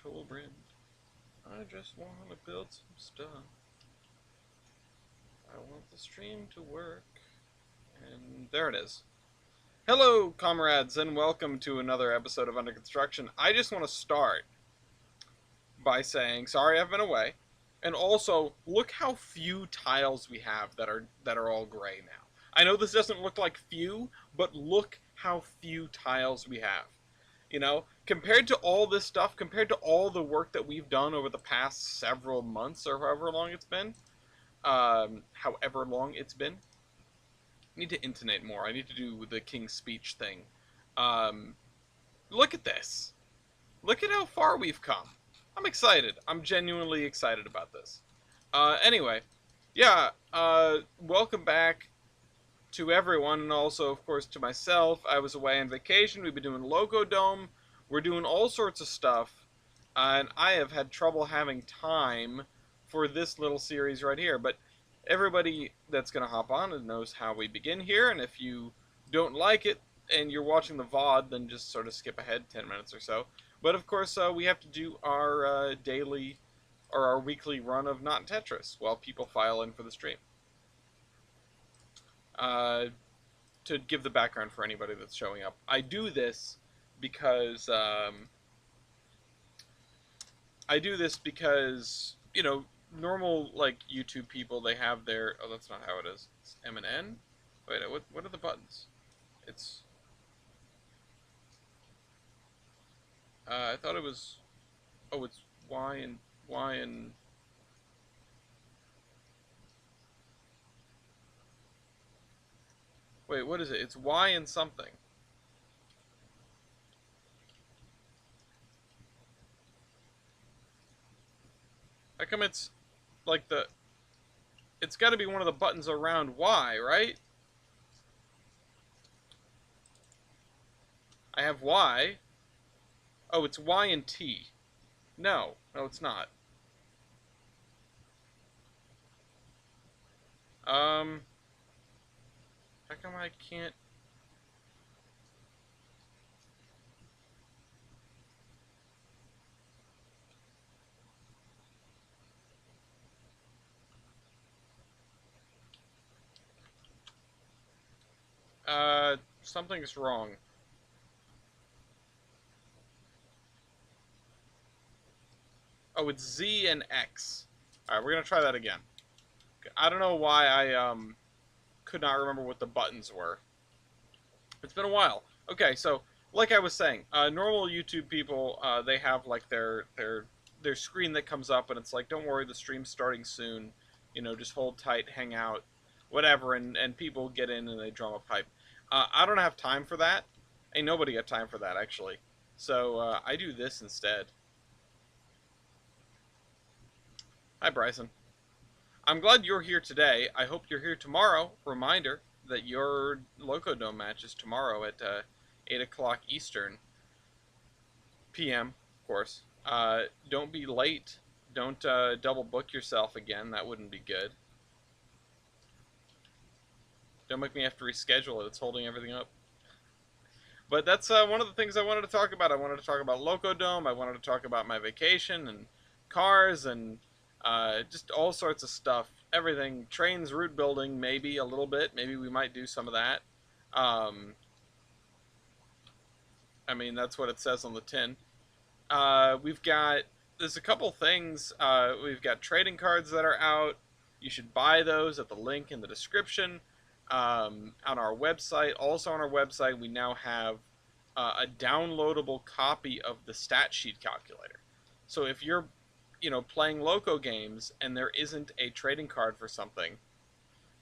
Colbrand. I just want to build some stuff. I want the stream to work. And there it is. Hello, comrades, and welcome to another episode of Under Construction. I just want to start by saying sorry I've been away, and also look how few tiles we have that are all gray now. I know this doesn't look like few, but look how few tiles we have. You know, compared to all this stuff, compared to all the work that we've done over the past several months or however long it's been, I need to intonate more. I need to do the King's Speech thing. Look at this. Look at how far we've come. I'm excited. I'm genuinely excited about this. Anyway, yeah, welcome back to everyone, and also, of course, to myself. I was away on vacation. We've been doing Loco Dome. We're doing all sorts of stuff, and I have had trouble having time for this little series right here. But everybody that's going to hop on knows how we begin here, and if you don't like it and you're watching the VOD, then just sort of skip ahead 10 minutes or so. But of course, we have to do our daily or our weekly run of Not Tetris while people file in for the stream. To give the background for anybody that's showing up, I do this because you know, normal like YouTube people, they have their, oh, that's not how it is. It's M and N. Wait, what are the buttons? It's I thought it was, oh, it's Y and wait, what is it? It's Y and something. How come it's like it's got to be one of the buttons around Y, right? I have Y. Oh, it's Y and T. No, it's not. How come I can't? Something's wrong. Oh, it's Z and X. Alright, we're gonna try that again. I don't know why I could not remember what the buttons were. It's been a while. Okay, so like I was saying, normal YouTube people, they have like their screen that comes up and it's like, don't worry, the stream's starting soon. You know, just hold tight, hang out, whatever, and people get in and they drum a pipe. I don't have time for that. Ain't nobody got time for that, actually. So I do this instead. Hi, Bryson. I'm glad you're here today. I hope you're here tomorrow. Reminder that your Loco Dome match is tomorrow at 8 o'clock Eastern PM, of course. Don't be late. Don't double book yourself again. That wouldn't be good. Don't make me have to reschedule it. It's holding everything up. But that's one of the things I wanted to talk about. I wanted to talk about Loco Dome. I wanted to talk about my vacation and cars and just all sorts of stuff. Everything. Trainz route building, maybe a little bit. Maybe we might do some of that. I mean, that's what it says on the tin. There's a couple things. We've got trading cards that are out. You should buy those at the link in the description. On our website. Also on our website, we now have a downloadable copy of the stat sheet calculator. So if you're, you know, playing Loco games and there isn't a trading card for something,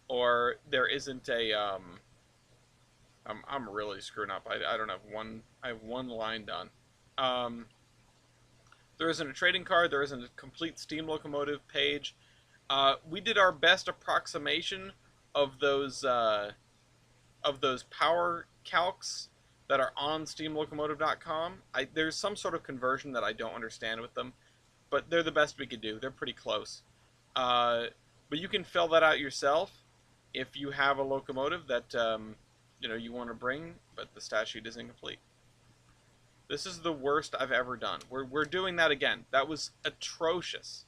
or there isn't a, I'm really screwing up. I don't have one. I have one line done. There isn't a trading card. There isn't a complete steam locomotive page. We did our best approximation of those power calcs that are on steamlocomotive.com. There's some sort of conversion that I don't understand with them, but they're the best we could do. They're pretty close. But you can fill that out yourself if you have a locomotive that you know, you want to bring, but the stat sheet is incomplete. This is the worst I've ever done. We're doing that again. That was atrocious.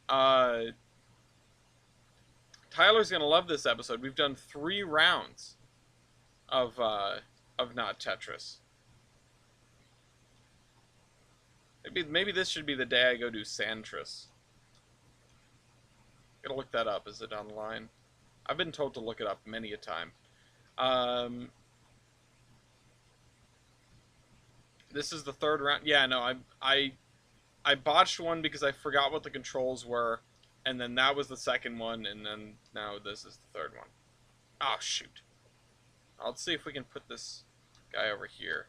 Uh, Tyler's gonna love this episode. We've done 3 rounds of not Tetris. Maybe this should be the day I go do Santris. Gotta look that up. Is it online? I've been told to look it up many a time. This is the 3rd round. Yeah, no, I botched one because I forgot what the controls were, and then that was the 2nd one, and then now this is the 3rd one. Oh, shoot. Let's see if we can put this guy over here.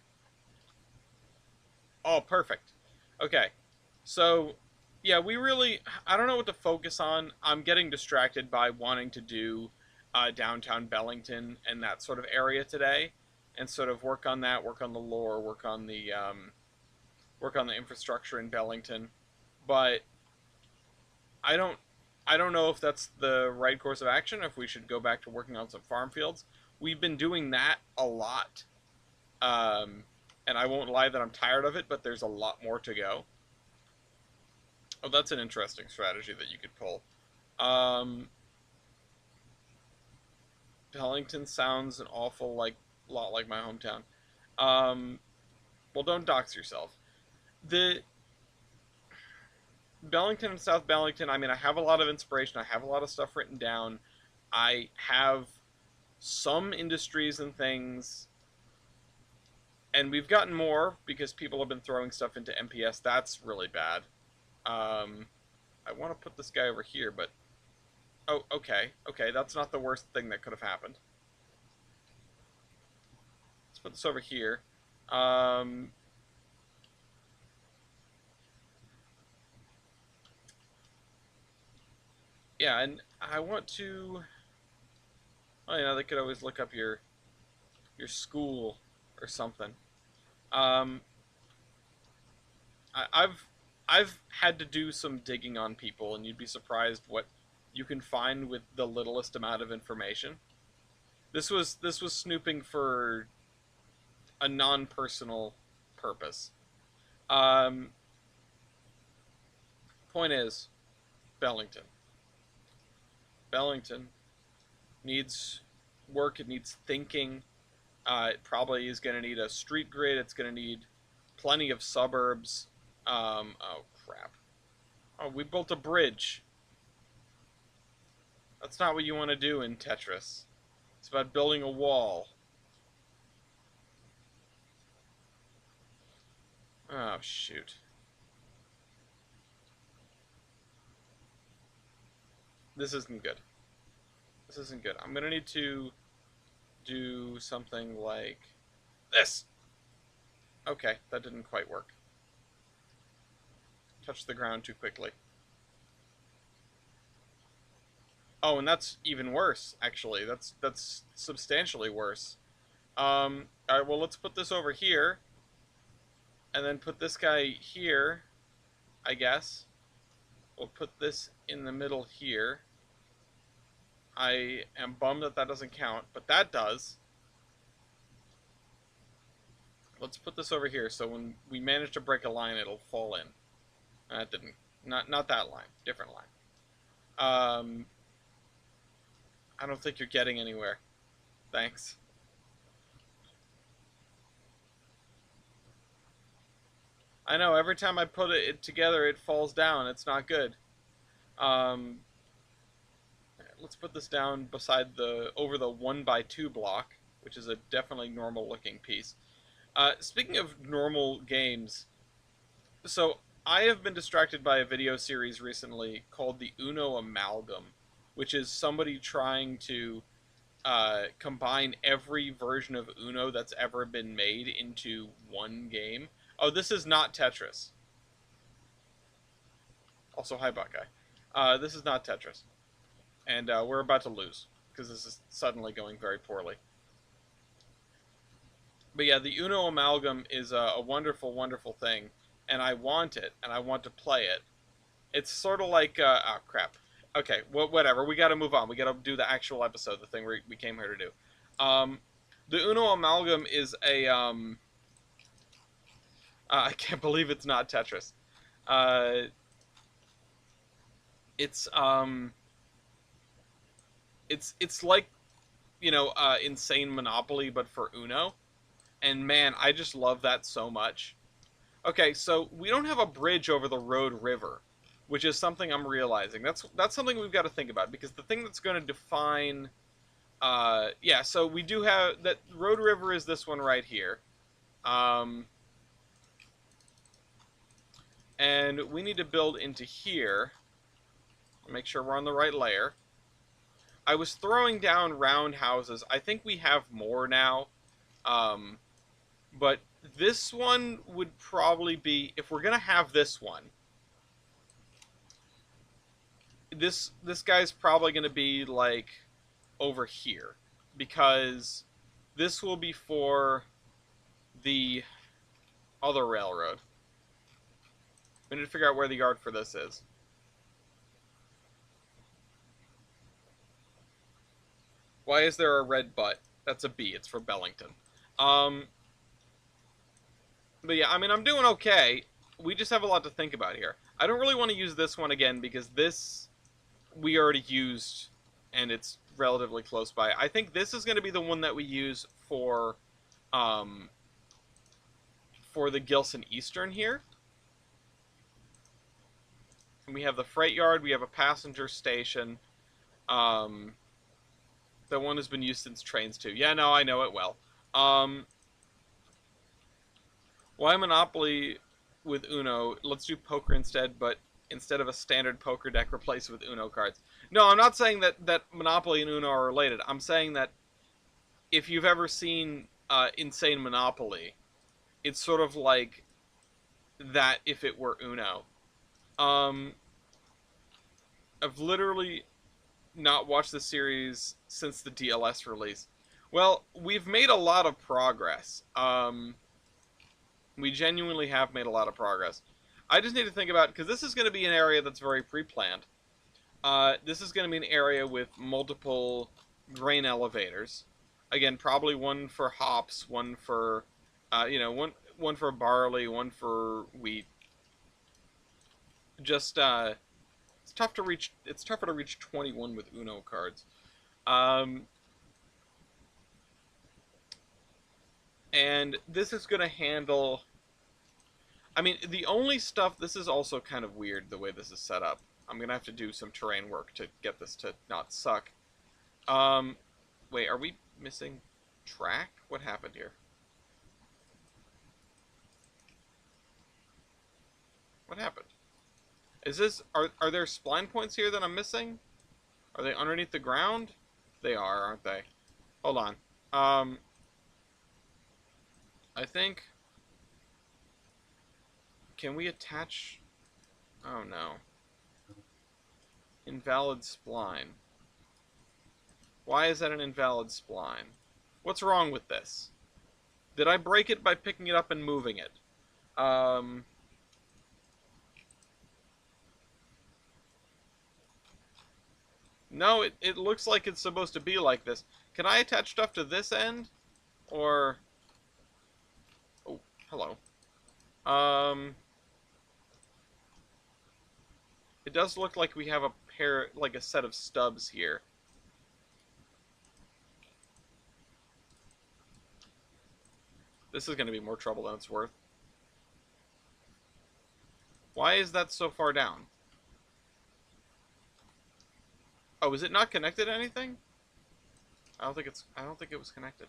Oh, perfect. Okay. So, yeah, I don't know what to focus on. I'm getting distracted by wanting to do downtown Bellington and that sort of area today, and sort of work on that, work on the lore, work on the infrastructure in Bellington. But I don't know if that's the right course of action, if we should go back to working on some farm fields. We've been doing that a lot. And I won't lie that I'm tired of it, but there's a lot more to go. Oh, that's an interesting strategy that you could pull. Bellington sounds an awful lot like my hometown. Well, don't dox yourself. The Bellington and South Bellington, I mean, I have a lot of inspiration. I have a lot of stuff written down. I have some industries and things, and we've gotten more because people have been throwing stuff into MPS. That's really bad. I want to put this guy over here, but oh, okay, that's not the worst thing that could have happened. Let's put this over here. Yeah, and I want to. Oh, you know, they could always look up your school or something. Um, I've had to do some digging on people, and you'd be surprised what you can find with the littlest amount of information. This was snooping for a non-personal purpose. Um, Point is, Bellington. Bellington needs work. It needs thinking. It probably is going to need a street grid. It's going to need plenty of suburbs. Oh, crap. Oh, we built a bridge. That's not what you want to do in Tetris. It's about building a wall. Oh, shoot. This isn't good. This isn't good. I'm going to need to do something like this. Okay, that didn't quite work. Touched the ground too quickly. Oh, and that's even worse, actually. That's substantially worse. Alright, well, let's put this over here. And then put this guy here, I guess. We'll put this in the middle here. I am bummed that that doesn't count, but that does. Let's put this over here, so when we manage to break a line, it'll fall in. That didn't. Not that line. Different line. I don't think you're getting anywhere. Thanks. I know, every time I put it together, it falls down. It's not good. Let's put this down beside over the 1x2 block, which is a definitely normal looking piece. Speaking of normal games, so I have been distracted by a video series recently called the Uno Amalgam, which is somebody trying to combine every version of Uno that's ever been made into one game. Oh, this is not Tetris. Also, hi, Buckeye. This is not Tetris. And we're about to lose, because this is suddenly going very poorly. But yeah, the Uno Amalgam is a wonderful, wonderful thing, and I want it, and I want to play it. It's sort of like, oh, crap. Okay, whatever, we gotta move on. We gotta do the actual episode, the thing we came here to do. The Uno Amalgam is a, I can't believe it's not Tetris. Uh, it's it's like insane Monopoly, but for Uno. And man, I just love that so much. Okay, so we don't have a bridge over the Road River, which is something I'm realizing. That's something we've got to think about because the thing that's going to define, yeah. So we do have that Road River is this one right here, um, and we need to build into here. Make sure we're on the right layer. I was throwing down roundhouses. I think we have more now, but this one would probably be if we're gonna have this one. This guy's probably gonna be like over here because this will be for the other railroad. We need to figure out where the yard for this is. Why is there a red butt? That's a B. It's for Bellington. But yeah, I mean, I'm doing okay. We just have a lot to think about here. I don't really want to use this one again because this we already used and it's relatively close by. I think this is going to be the one that we use for the Gilson Eastern here. And we have the freight yard. We have a passenger station. That one has been used since Trainz too. Yeah, no, I know it well. Why Monopoly with Uno? Let's do poker instead, but instead of a standard poker deck, replace it with Uno cards. No, I'm not saying that Monopoly and Uno are related. I'm saying that if you've ever seen Insane Monopoly, it's sort of like that if it were Uno. I've literally not watched the series since the DLS release. Well, we've made a lot of progress. We genuinely have made a lot of progress. I just need to think about, because this is going to be an area that's very pre-planned. This is going to be an area with multiple grain elevators. Again, probably one for hops, one for, one for barley, one for wheat. Just, it's tough to reach. It's tougher to reach 21 with Uno cards. And this is going to handle... I mean, the only stuff... This is also kind of weird, the way this is set up. I'm going to have to do some terrain work to get this to not suck. Wait, are we missing track? What happened here? What happened? Is this... Are there spline points here that I'm missing? Are they underneath the ground? They are, aren't they? Hold on. I think... Can we attach... Oh, no. Invalid spline. Why is that an invalid spline? What's wrong with this? Did I break it by picking it up and moving it? No, it looks like it's supposed to be like this. Can I attach stuff to this end? Or... Oh, hello. It does look like we have a pair, like a set of stubs here. This is going to be more trouble than it's worth. Why is that so far down? Oh, is it not connected to anything? I don't think it was connected.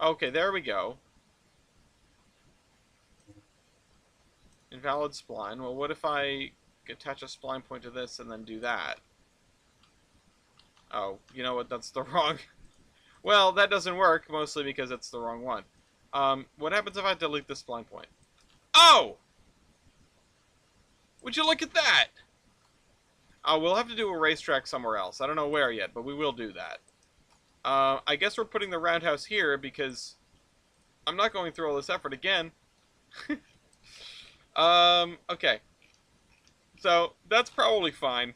Okay, there we go. Invalid spline. Well, what if I attach a spline point to this and then do that? Oh, you know what? That's the wrong... Well, that doesn't work, mostly because it's the wrong one. What happens if I delete the spline point? Oh! Would you look at that? Oh, we'll have to do a racetrack somewhere else. I don't know where yet, but we will do that. I guess we're putting the roundhouse here because I'm not going through all this effort again. Okay. So, that's probably fine.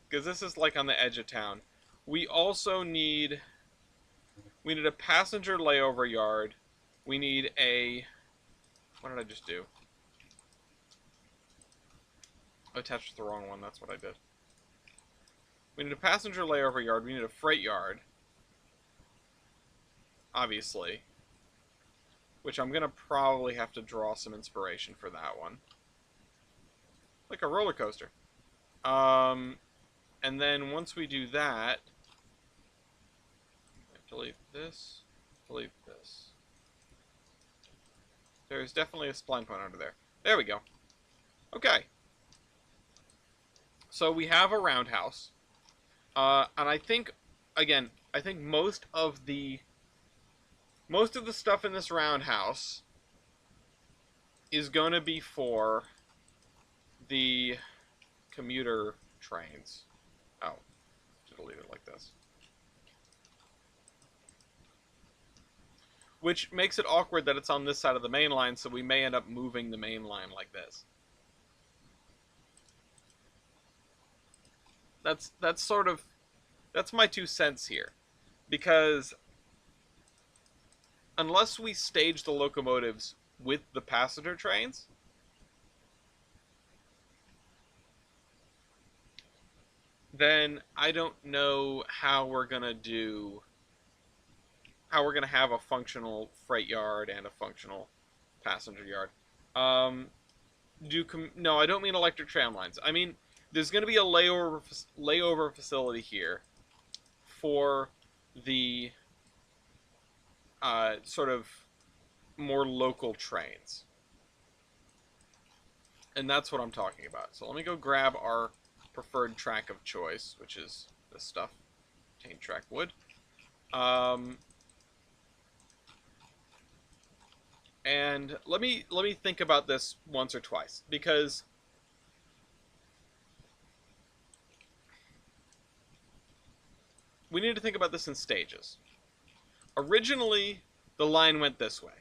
Because this is like on the edge of town. We also need... We need a passenger layover yard. We need a What did I just do? I attached the wrong one, that's what I did. We need a passenger layover yard, we need a freight yard. Obviously. Which I'm gonna probably have to draw some inspiration for that one. Like a roller coaster. And then once we do that, delete this, delete this. There's definitely a spline point under there. There we go. Okay. So we have a roundhouse. And I think, again, I think most of the stuff in this roundhouse is going to be for the commuter trains. Oh, should have leave it like this. Which makes it awkward that it's on this side of the main line, so we may end up moving the main line like this. That's sort of, that's my 2 cents here. Because unless we stage the locomotives with the passenger trains, then I don't know how we're going to have a functional freight yard and a functional passenger yard. No, I don't mean electric tram lines. I mean, there's going to be a layover facility here for the sort of more local trains. And that's what I'm talking about. So let me go grab our preferred track of choice, which is this stuff. Obtain track wood. And let me think about this once or twice, because we need to think about this in stages. Originally, the line went this way.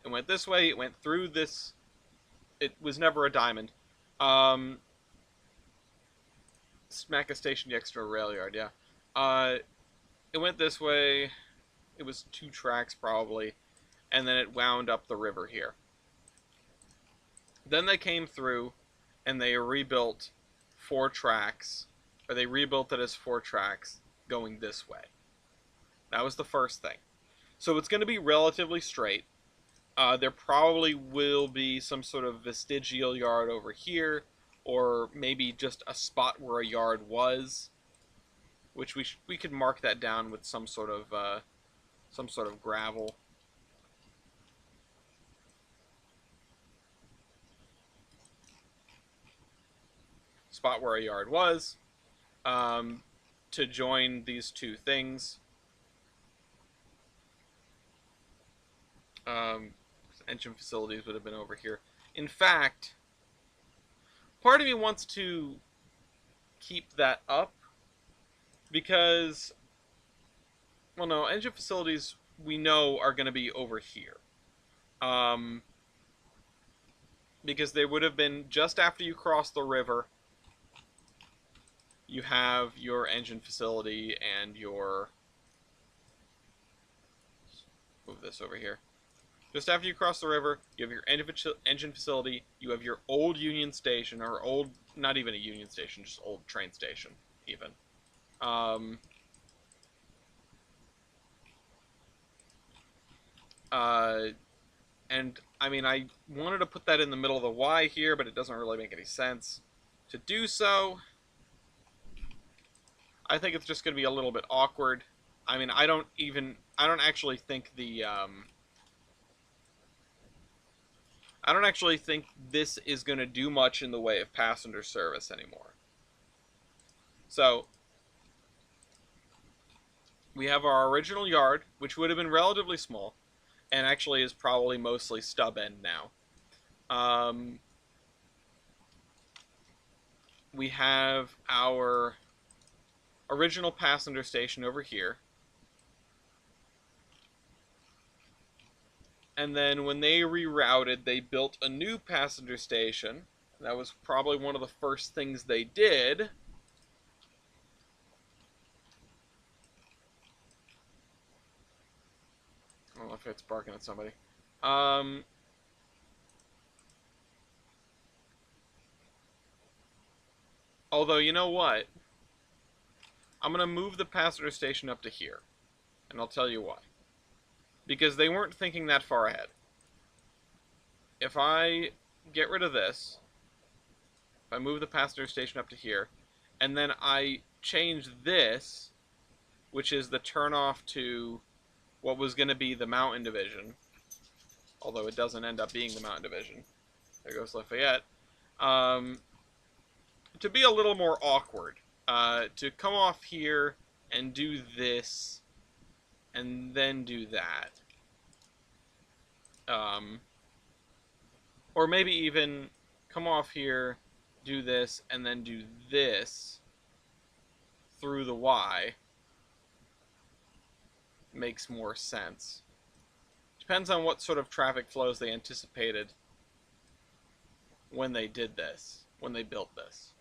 It went this way, it went through this. It was never a diamond. Smack a station next to a rail yard, yeah. It went this way. It was 2 tracks, probably. And then it wound up the river here. Then they came through, and they rebuilt 4 tracks. Or they rebuilt it as 4 tracks going this way. That was the first thing. So it's going to be relatively straight. There probably will be some sort of vestigial yard over here, or maybe just a spot where a yard was, which we could mark that down with some sort of gravel. Spot where a yard was, to join these 2 things. Engine facilities would have been over here. In fact, part of me wants to keep that up because, well, no, engine facilities we know are going to be over here. Because they would have been just after you cross the river. You have your engine facility and your... Move this over here. Just after you cross the river, you have your engine facility, you have your old Union Station, or old, not even a Union Station, just old train station, even. And, I mean, I wanted to put that in the middle of the Y here, but it doesn't really make any sense to do so. I think it's just going to be a little bit awkward. I mean, I don't actually think the, I don't actually think this is going to do much in the way of passenger service anymore. So, we have our original yard, which would have been relatively small, and actually is probably mostly stub end now. We have our original passenger station over here. And then when they rerouted, they built a new passenger station. That was probably one of the first things they did. I don't know if it's barking at somebody. Although, you know what? I'm going to move the passenger station up to here. And I'll tell you why. Because they weren't thinking that far ahead. If I get rid of this, if I move the passenger station up to here, and then I change this, which is the turnoff to what was going to be the Mountain Division, although it doesn't end up being the Mountain Division. There goes Lafayette. To be a little more awkward, to come off here and do this, and then do that. Or maybe even come off here, do this, and then do this through the Y. Makes more sense. Depends on what sort of traffic flows they anticipated when they did this, when they built this.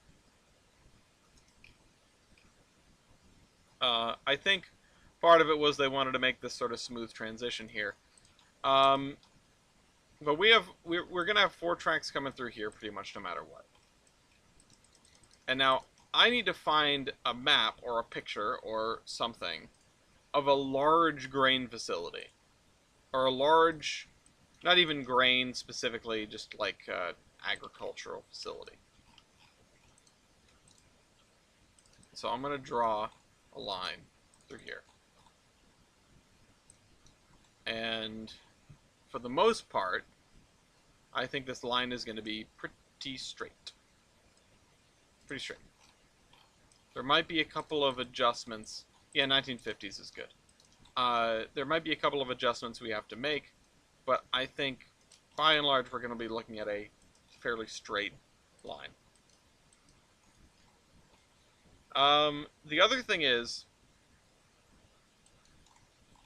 I think part of it was they wanted to make this sort of smooth transition here. But we're gonna have 4 tracks coming through here pretty much no matter what. And now I need to find a map or a picture or something of a large grain facility, or a large, not even grain specifically, just like agricultural facility. So I'm gonna draw a line through here, and for the most part, I think this line is going to be pretty straight. Pretty straight. There might be a couple of adjustments. Yeah, 1950s is good. There might be a couple of adjustments we have to make, but I think, by and large, we're going to be looking at a fairly straight line. The other thing is,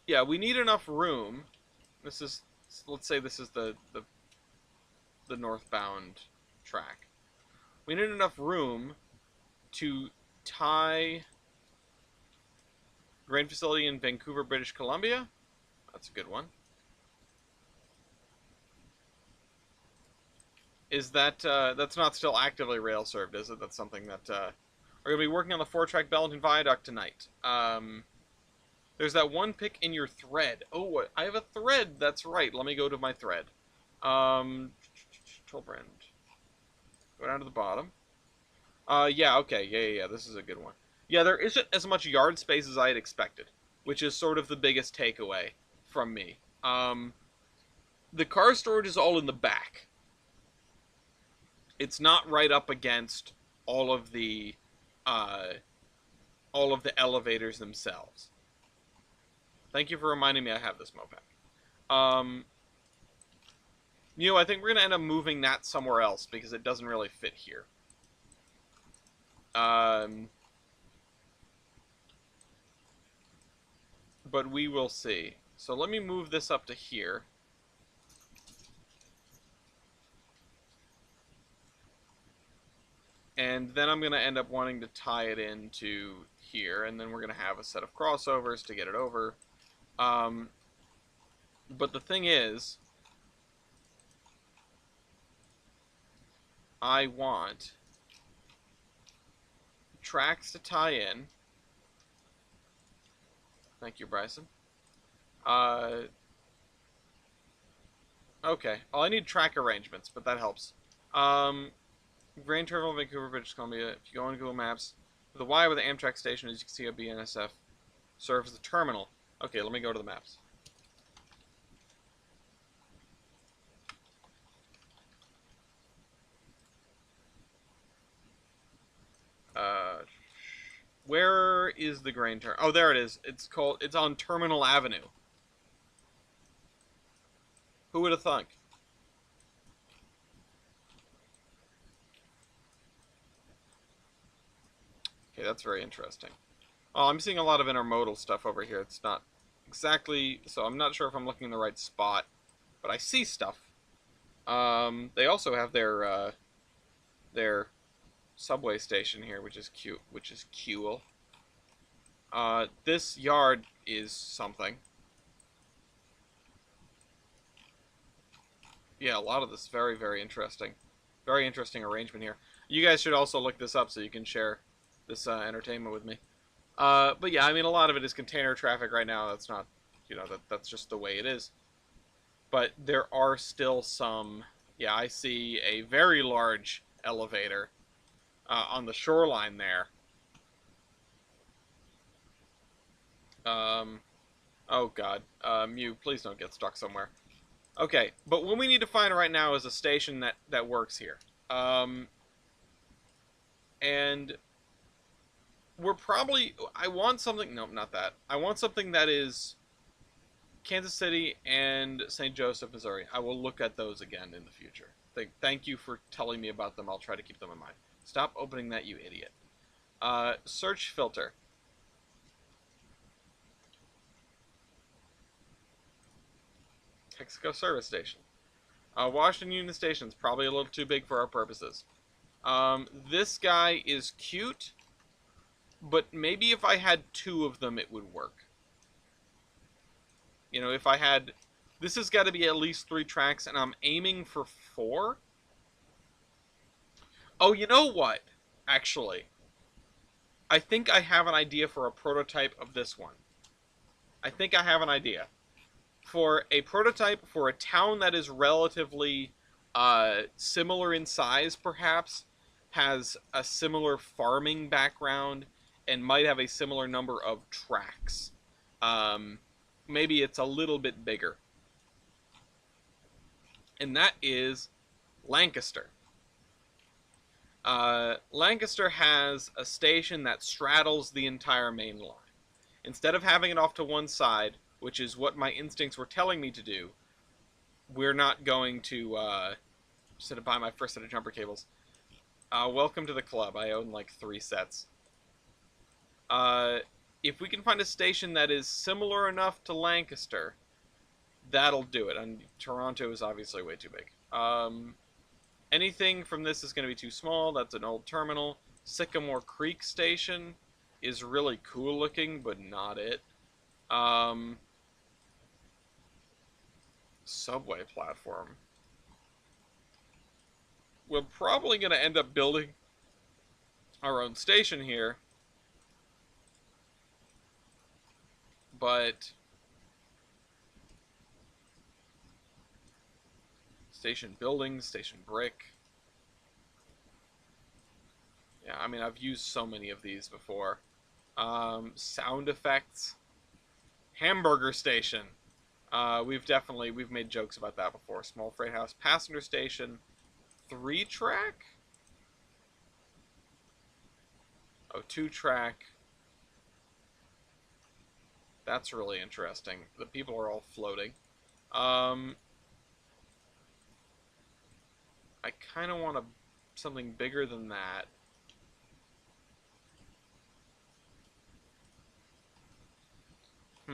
yeah, we need enough room. This is, let's say this is the northbound track. We need enough room to tie grain facility in Vancouver, British Columbia. That's a good one. Is that, that's not still actively rail served, is it? That's something that, we're going to be working on the 4-track Bellington Viaduct tonight. There's that one pick in your thread. Oh, I have a thread. That's right. Let me go to my thread. Brand. Go down to the bottom. Yeah, okay. Yeah. This is a good one. Yeah, there isn't as much yard space as I had expected, which is sort of the biggest takeaway from me. The car storage is all in the back. It's not right up against all of the elevators themselves. Thank you for reminding me I have this moped. You know, I think we're going to end up moving that somewhere else because it doesn't really fit here. But we will see. So let me move this up to here. And then I'm going to end up wanting to tie it into here, and then we're going to have a set of crossovers to get it over. But the thing is, I want tracks to tie in. Thank you, Bryson. Okay. Well, I need track arrangements, but that helps. Grain Terminal, Vancouver, British Columbia. If you go on Google Maps, the Y with the Amtrak station, as you can see, a BNSF serves the terminal. Okay, let me go to the maps. Where is the grain terminal? Oh, there it is. It's on Terminal Avenue. Who would have thunk? Okay, that's very interesting. Oh, I'm seeing a lot of intermodal stuff over here. It's not exactly, so I'm not sure if I'm looking in the right spot, but I see stuff. They also have their subway station here, which is cute, which is cool. This yard is something. Yeah, a lot of this very, very interesting. Very interesting arrangement here. You guys should also look this up so you can share this entertainment with me. But yeah, I mean, a lot of it is container traffic right now. That's not, that's just the way it is. But there are still some. Yeah, I see a very large elevator on the shoreline there. Um, oh God, Mew, please don't get stuck somewhere. Okay, but what we need to find right now is a station that works here. Um, and we're probably. I want something. No, not that. I want something that is Kansas City and St. Joseph, Missouri. I will look at those again in the future. Thank you for telling me about them. I'll try to keep them in mind. Stop opening that, you idiot. Search filter. Texaco service station. Washington Union Station is probably a little too big for our purposes. This guy is cute, but maybe if I had two of them, it would work. You know, if I had... This has got to be at least 3 tracks, and I'm aiming for 4. Oh, you know what? Actually, I think I have an idea for a prototype of this one. I think I have an idea. For a prototype for a town that is relatively similar in size, perhaps, has a similar farming background, and might have a similar number of tracks. Maybe it's a little bit bigger. And that is Lancaster. Lancaster has a station that straddles the entire main line. Instead of having it off to one side, which is what my instincts were telling me to do, we're not going to, just had to buy my first set of jumper cables. Welcome to the club. I own like 3 sets. If we can find a station that is similar enough to Lancaster, that'll do it. And Toronto is obviously way too big. Anything from this is going to be too small. That's an old terminal. Sycamore Creek Station is really cool looking, but not it. Subway platform. We're probably going to end up building our own station here. But station building, station brick. Yeah, I mean, I've used so many of these before. Sound effects. Hamburger station. We've made jokes about that before. Small freight house. Passenger station. 3-track? Oh, 2-track. That's really interesting. The people are all floating. I kind of want something bigger than that. I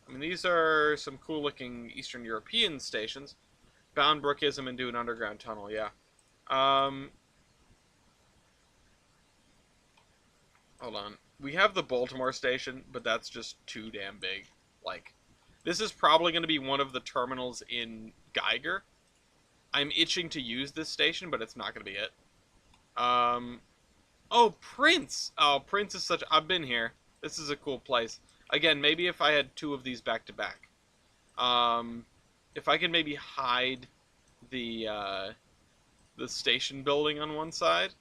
mean, these are some cool-looking Eastern European stations. Bound Brookism and do an underground tunnel, yeah. Hold on. We have the Baltimore station, but that's just too damn big. Like, this is probably going to be one of the terminals in Geiger. I'm itching to use this station, but it's not going to be it. Oh, Prince! Oh, Prince is such... I've been here. This is a cool place. Again, maybe if I had 2 of these back to back. If I could maybe hide the station building on one side.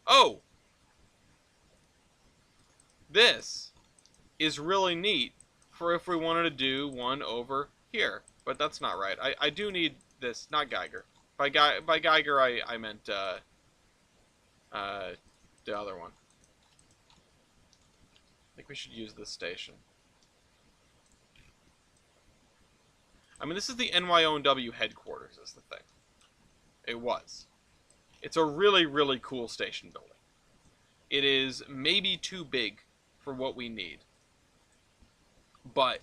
Oh! This is really neat for if we wanted to do one over here. But that's not right. I do need this, not Geiger. By Geiger, I meant the other one. I think we should use this station. I mean, this is the NYOW headquarters, is the thing. It was. It's a really, really cool station building. It is maybe too big for what we need. But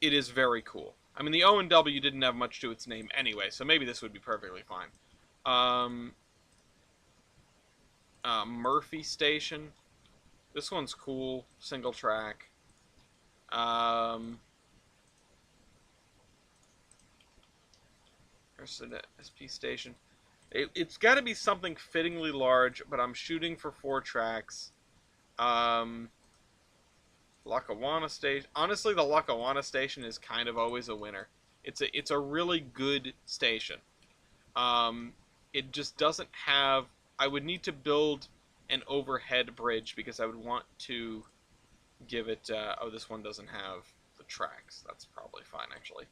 it is very cool. I mean, the O&W didn't have much to its name anyway, so maybe this would be perfectly fine. Murphy Station. This one's cool. Single track. There's an SP station. It's got to be something fittingly large, but I'm shooting for 4 tracks. Lackawanna Station. Honestly, the Lackawanna Station is kind of always a winner. It's a really good station. It just doesn't have. I would need to build an overhead bridge because I would want to give it. Oh, this one doesn't have the tracks. That's probably fine actually.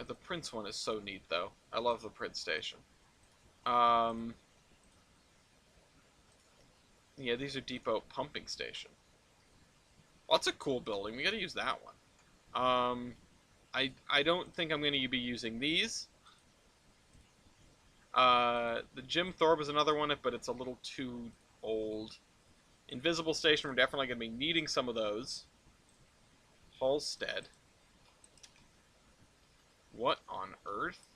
The Prince one is so neat though. I love the Prince Station. Yeah, these are Depot Pumping Station. Well, that's a cool building. We got to use that one. I don't think I'm going to be using these. The Jim Thorpe is another one, but it's a little too old. Invisible Station, we're definitely going to be needing some of those. Halstead. What on earth?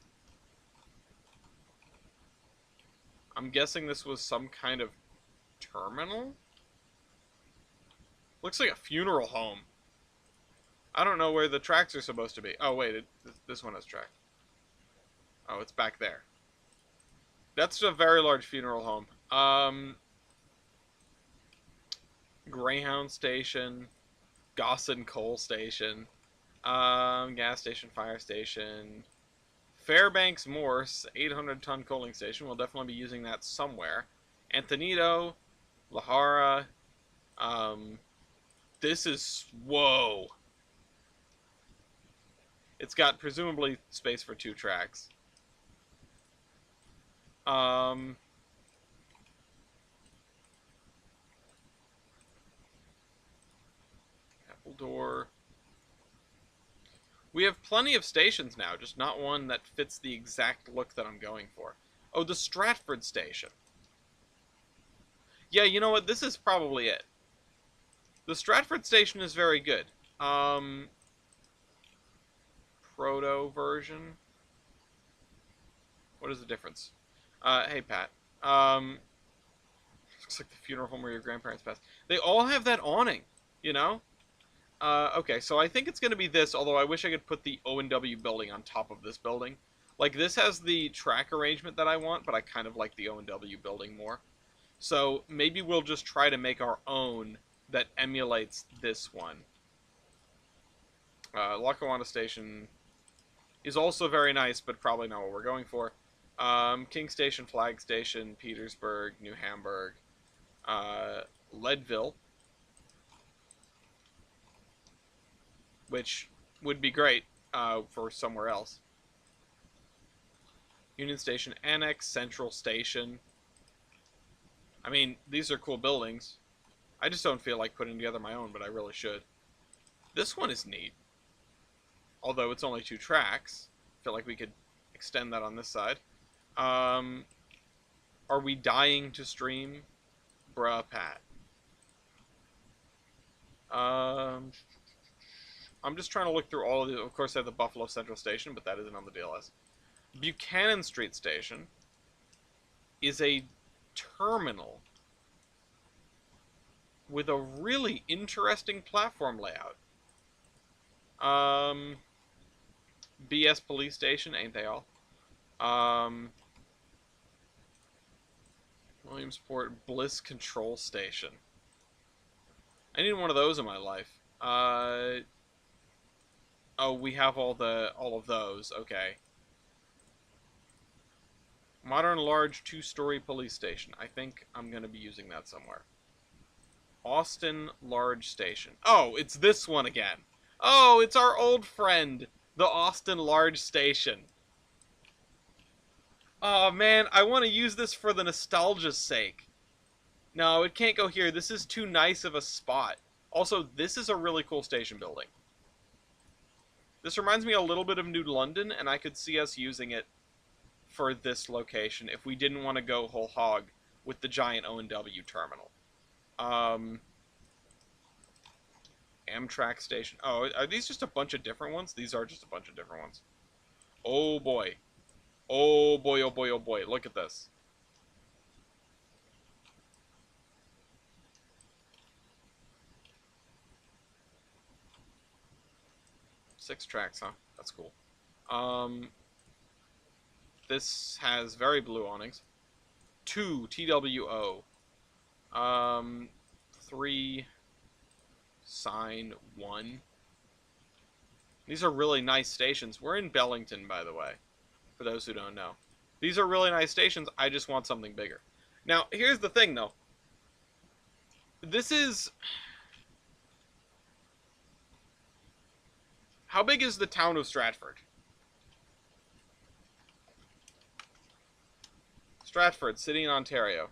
I'm guessing this was some kind of terminal? Looks like a funeral home. I don't know where the tracks are supposed to be. Oh, wait, this one has track. Oh, it's back there. That's a very large funeral home. Greyhound Station, Gossan Coal Station, gas station, fire station, Fairbanks Morse, 800-ton coaling station. We'll definitely be using that somewhere. Antonito, Lahara. This is... Whoa. It's got presumably space for 2 tracks. Appledore. We have plenty of stations now, just not one that fits the exact look that I'm going for. Oh, the Stratford Station. Yeah, you know what? This is probably it. The Stratford Station is very good. Proto version. What is the difference? Hey, Pat. Looks like the funeral home where your grandparents passed. They all have that awning, you know? Okay, so I think it's going to be this, although I wish I could put the O&W building on top of this building. Like, this has the track arrangement that I want, but I kind of like the O&W building more. So maybe we'll just try to make our own that emulates this one. Lackawanna Station is also very nice, but probably not what we're going for. King Station, Flag Station, Petersburg, New Hamburg, Leadville, which would be great for somewhere else. Union Station, Annex, Central Station. I mean, these are cool buildings. I just don't feel like putting together my own, but I really should. This one is neat. Although it's only 2 tracks. I feel like we could extend that on this side. Are we dying to stream? Bruh, Pat. I'm just trying to look through all of the... Of course, I have the Buffalo Central Station, but that isn't on the DLS. Buchanan Street Station is a terminal with a really interesting platform layout. BS Police Station, ain't they all? Williamsport Bliss Control Station. I need one of those in my life. Oh, we have all of those. Okay. Modern large 2-story police station. I think I'm gonna be using that somewhere. Austin Large Station. Oh, it's this one again. Oh, it's our old friend, the Austin Large Station. Oh man, I want to use this for the nostalgia's sake. No, it can't go here. This is too nice of a spot. Also, this is a really cool station building. This reminds me a little bit of New London, and I could see us using it for this location if we didn't want to go whole hog with the giant O&W terminal. Amtrak station. Oh, are these just a bunch of different ones? These are just a bunch of different ones. Oh boy. Oh boy, oh boy, oh boy. Look at this. 6 tracks, huh? That's cool. This has very blue awnings. 2 TWO. 3 sign 1. These are really nice stations. We're in Bellington, by the way, for those who don't know. These are really nice stations. I just want something bigger. Now, here's the thing, though. This is... How big is the town of Stratford? Stratford, city in Ontario.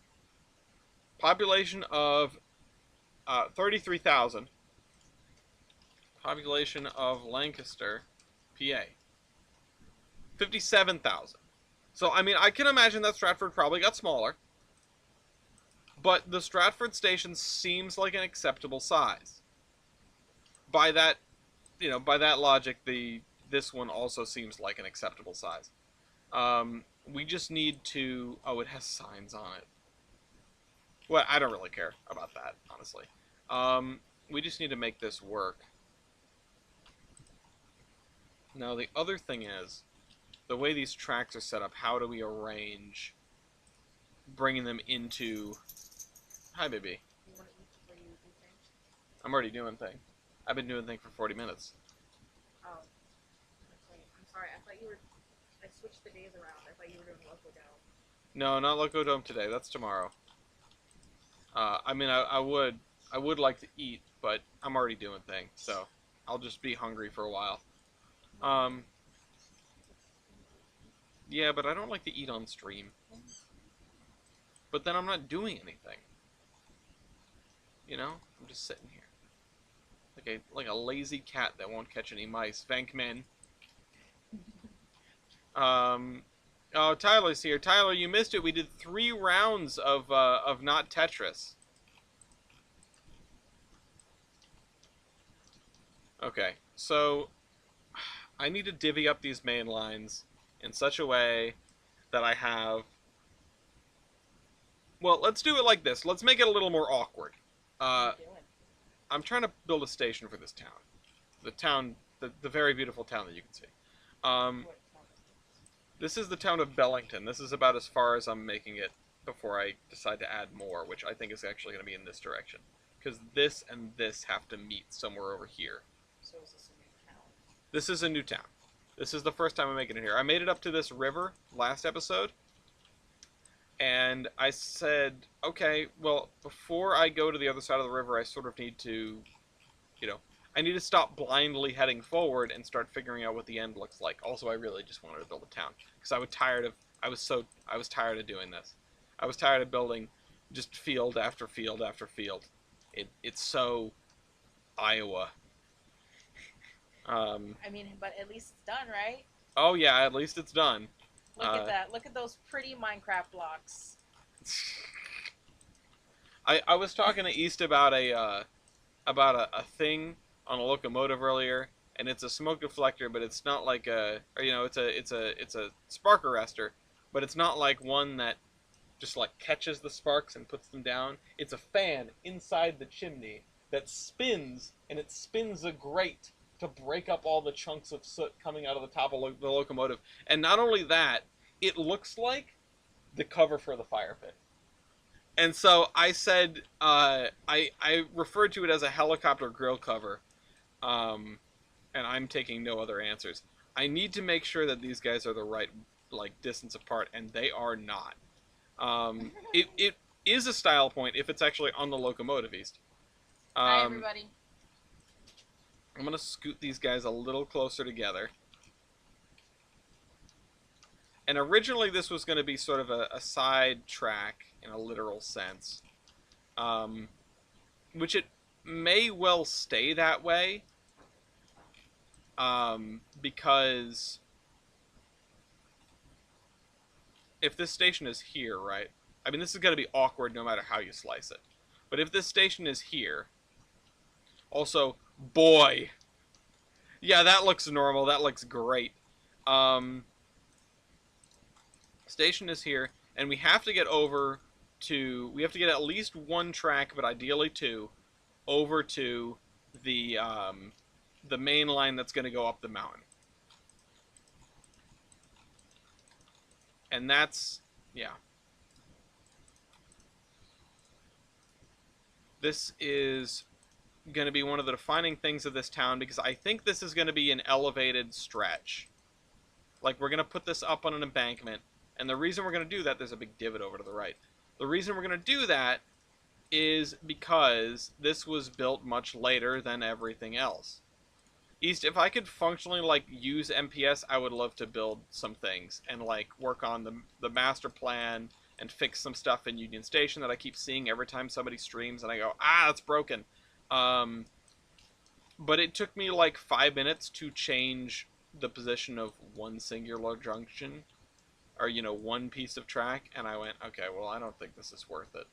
Population of 33,000. Population of Lancaster, PA. 57,000. So, I mean, I can imagine that Stratford probably got smaller. But the Stratford station seems like an acceptable size. By that, by that logic, this one also seems like an acceptable size. We just need to... Oh, it has signs on it. Well, I don't really care about that, honestly. We just need to make this work. Now, the other thing is, the way these tracks are set up, how do we arrange bringing them into... Hi, baby. You want to eat before you do things? I'm already doing thing. I've been doing thing for 40 minutes. Oh. Okay. I'm sorry. I thought you were... I switched the days around. I thought you were doing Loco Dome. No, not Loco Dome today. That's tomorrow. I mean, I would like to eat, but I'm already doing thing, so I'll just be hungry for a while. Yeah, but I don't like to eat on stream. But then I'm not doing anything. You know? I'm just sitting here. Like a lazy cat that won't catch any mice. Vankman. Oh, Tyler's here. Tyler, you missed it. We did 3 rounds of not Tetris. Okay, so I need to divvy up these main lines in such a way that I have... Well, let's do it like this. Let's make it a little more awkward. What are you doing? I'm trying to build a station for this town. The very beautiful town that you can see. What town is this? This is the town of Bellington. This is about as far as I'm making it before I decide to add more, which I think is actually going to be in this direction. Because this and this have to meet somewhere over here. So is this a new town? This is a new town. This is the first time I'm making it here. I made it up to this river last episode. And I said, okay, well, before I go to the other side of the river, I sort of need to, I need to stop blindly heading forward and start figuring out what the end looks like. Also, I really just wanted to build a town because I was tired of doing this. I was tired of building just field after field after field. It's so Iowa. I mean, but at least it's done, right? Oh yeah, at least it's done. Look at that. Look at those pretty Minecraft blocks. I was talking to East about a thing on a locomotive earlier, and it's a smoke deflector, but it's not like it's a spark arrestor, but it's not like one that just like catches the sparks and puts them down. It's a fan inside the chimney that spins, and it spins a grate to break up all the chunks of soot coming out of the top of the locomotive. And not only that, it looks like the cover for the fire pit. And so I said, I referred to it as a helicopter grill cover, and I'm taking no other answers. I need to make sure that these guys are the right distance apart, and they are not. It is a style point if it's actually on the locomotive, East. Hi, everybody. I'm going to scoot these guys a little closer together. And originally this was going to be sort of a side track in a literal sense. Which it may well stay that way. Because if this station is here, right? I mean, this is going to be awkward no matter how you slice it. But if this station is here... Also, boy. Yeah, that looks normal. That looks great. Station is here, and we have to get over to... We have to get at least 1 track, but ideally 2, over to the the main line that's going to go up the mountain. And that's, yeah. This is going to be one of the defining things of this town, because I think this is going to be an elevated stretch. Like, we're going to put this up on an embankment, and the reason we're going to do that, there's a big divot over to the right. The reason we're going to do that is because this was built much later than everything else. East, if I could functionally, like, use MPS, I would love to build some things and, like, work on the master plan and fix some stuff in Union Station that I keep seeing every time somebody streams, and I go, ah, it's broken. But it took me, like, 5 minutes to change the position of one singular junction, or, you know, one piece of track, and I went, okay, well, I don't think this is worth it.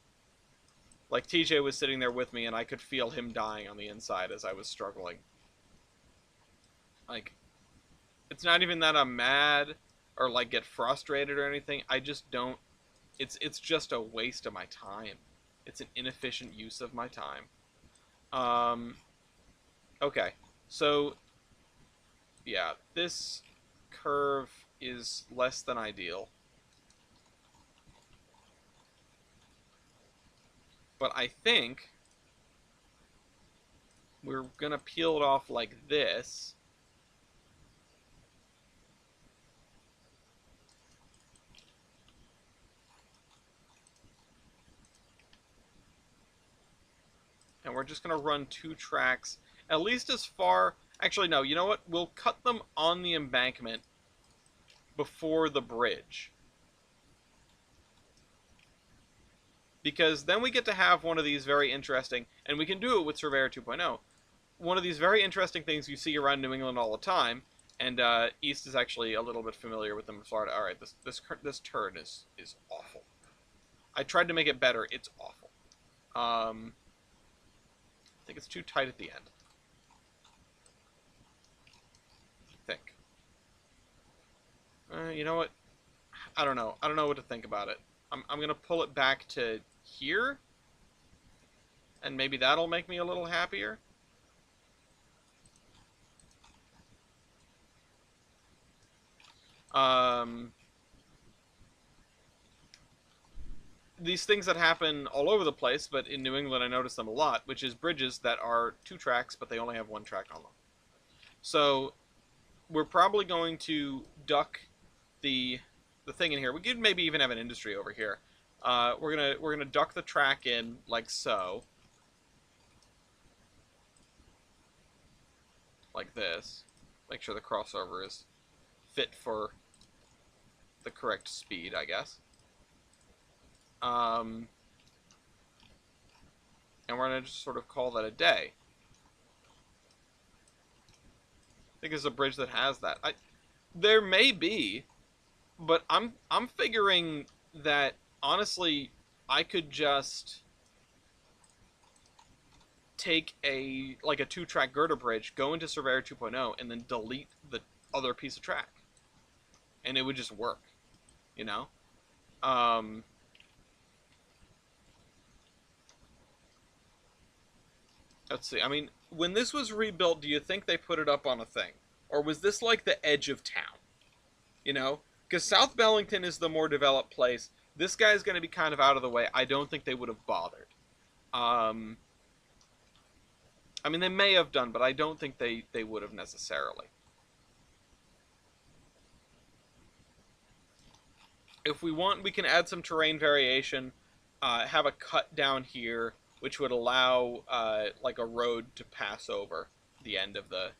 Like, TJ was sitting there with me, and I could feel him dying on the inside as I was struggling. Like, it's not even that I'm mad or, like, get frustrated or anything. I just don't... It's just a waste of my time. It's an inefficient use of my time. Okay. So, yeah, this curve is less than ideal. But I think we're going to peel it off like this. And we're just going to run 2 tracks, at least as far... Actually, no, you know what? We'll cut them on the embankment before the bridge. Because then we get to have one of these very interesting... And we can do it with Surveyor 2.0. One of these very interesting things you see around New England all the time. And East is actually a little bit familiar with them in Florida. Alright, this turn is awful. I tried to make it better. It's awful. I think it's too tight at the end. I think. You know what? I don't know. I don't know what to think about it. I'm going to pull it back to here. And maybe that'll make me a little happier. These things that happen all over the place, but in New England I notice them a lot, which is bridges that are 2 tracks, but they only have 1 track on them. So we're probably going to duck the thing in here. We could maybe even have an industry over here. We're gonna duck the track in like so, like this. Make sure the crossover is fit for the correct speed, I guess. And we're gonna just sort of call that a day. I think it's a bridge that has that. There may be, but I'm figuring that honestly I could just take a 2-track girder bridge, go into Surveyor 2.0, and then delete the other piece of track, and it would just work, you know. Let's see. I mean, when this was rebuilt, do you think they put it up on a thing? Or was this like the edge of town? You know? Because South Bellington is the more developed place. This guy's going to be kind of out of the way. I don't think they would have bothered. I mean, they may have done, but I don't think they would have necessarily. If we want, we can add some terrain variation. Have a cut down here, which would allow like a road to pass over the end of the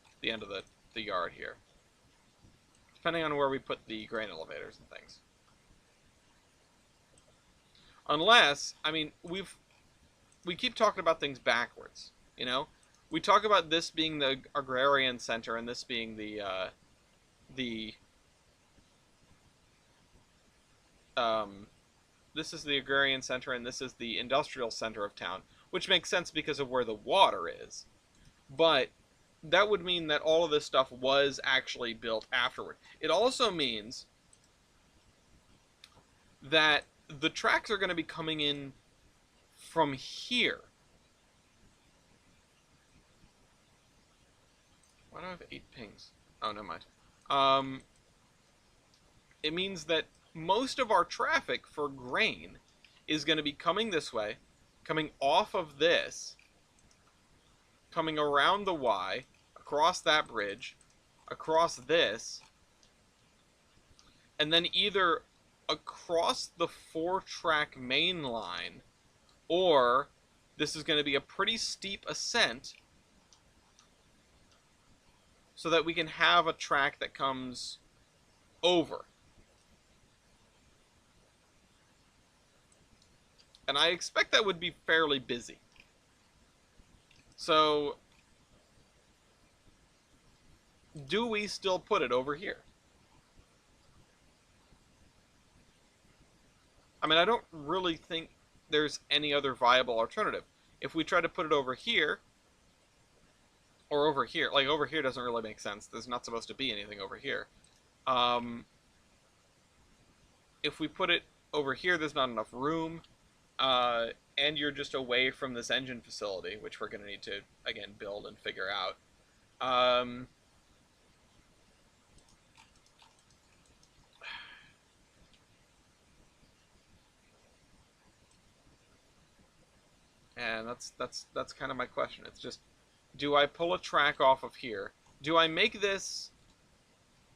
yard here, depending on where we put the grain elevators and things. Unless, I mean, we keep talking about things backwards, you know. We talk about this being the agrarian center and this being this is the agrarian center and this is the industrial center of town, which makes sense because of where the water is. But that would mean that all of this stuff was actually built afterward. It also means that the tracks are going to be coming in from here. Why do I have 8 pings? Oh, never mind. Um, it means that most of our traffic for grain is going to be coming this way, coming off of this, coming around the Y, across that bridge, across this, and then either across the 4-track main line, or this is going to be a pretty steep ascent so that we can have a track that comes over. And I expect that would be fairly busy. So, do we still put it over here? I mean, I don't really think there's any other viable alternative. If we try to put it over here, or over here, like over here doesn't really make sense. There's not supposed to be anything over here. If we put it over here, there's not enough room. And you're just away from this engine facility, which we're going to need to, again, build and figure out. And that's kind of my question. It's just, do I pull a track off of here? Do I make this...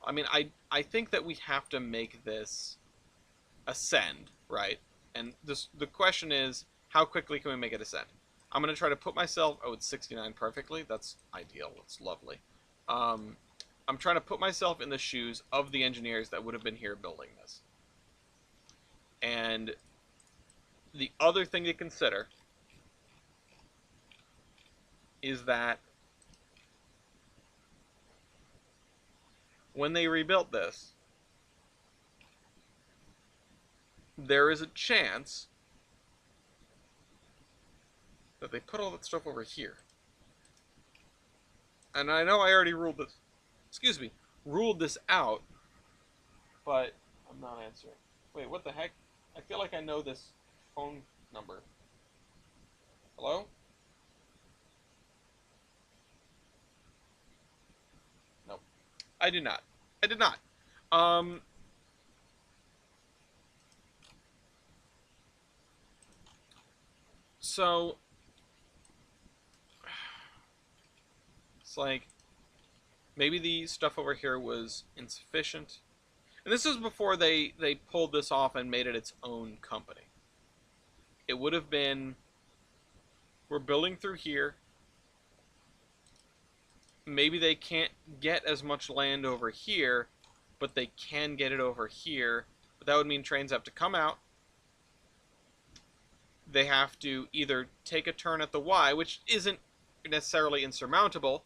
I mean, I think that we have to make this ascend, right? And the question is, how quickly can we make it ascend? I'm going to try to put myself... Oh, it's 69 perfectly. That's ideal. It's lovely. I'm trying to put myself in the shoes of the engineers that would have been here building this. And the other thing to consider is that when they rebuilt this, there is a chance that they put all that stuff over here. And I know I already ruled this, excuse me, ruled this out, but I'm not answering. Wait, what the heck? I feel like I know this phone number. Hello? Nope. I do not. I did not. So it's like maybe the stuff over here was insufficient. And this is before they pulled this off and made it its own company. It would have been, we're building through here. Maybe they can't get as much land over here, but they can get it over here. But that would mean trains have to come out. They have to either take a turn at the Y, which isn't necessarily insurmountable,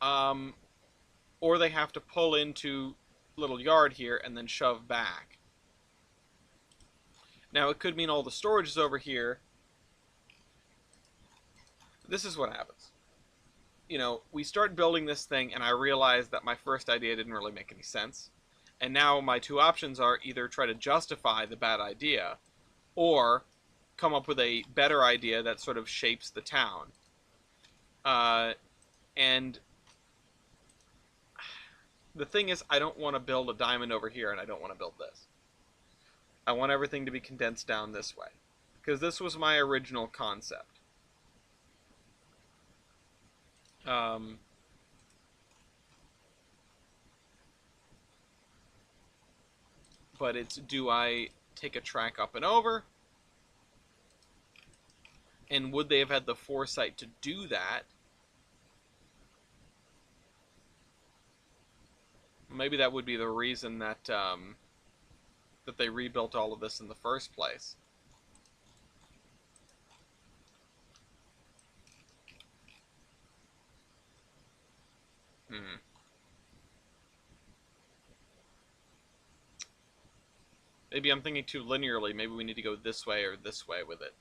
or they have to pull into little yard here and then shove back. Now, it could mean all the storage is over here. This is what happens. You know, we start building this thing, and I realize that my first idea didn't really make any sense. And now my two options are either try to justify the bad idea, or come up with a better idea that sort of shapes the town. And the thing is, I don't want to build a diamond over here, and I don't want to build this. I want everything to be condensed down this way, because this was my original concept. But it's, do I take a track up and over? And would they have had the foresight to do that? Maybe that would be the reason that that they rebuilt all of this in the first place. Maybe I'm thinking too linearly. Maybe we need to go this way or this way with it.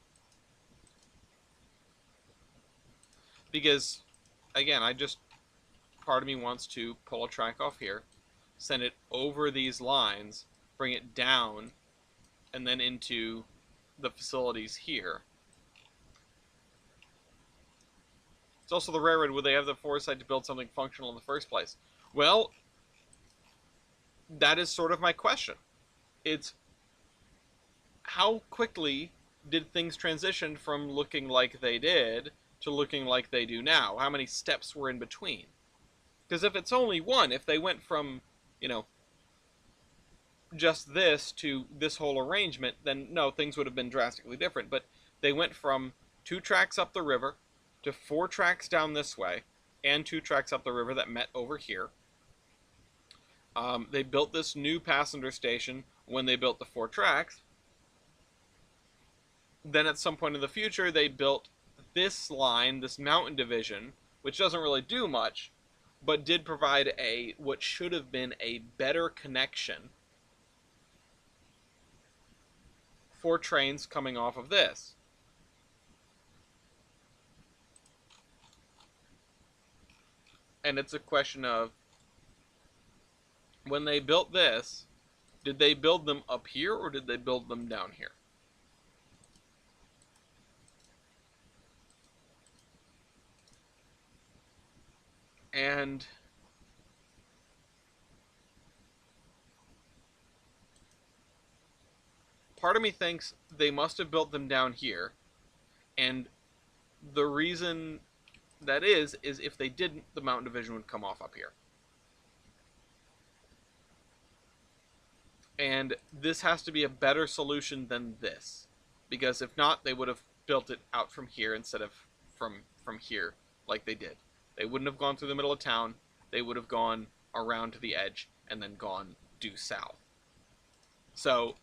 Because, again, part of me wants to pull a track off here, send it over these lines, bring it down, and then into the facilities here. It's also the railroad. Would they have the foresight to build something functional in the first place? Well, that is sort of my question. It's how quickly did things transition from looking like they did to looking like they do now? How many steps were in between? Because if it's only one, if they went from, you know, just this to this whole arrangement, then no, things would have been drastically different. But they went from 2 tracks up the river to 4 tracks down this way and 2 tracks up the river that met over here. They built this new passenger station when they built the 4 tracks. Then at some point in the future, they built this line, this mountain division, which doesn't really do much, but did provide a what should have been a better connection for trains coming off of this. And it's a question of, when they built this, did they build them up here or did they build them down here? And part of me thinks they must have built them down here. And the reason that is if they didn't, the mountain division would come off up here. And this has to be a better solution than this. Because if not, they would have built it out from here instead of from here like they did. They wouldn't have gone through the middle of town. They would have gone around to the edge and then gone due south. So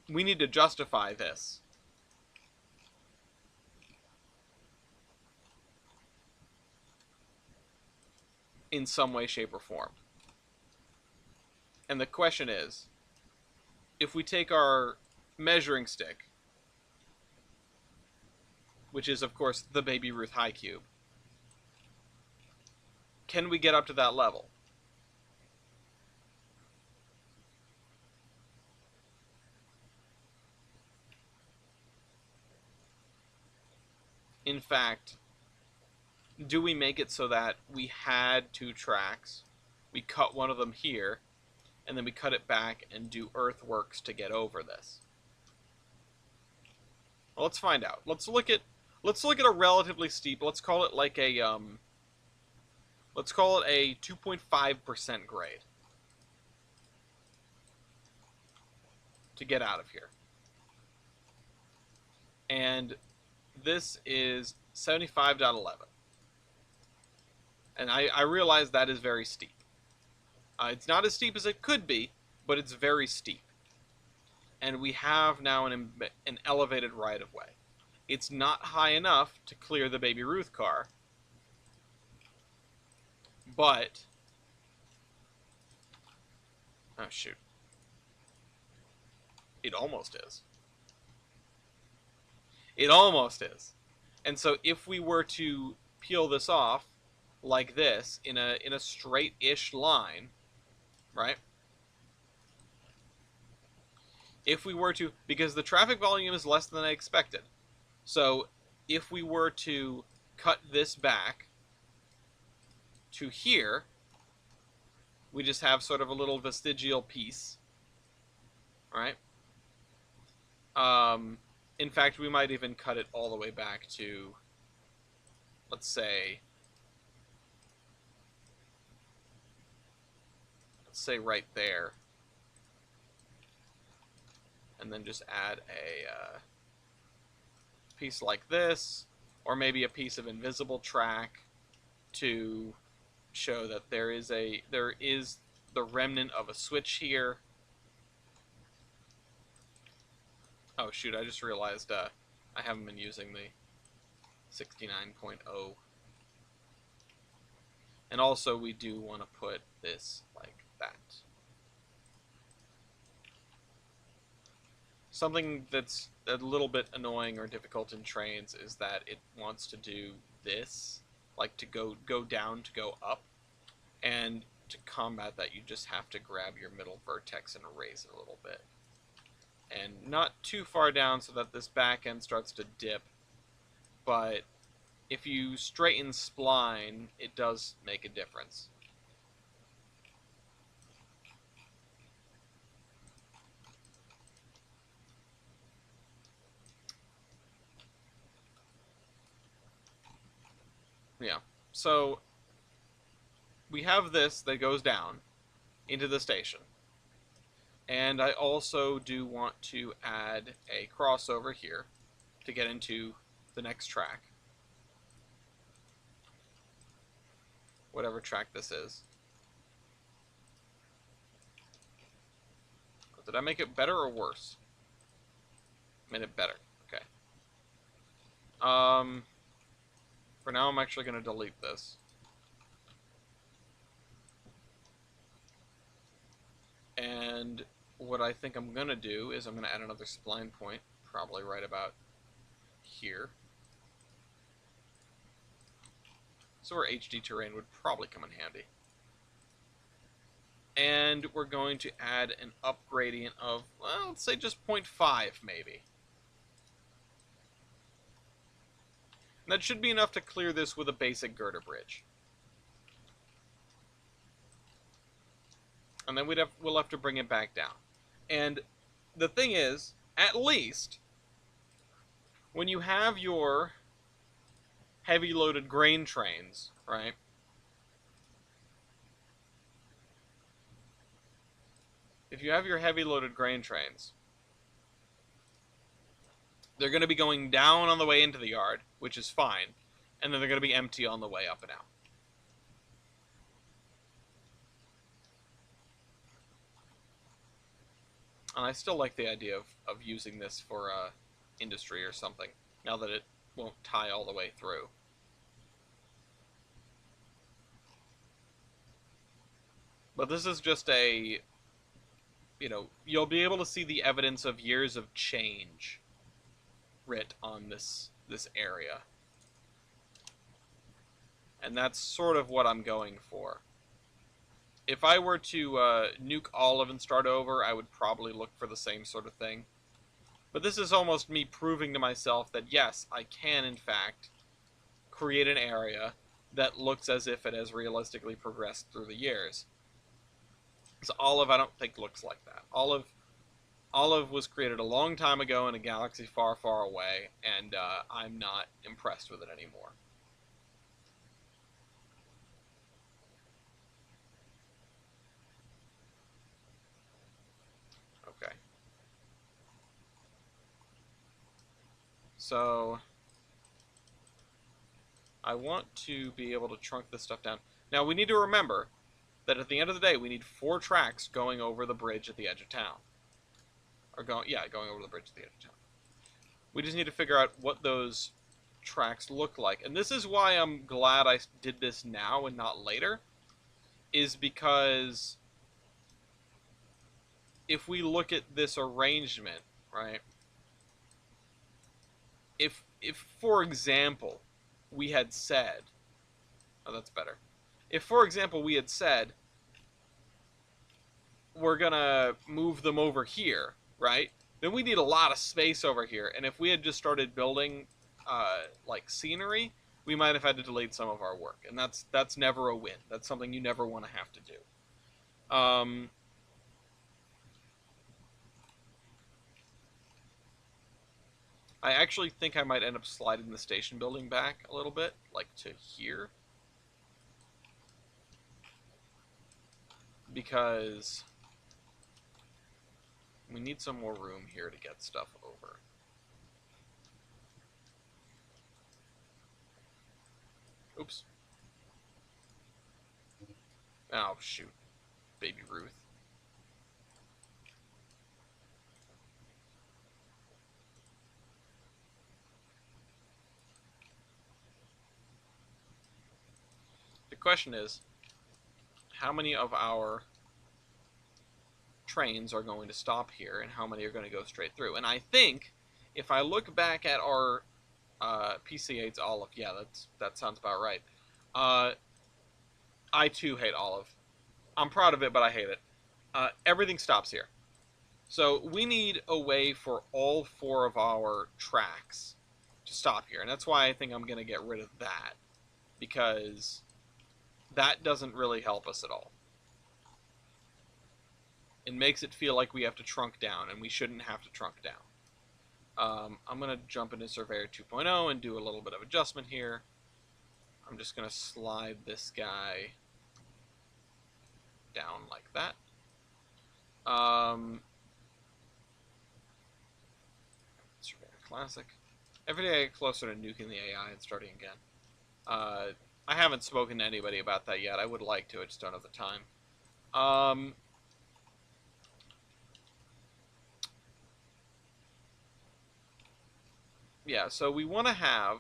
we need to justify this. In some way, shape, or form. And the question is, if we take our measuring stick, which is, of course, the Baby Ruth high cube, can we get up to that level? In fact, do we make it so that we had 2 tracks, we cut one of them here, and then we cut it back and do earthworks to get over this? Well, let's find out. Let's look at a relatively steep. Let's call it like a 2.5% grade to get out of here. And this is 75.11. And I realize that is very steep. It's not as steep as it could be, but it's very steep. And we have now an elevated right-of-way. It's not high enough to clear the Baby Ruth car, but... oh, shoot. It almost is. It almost is. And so if we were to peel this off like this in a straight-ish line, right? If we were to, because the traffic volume is less than I expected. So if we were to cut this back to here, we just have sort of a little vestigial piece, right? In fact, we might even cut it all the way back to, let's say right there, and then just add a piece like this, or maybe a piece of invisible track to show that there is the remnant of a switch here. Oh shoot, I just realized I haven't been using the 69.0. And also we do want to put this like that. Something that's a little bit annoying or difficult in Trainz is that it wants to do this, like to go down to go up, and to combat that you just have to grab your middle vertex and raise it a little bit. And not too far down so that this back end starts to dip, but if you straighten spline, it does make a difference. Yeah. So we have this that goes down into the station. And I also do want to add a crossover here to get into the next track. Whatever track this is. Did I make it better or worse? Made it better. Okay. For now I'm actually going to delete this. And what I think I'm going to do is I'm going to add another spline point, probably right about here. So where HD terrain would probably come in handy. And we're going to add an up gradient of, well, let's say just 0.5 maybe. And that should be enough to clear this with a basic girder bridge. And then we'll have to bring it back down. And the thing is, at least, when you have your heavy loaded grain trains, right? If you have your heavy loaded grain trains, they're going to be going down on the way into the yard, which is fine, and then they're going to be empty on the way up and out. And I still like the idea of using this for industry or something, now that it won't tie all the way through. But this is just a, you know, you'll be able to see the evidence of years of change writ on this area. And that's sort of what I'm going for. If I were to nuke Olive and start over, I would probably look for the same sort of thing. But this is almost me proving to myself that yes, I can in fact create an area that looks as if it has realistically progressed through the years. So Olive, I don't think looks like that. Olive was created a long time ago in a galaxy far, far away, and I'm not impressed with it anymore. Okay. So I want to be able to trunk this stuff down. Now we need to remember that at the end of the day, we need 4 tracks going over the bridge at the edge of town. Or going over the bridge at the edge of town. We just need to figure out what those tracks look like. And this is why I'm glad I did this now and not later, is because if we look at this arrangement, right? If for example, we had said, oh, that's better. If, for example, we had said, we're gonna move them over here, right? Then we need a lot of space over here. And if we had just started building, like, scenery, we might have had to delete some of our work. And that's never a win. That's something you never want to have to do. I actually think I might end up sliding the station building back a little bit, like to here. Because we need some more room here to get stuff over. Oops. Oh, shoot. Baby Ruth. The question is, how many of our trains are going to stop here and how many are going to go straight through? And I think if I look back at our PC8's Olive, yeah, that sounds about right. I too hate Olive. I'm proud of it, but I hate it. Everything stops here. So we need a way for all 4 of our tracks to stop here, and that's why I think I'm going to get rid of that, because that doesn't really help us at all. It makes it feel like we have to trunk down, and we shouldn't have to trunk down. I'm going to jump into Surveyor 2.0 and do a little bit of adjustment here. I'm just going to slide this guy down like that. Surveyor Classic. Every day I get closer to nuking the AI and starting again. I haven't spoken to anybody about that yet. I would like to, I just don't have the time. Yeah, so we want to have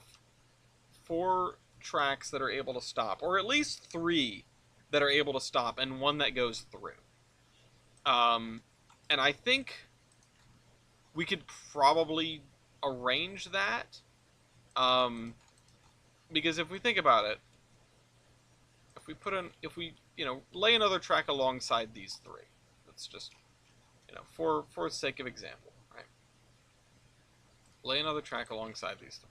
4 tracks that are able to stop, or at least 3 that are able to stop, and 1 that goes through. And I think we could probably arrange that, because if we think about it, if we lay another track alongside these 3, let's just, for the sake of example, right? Lay another track alongside these 3.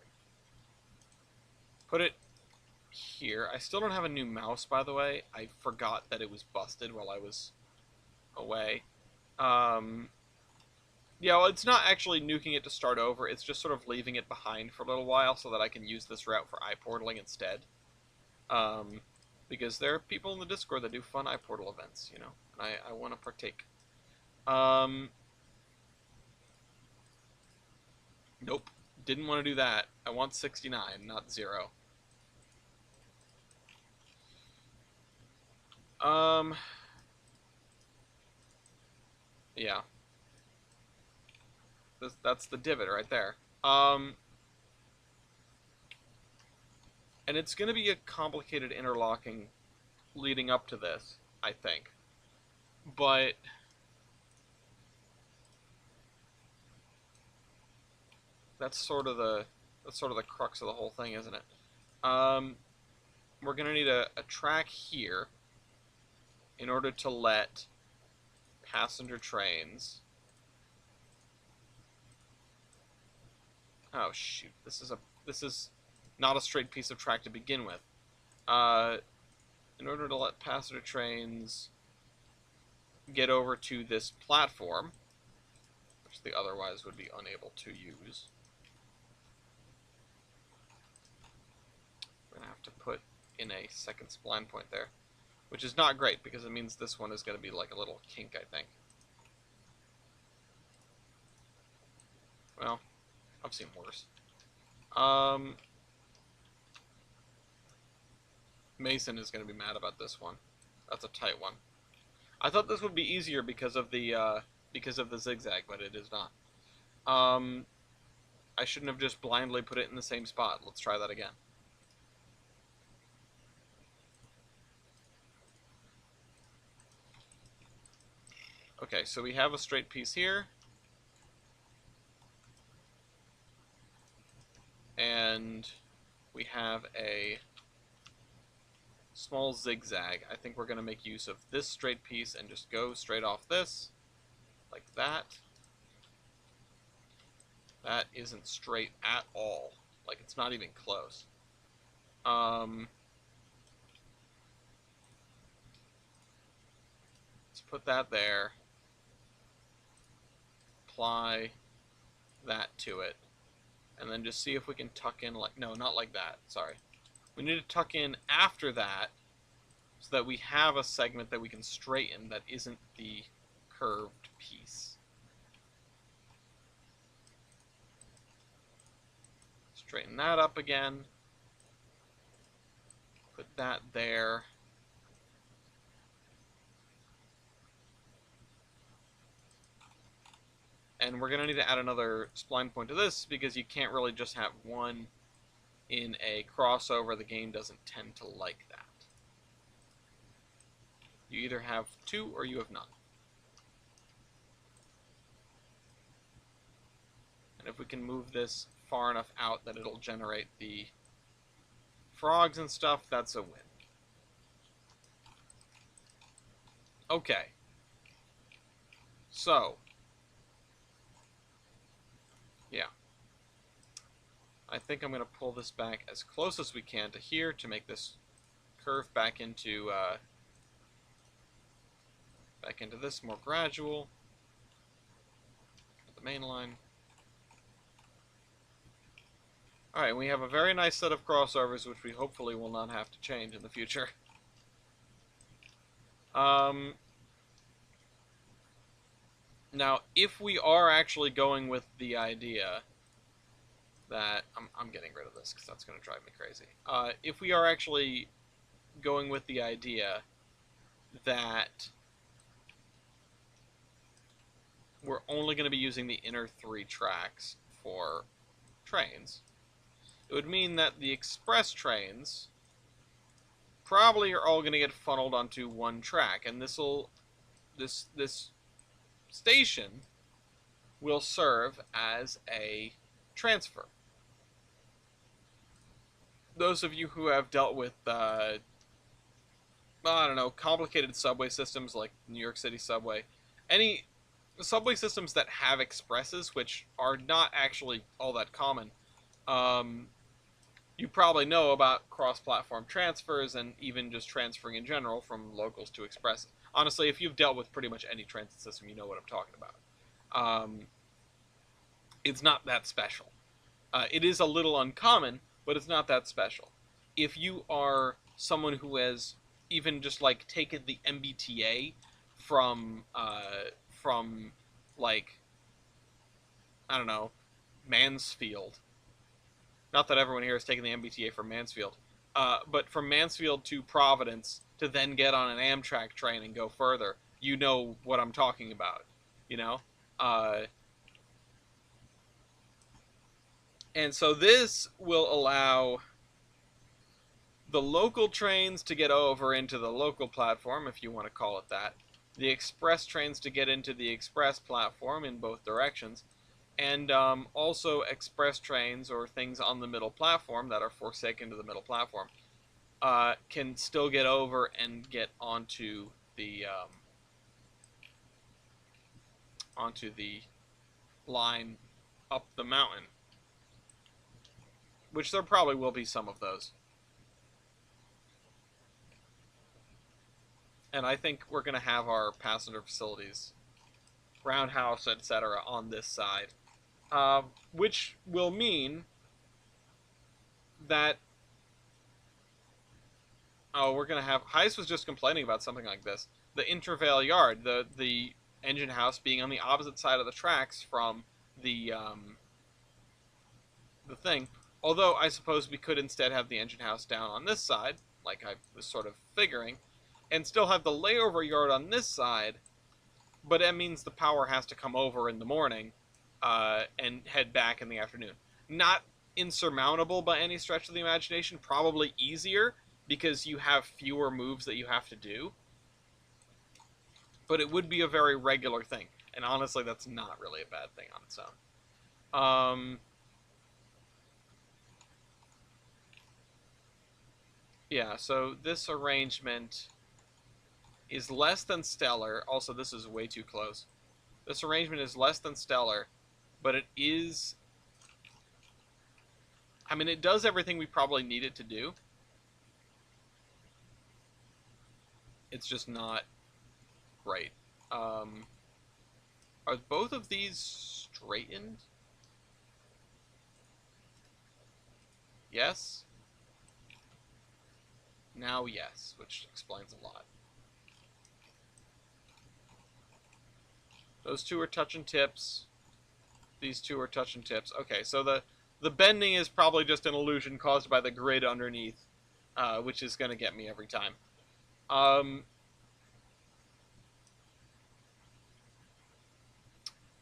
Put it here. I still don't have a new mouse, by the way. I forgot that it was busted while I was away. Yeah, well, it's not actually nuking it to start over. It's just sort of leaving it behind for a little while so that I can use this route for iPortaling instead. Because there are people in the Discord that do fun iPortal events, and I want to partake. Nope. Didn't want to do that. I want 69, not 0. Yeah. That's the divot right there. And it's going to be a complicated interlocking leading up to this, I think. But that's sort of the crux of the whole thing, isn't it? We're going to need a track here in order to let passenger trains. Oh shoot! This is not a straight piece of track to begin with. In order to let passenger trains get over to this platform, which they otherwise would be unable to use, we're gonna have to put in a second spline point there, which is not great because it means this one is going to be like a little kink, I think. Well, I've seen worse. Mason is going to be mad about this one. That's a tight one. I thought this would be easier because of the zigzag, but it is not. I shouldn't have just blindly put it in the same spot. Let's try that again. Okay, so we have a straight piece here. And we have a small zigzag. I think we're going to make use of this straight piece and just go straight off this, like that. That isn't straight at all. Like, it's not even close. Let's put that there. Apply that to it. And then just see if we can tuck in, like, no, not like that, sorry. We need to tuck in after that so that we have a segment that we can straighten that isn't the curved piece. Straighten that up again. Put that there. And we're going to need to add another spline point to this because you can't really just have one in a crossover. The game doesn't tend to like that. You either have 2 or you have none. And if we can move this far enough out that it'll generate the frogs and stuff, that's a win. Okay. So, yeah. I think I'm going to pull this back as close as we can to here to make this curve back into this more gradual. The main line. Alright, we have a very nice set of crossovers, which we hopefully will not have to change in the future. Now, if we are actually going with the idea that... I'm getting rid of this, because that's going to drive me crazy. If we are actually going with the idea that we're only going to be using the inner 3 tracks for trains, it would mean that the express trains probably are all going to get funneled onto one track, and this station will serve as a transfer. Those of you who have dealt with I don't know, complicated subway systems like New York City subway, any subway systems that have expresses, which are not actually all that common, you probably know about cross-platform transfers and even just transferring in general from locals to expresses. Honestly, if you've dealt with pretty much any transit system, you know what I'm talking about. It's not that special. It is a little uncommon, but it's not that special. If you are someone who has even just like taken the MBTA from like, I don't know, Mansfield. Not that everyone here has taken the MBTA from Mansfield, but from Mansfield to Providence to then get on an Amtrak train and go further, you know what I'm talking about, you know? And so this will allow the local trains to get over into the local platform, if you want to call it that, the express trains to get into the express platform in both directions, and also express trains or things on the middle platform that are forsaken to the middle platform can still get over and get onto the line up the mountain, which there probably will be some of those. And I think we're going to have our passenger facilities, roundhouse, etc. on this side. Which will mean that... Oh, we're going to have... Heist was just complaining about something like this. The Intervale Yard, the engine house being on the opposite side of the tracks from the thing. Although, I suppose we could instead have the engine house down on this side, like I was sort of figuring, and still have the layover yard on this side, but that means the power has to come over in the morning and head back in the afternoon. Not insurmountable by any stretch of the imagination, probably easier because you have fewer moves that you have to do, but it would be a very regular thing, and honestly that's not really a bad thing on its own. Yeah, so this arrangement is less than stellar. Also, this is way too close. This arrangement is less than stellar, but it is... I mean, it does everything we probably need it to do. It's just not great. Are both of these straightened? Yes? Now yes, which explains a lot. Those two are touching tips. These two are touching tips. Okay, so the bending is probably just an illusion caused by the grid underneath, which is going to get me every time.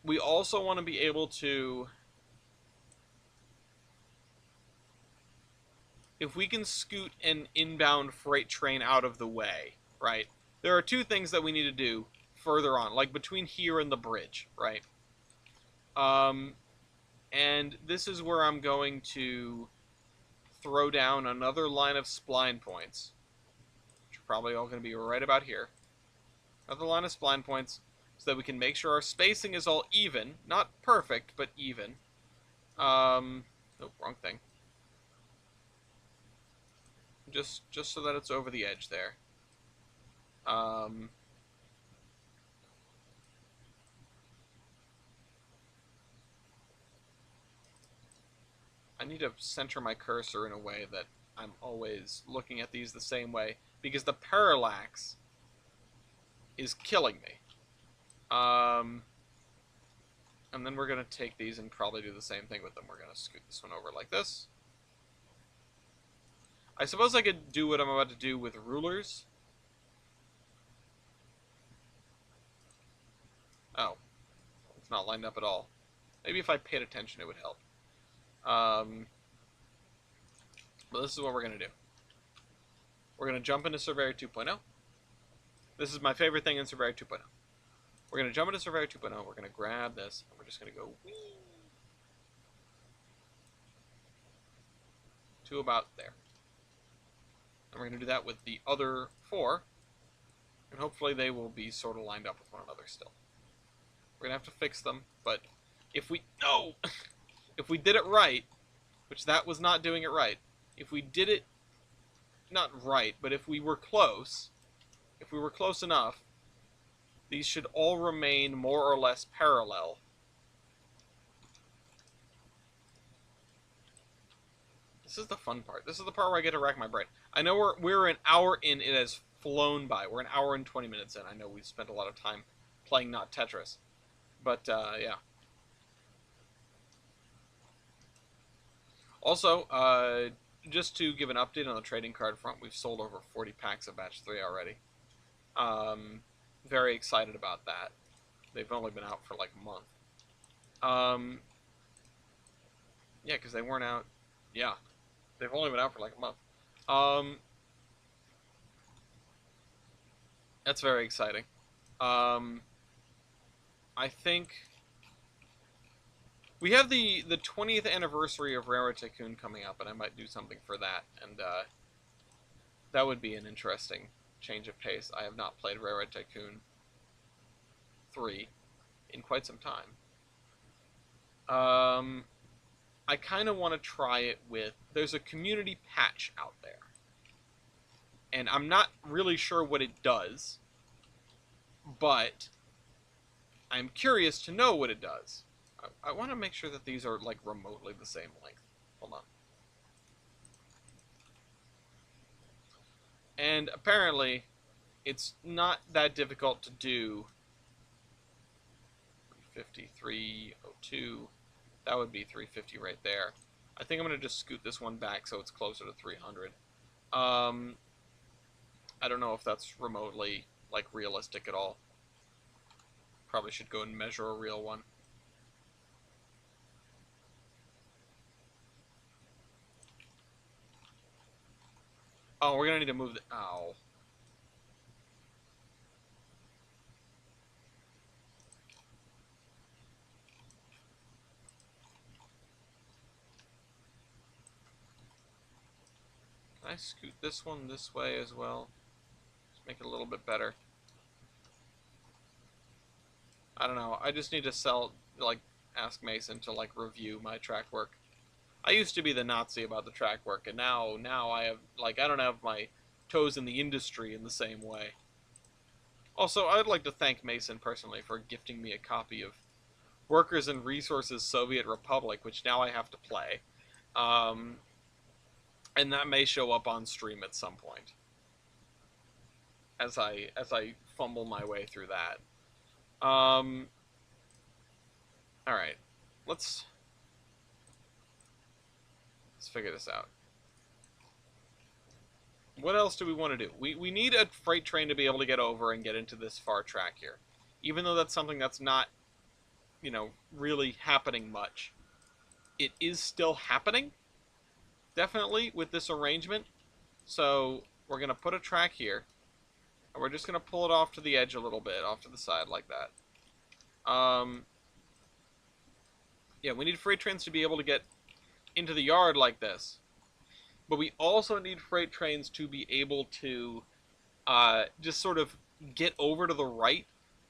We also want to be able to... If we can scoot an inbound freight train out of the way, right? There are two things that we need to do further on, like between here and the bridge, right? And this is where I'm going to throw down another line of spline points, which are probably all going to be right about here. Another line of spline points so that we can make sure our spacing is all even. Not perfect, but even. Nope, wrong thing. Just so that it's over the edge there. I need to center my cursor in a way that I'm always looking at these the same way, because the parallax is killing me. And then we're going to take these and probably do the same thing with them. We're going to scoot this one over like this. I suppose I could do what I'm about to do with rulers. Oh, it's not lined up at all. Maybe if I paid attention it would help. But this is what we're going to do. We're going to jump into Surveyor 2.0. This is my favorite thing in Surveyor 2.0. We're going to jump into Surveyor 2.0. We're going to grab this, and we're just going to go whee to about there. And we're going to do that with the other 4, and hopefully they will be sort of lined up with one another still. We're going to have to fix them, but if we... No! If we did it right, which that was not doing it right, if we did it... Not right, but if we were close enough, these should all remain more or less parallel. This is the fun part. This is the part where I get to rack my brain. I know we're an hour in. It has flown by. We're an hour and 20 minutes in. I know we've spent a lot of time playing not Tetris. But, yeah. Also, just to give an update on the trading card front, we've sold over 40 packs of Batch 3 already. Very excited about that. They've only been out for like a month. Yeah, because they weren't out. Yeah, they've only been out for like a month. That's very exciting. I think we have the 20th anniversary of Railroad Tycoon coming up, and I might do something for that, and that would be an interesting change of pace. I have not played Railroad Tycoon 3 in quite some time. I kind of want to try it with... There's a community patch out there. And I'm not really sure what it does, but I'm curious to know what it does. I want to make sure that these are, like, remotely the same length. Hold on. And apparently, it's not that difficult to do. 353.02. That would be 350 right there. I think I'm going to just scoot this one back so it's closer to 300. I don't know if that's remotely, like, realistic at all. Probably should go and measure a real one. Oh, we're going to need to move the... Ow. Can I scoot this one this way as well? Just make it a little bit better. I don't know. I just need to ask Mason to, like, review my track work. I used to be the Nazi about the track work, and now I have, like, I don't have my toes in the industry in the same way. Also, I'd like to thank Mason personally for gifting me a copy of Workers and Resources Soviet Republic, which now I have to play. And that may show up on stream at some point. As I fumble my way through that. Alright. Let's figure this out. What else do we want to do? We need a freight train to be able to get over and get into this far track here. Even though that's something that's not, you know, really happening much. It is still happening. Definitely with this arrangement. So we're going to put a track here. And we're just going to pull it off to the edge a little bit. Off to the side like that. Yeah, we need freight trains to be able to get into the yard like this. But we also need freight trains to be able to just sort of get over to the right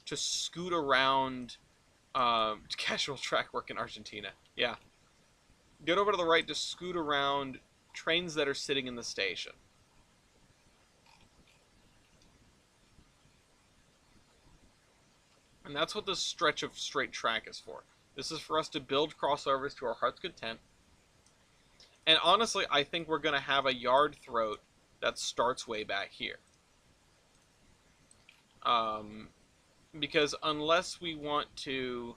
to scoot around casual track work in Argentina. Yeah. get over to the right to scoot around trains that are sitting in the station. And that's what this stretch of straight track is for. This is for us to build crossovers to our heart's content. And honestly, I think we're going to have a yard throat that starts way back here. Because unless we want to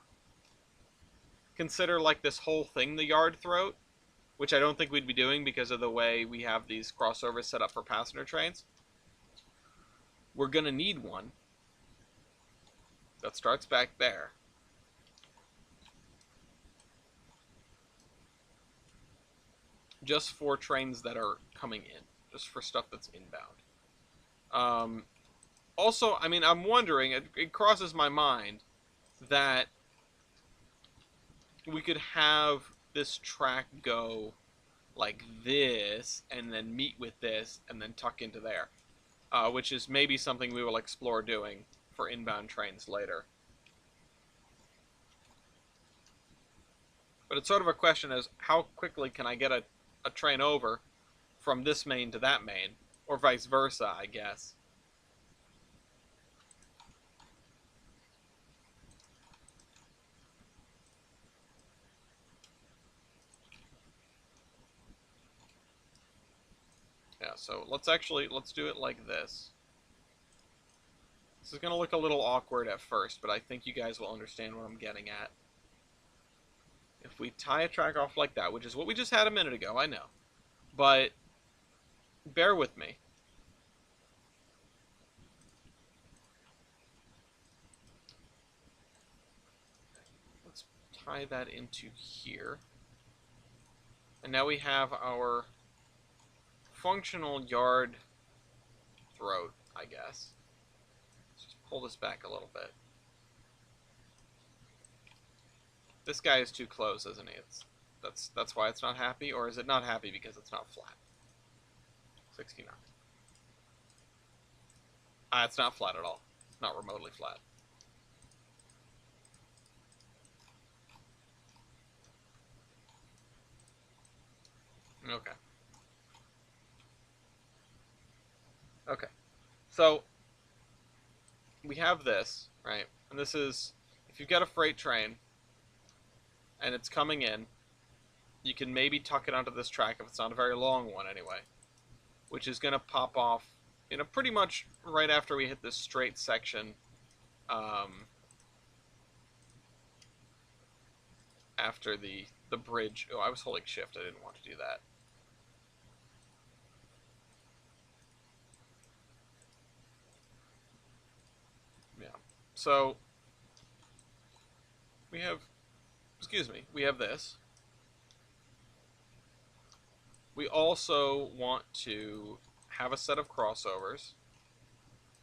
consider like this whole thing the yard throat, which I don't think we'd be doing because of the way we have these crossovers set up for passenger trains, we're going to need one that starts back there. Just for trains that are coming in. Just for stuff that's inbound. Also, I mean, I'm wondering, it crosses my mind that we could have this track go like this, and then meet with this, and then tuck into there. Which is maybe something we will explore doing for inbound trains later. But it's sort of a question as how quickly can I get a train over from this main to that main, or vice versa, I guess. Yeah, so let's do it like this. This is going to look a little awkward at first, but I think you guys will understand what I'm getting at. If we tie a track off like that, which is what we just had a minute ago, I know. But bear with me. Let's tie that into here. And now we have our functional yard throat, I guess. Let's just pull this back a little bit. This guy is too close, isn't he? That's why it's not happy, or is it not happy because it's not flat? 69. It's not flat at all. Not remotely flat. Okay. Okay. So, we have this, right? And this is, if you've got a freight train, and it's coming in, you can maybe tuck it onto this track if it's not a very long one anyway, which is going to pop off, you know, pretty much right after we hit this straight section, after the bridge. Oh, I was holding shift. I didn't want to do that. Yeah. So we have, we have this. We also want to have a set of crossovers.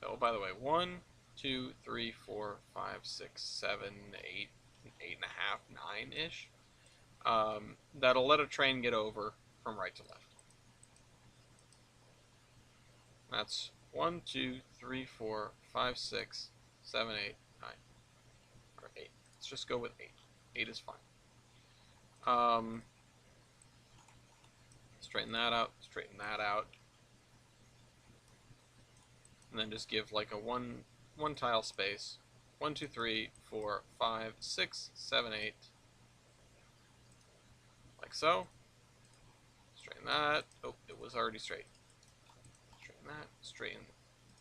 Oh, by the way, 1, 2, 3, 4, 5, 6, 7, 8, 8.5, 9-ish. That'll let a train get over from right to left. That's 1, 2, 3, 4, 5, 6, 7, 8, 9. Or 8. Let's just go with 8. 8 is fine. Straighten that out, straighten that out. And then just give like a one tile space. 1, 2, 3, 4, 5, 6, 7, 8. Like so. Straighten that. Oh, it was already straight. Straighten that. Straighten.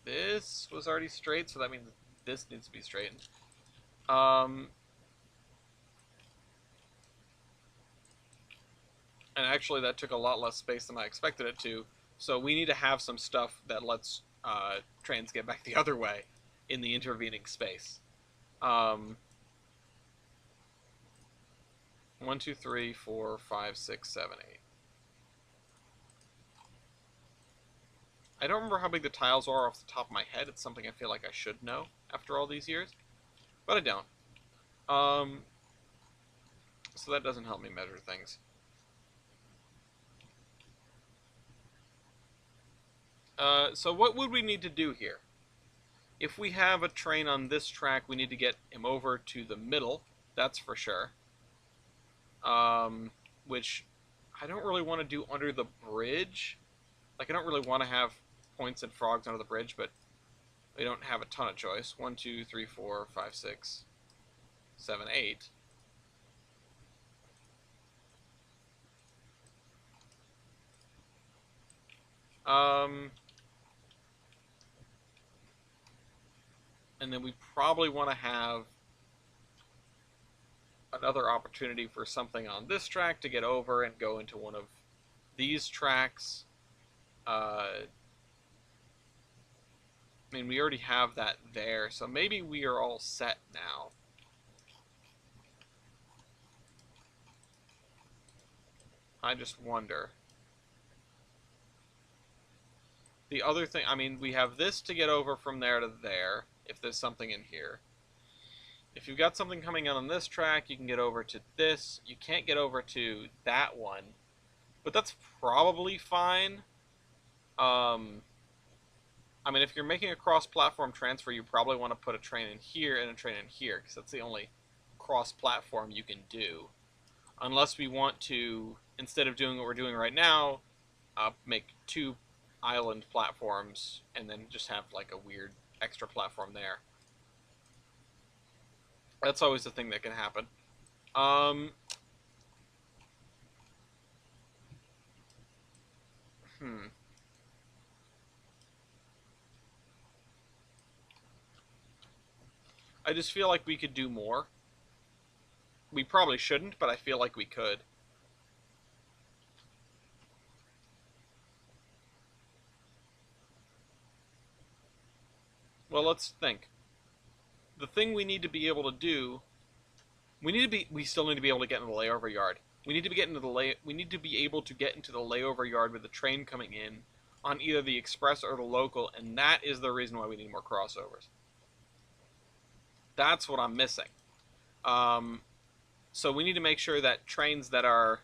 This was already straight, so that means this needs to be straightened. And actually that took a lot less space than I expected it to, so we need to have some stuff that lets trains get back the other way in the intervening space. 1, 2, 3, 4, 5, 6, 7, 8. I don't remember how big the tiles are off the top of my head. It's something I feel like I should know after all these years, but I don't. So that doesn't help me measure things. So what would we need to do here? If we have a train on this track, we need to get him over to the middle, that's for sure. Which I don't really want to do under the bridge. Like, I don't really want to have points and frogs under the bridge, but we don't have a ton of choice. 1, 2, 3, 4, 5, 6, 7, 8. And then we probably want to have another opportunity for something on this track to get over and go into one of these tracks. I mean, we already have that there, so maybe we are all set now. I just wonder. The other thing, I mean, we have this to get over from there to there, if there's something in here. If you've got something coming on this track, you can get over to this. You can't get over to that one, but that's probably fine. I mean, if you're making a cross-platform transfer, you probably want to put a train in here and a train in here, because that's the only cross-platform you can do. Unless we want to, instead of doing what we're doing right now, make 2 island platforms and then just have like a weird extra platform there. That's always the thing that can happen. I just feel like we could do more. We probably shouldn't, but I feel like we could. Well, let's think. The thing we need to be able to do, we still need to be able to get into the layover yard. We need to be able to get into the layover yard with the train coming in on either the express or the local, and that is the reason why we need more crossovers. That's what I'm missing. So we need to make sure that trains that are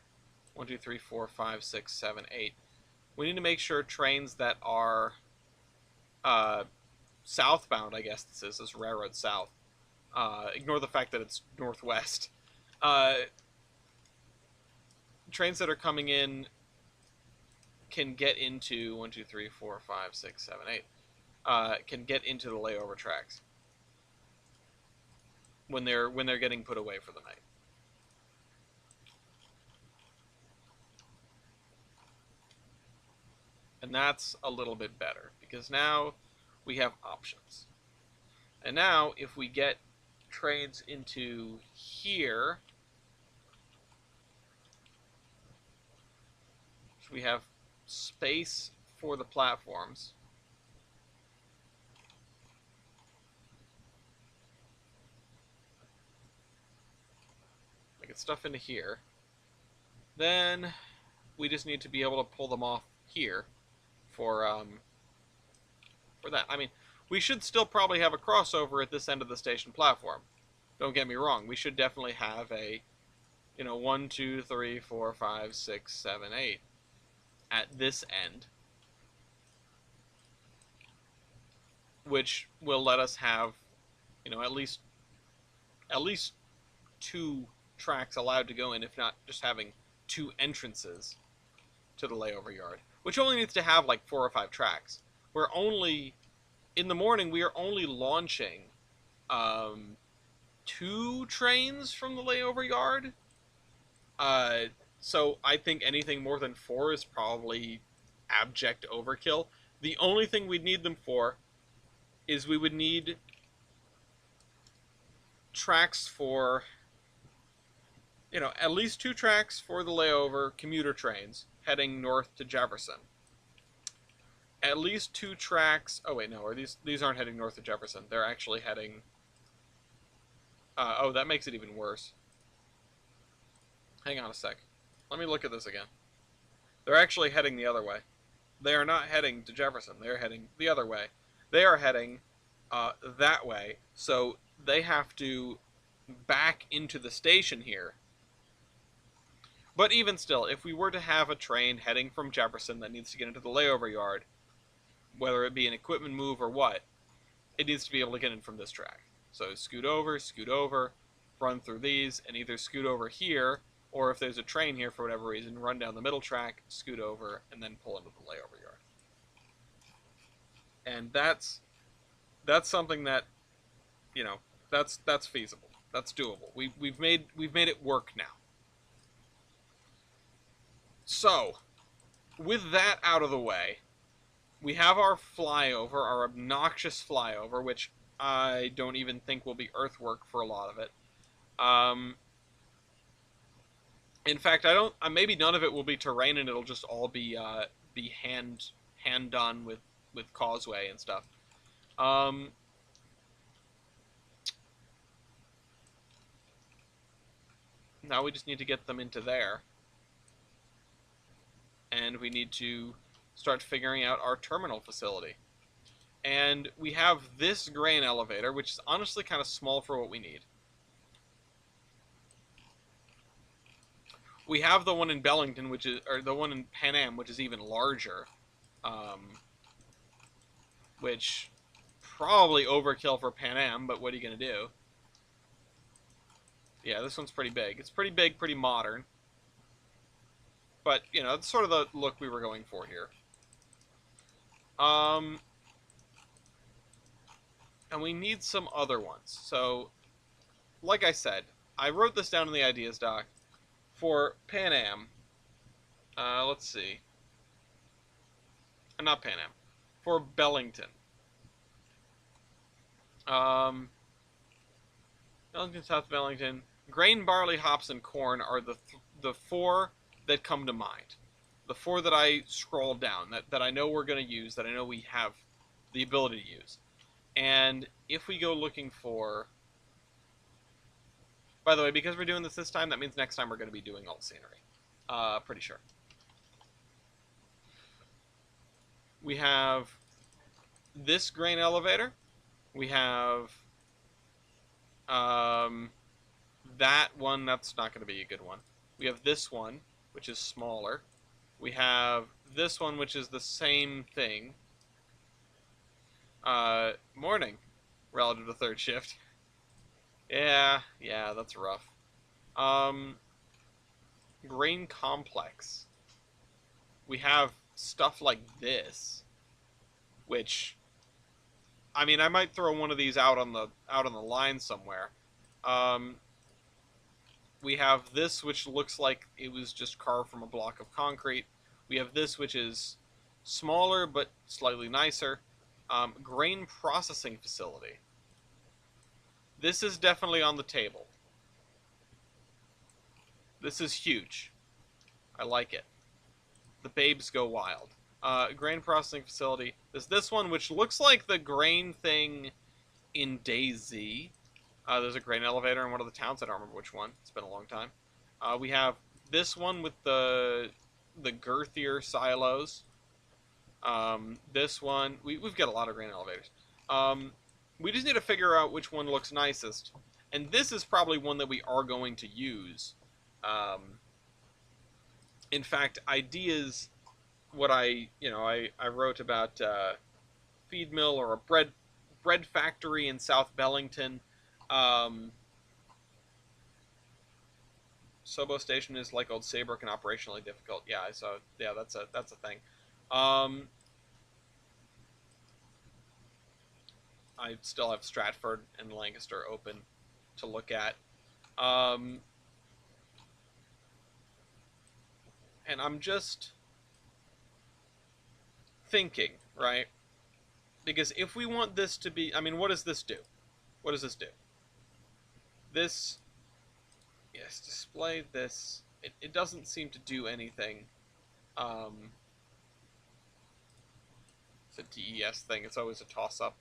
1, 2, 3, 4, 5, 6, 7, 8. We need to make sure trains that are southbound, I guess this is Railroad South. Ignore the fact that it's northwest. Trains that are coming in can get into 1, 2, 3, 4, 5, 6, 7, 8. Can get into the layover tracks when they're getting put away for the night. And that's a little bit better, because now we have options. And now, if we get trains into here, we have space for the platforms. I get stuff into here. Then we just need to be able to pull them off here for that. I mean, we should still probably have a crossover at this end of the station platform. Don't get me wrong. We should definitely have a, 1, 2, 3, 4, 5, 6, 7, 8 at this end, which will let us have, at least 2 tracks allowed to go in, if not just having 2 entrances to the layover yard, which only needs to have like 4 or 5 tracks. We're only, in the morning, we are only launching 2 trains from the layover yard. So I think anything more than 4 is probably abject overkill. The only thing we'd need them for is we would need tracks for, at least 2 tracks for the layover commuter trains heading north to Jefferson. At least 2 tracks. Oh wait, no, or these aren't heading north to Jefferson. They're actually heading. Oh, that makes it even worse. Hang on a sec. Let me look at this again. They're actually heading the other way. They are not heading to Jefferson. They're heading the other way. They are heading that way. So they have to back into the station here. But even still, if we were to have a train heading from Jefferson that needs to get into the layover yard, whether it be an equipment move or what, it needs to be able to get in from this track. So scoot over, run through these, and either scoot over here or if there's a train here for whatever reason, run down the middle track, scoot over, and then pull into the layover yard. And that's something that, you know, that's feasible. That's doable. We've made it work now. So, with that out of the way, we have our flyover, our obnoxious flyover, which I don't even think will be earthwork for a lot of it. In fact, I don't. Maybe none of it will be terrain, and it'll just all be hand done with causeway and stuff. Um, Now we just need to get them into there, and we need to start figuring out our terminal facility. And we have this grain elevator, which is honestly kind of small for what we need. We have the one in Bellington, or the one in Pan Am, which is even larger, which probably overkill for Pan Am, but what are you gonna do? Yeah, this one's pretty big. It's pretty big, pretty modern. But, you know, it's sort of the look we were going for here. And we need some other ones. So, like I said, I wrote this down in the ideas doc. For Pan Am, let's see. Not Pan Am. For Bellington. Bellington, South Bellington. Grain, barley, hops, and corn are the four that come to mind. The four that I scrolled down, that I know we're going to use, that I know we have the ability to use. And if we go looking for... By the way, because we're doing this time, that means next time we're going to be doing alt scenery. Pretty sure. We have this grain elevator. We have that one. That's not going to be a good one. We have this one, which is smaller. We have this one, which is the same thing. Morning, relative to third shift. Yeah, that's rough. Grain complex. We have stuff like this, which, I mean, I might throw one of these out on the line somewhere. We have this, which looks like it was just carved from a block of concrete. We have this, which is smaller but slightly nicer. Grain processing facility. This is definitely on the table. This is huge. I like it. The babes go wild. Grain processing facility. There's this one, which looks like the grain thing in DayZ. There's a grain elevator in one of the towns. I don't remember which one. It's been a long time. We have this one with the girthier silos. This one. We've got a lot of grain elevators. We just need to figure out which one looks nicest. And this is probably one that we are going to use. In fact, ideas, what I wrote about feed mill or a bread factory in South Bellington. Sobo station is like Old Saybrook and operationally difficult. Yeah, so yeah, that's a thing. I still have Stratford and Lancaster open to look at. And I'm just thinking, right? Because if we want this to be... I mean, what does this do? What does this do? This... Yes, display this. It doesn't seem to do anything. It's a DES thing. It's always a toss-up.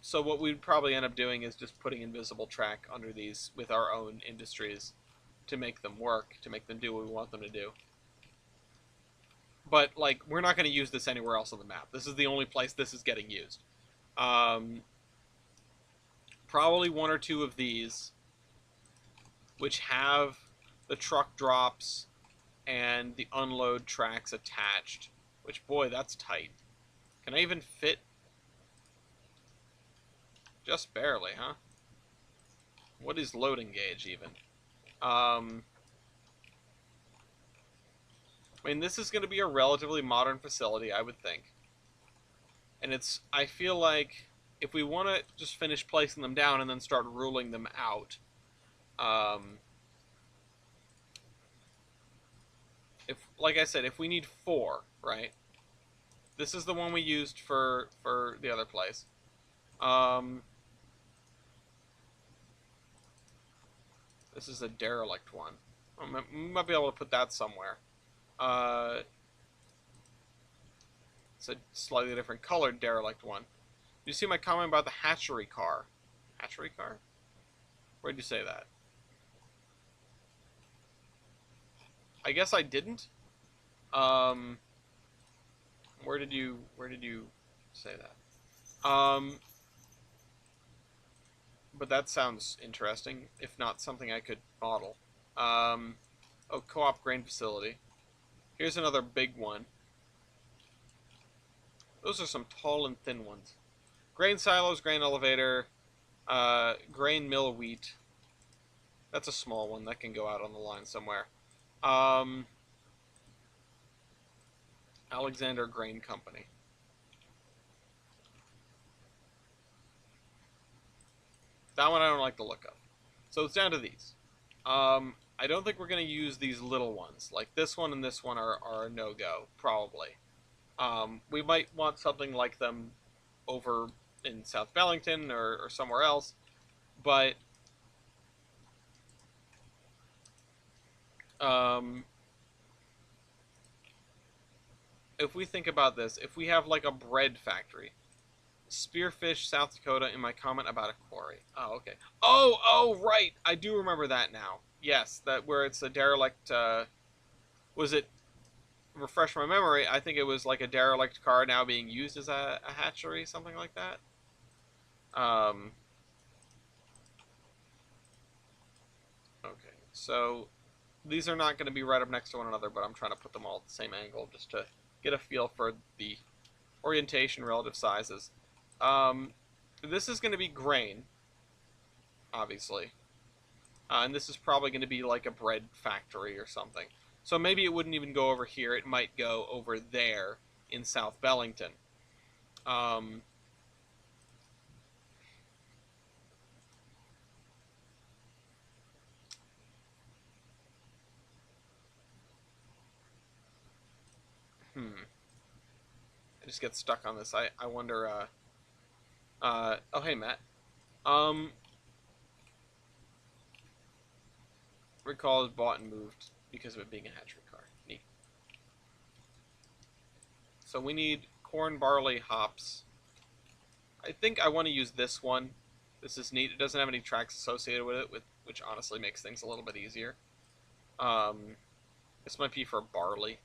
So what we'd probably end up doing is just putting invisible track under these with our own industries to make them work, to make them do what we want them to do. But, like, we're not going to use this anywhere else on the map. This is the only place this is getting used. Probably one or two of these, which have the truck drops and the unload tracks attached. Which, boy, that's tight. Can I even fit? Just barely, huh? What is loading gauge, even? I mean, this is going to be a relatively modern facility, I would think. And I feel like if we want to just finish placing them down and then start ruling them out, um, like I said, if we need 4, right? This is the one we used for the other place. Um, this is a derelict one. We might be able to put that somewhere. Uh, it's a slightly different colored derelict one. You see my comment about the hatchery car? Hatchery car? Where'd you say that? I guess I didn't. Um, where did you say that? But that sounds interesting. If not something I could model. Oh, co-op grain facility. Here's another big one. Those are some tall and thin ones. Grain silos, grain elevator, grain mill wheat. That's a small one that can go out on the line somewhere. Um, Alexander Grain Company. That one I don't like the look of. So it's down to these. I don't think we're going to use these little ones. Like this one and this one are a no-go, probably. We might want something like them over in South Bellington or somewhere else. But um, if we think about this, if we have like a bread factory, Spearfish, South Dakota, in my comment about a quarry. Oh, okay. Oh, right. I do remember that now. Yes, that where it's a derelict. Was it? Refresh my memory. I think it was like a derelict car now being used as a hatchery, something like that. Um. Okay, so these are not going to be right up next to one another, but I'm trying to put them all at the same angle just to get a feel for the orientation, relative sizes. Um, this is going to be grain, obviously. And this is probably going to be like a bread factory or something. So maybe it wouldn't even go over here. It might go over there in South Bellington. Um, hmm. I just get stuck on this. I wonder. Oh, hey, Matt. Um, recall is bought and moved because of it being a hatchery car. Neat. So we need corn, barley, hops. I think I want to use this one. This is neat. It doesn't have any tracks associated with it, which honestly makes things a little bit easier. Um, this might be for barley.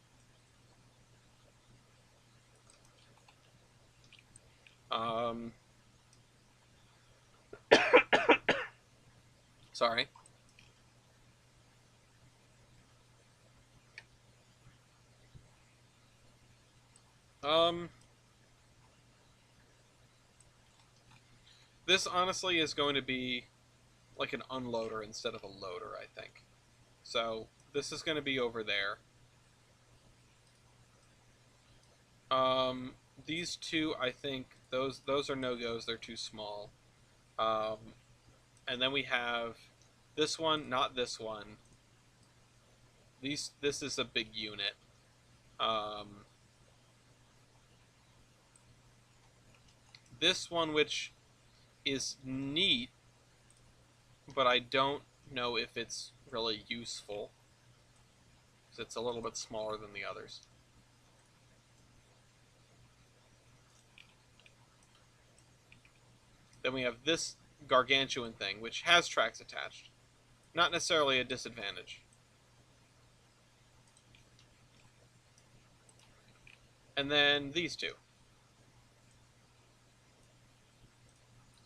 Um, sorry. Um, this honestly is going to be like an unloader instead of a loader, I think. So this is going to be over there. These two, I think those are no-goes. They're too small. Um, and then we have this one, not this one. This is a big unit. Um, this one, which is neat, but I don't know if it's really useful because it's a little bit smaller than the others. Then we have this gargantuan thing, which has tracks attached. Not necessarily a disadvantage. And then these two.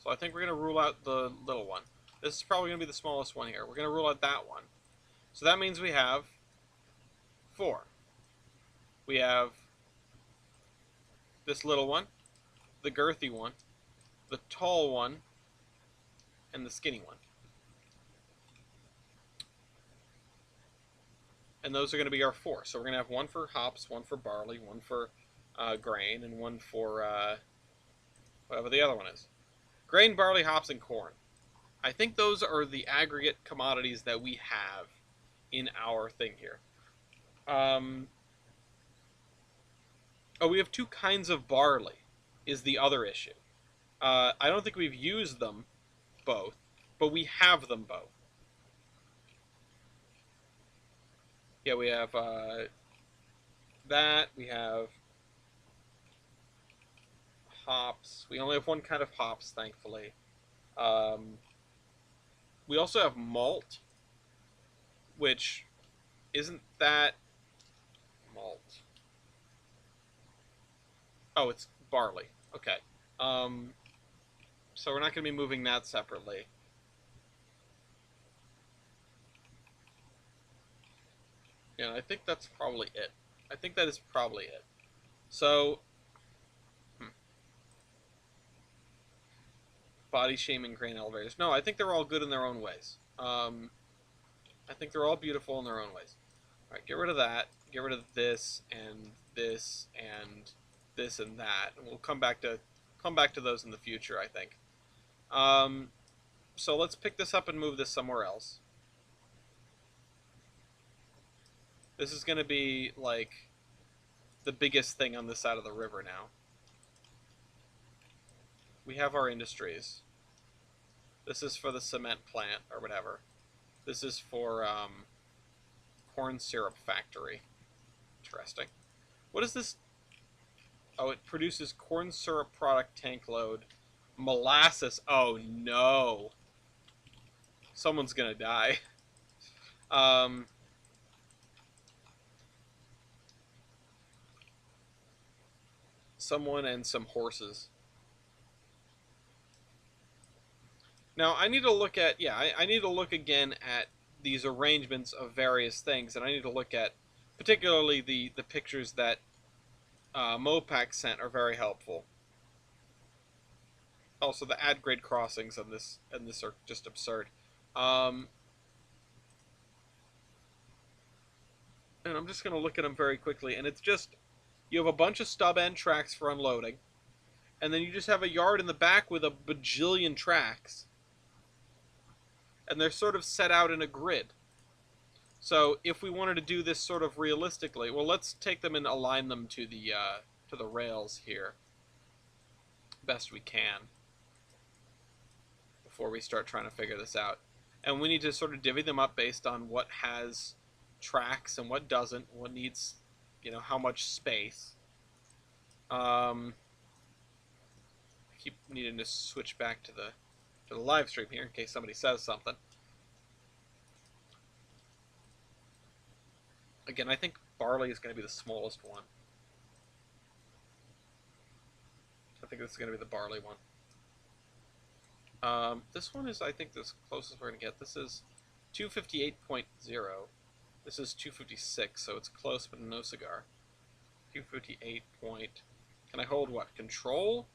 So I think we're going to rule out the little one. This is probably going to be the smallest one here. We're going to rule out that one. So that means we have 4. We have this little one, the girthy one, the tall one, and the skinny one. and those are going to be our four. So we're going to have one for hops, one for barley, one for grain, and one for whatever the other one is. Grain, barley, hops, and corn. I think those are the aggregate commodities that we have in our thing here. Oh, we have two kinds of barley, is the other issue. I don't think we've used them both, but we have them both. Yeah, we have that. We have hops. We only have one kind of hops, thankfully. Um, we also have malt, which isn't that malt. Oh, it's barley. Okay. Um, so we're not going to be moving that separately. Yeah, I think that's probably it. I think that is probably it. So, body shaming grain elevators. No, I think they're all good in their own ways. I think they're all beautiful in their own ways. All right, get rid of that. Get rid of this and this and this and that, and we'll come back to those in the future, I think. Um, so let's pick this up and move this somewhere else. This is going to be like the biggest thing on this side of the river now. We have our industries. This is for the cement plant or whatever. This is for corn syrup factory. Interesting. What is this? Oh, it produces corn syrup product tank load. Molasses. Oh no. Someone's gonna die. Um, someone and some horses. Now I need to look at, yeah, I need to look again at these arrangements of various things, and I need to look at particularly the pictures that Mopac sent are very helpful. Also, the add grade crossings on this and this are just absurd. Um, and I'm just going to look at them very quickly, and it's just you have a bunch of stub end tracks for unloading, and then you just have a yard in the back with a bajillion tracks, and they're sort of set out in a grid. So if we wanted to do this sort of realistically, well, let's take them and align them to the rails here, best we can, before we start trying to figure this out. And we need to sort of divvy them up based on what has tracks and what doesn't, what needs, how much space. I keep needing to switch back to the live stream here in case somebody says something. Again, I think barley is going to be the smallest one. I think this is going to be the barley one. This one is, I think, the closest we're going to get. This is 258.0. This is 256, so it's close, but no cigar. 258 point. Can I hold what? Control?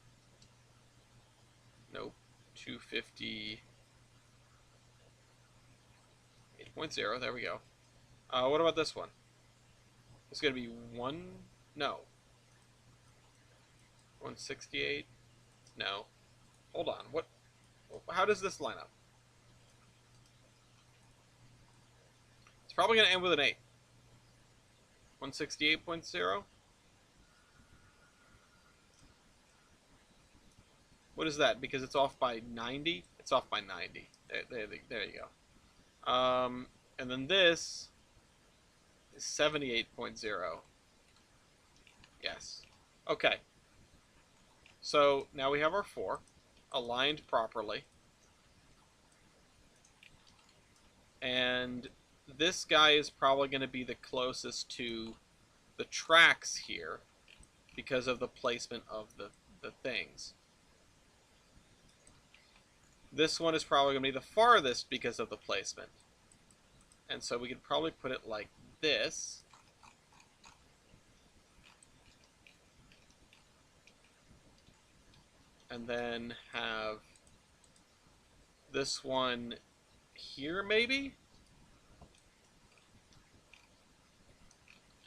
Nope. 258.0. There we go. What about this one? It's going to be 1. No. 168? No. Hold on. What? How does this line up? It's probably going to end with an 8. 168.0? What is that? Because it's off by 90? It's off by 90. There you go. And then this is 78.0. Yes. Okay. So now we have our 4 aligned properly. And this guy is probably going to be the closest to the tracks here because of the placement of the things. This one is probably going to be the farthest because of the placement. And so we could probably put it like this. And then have this one here, maybe?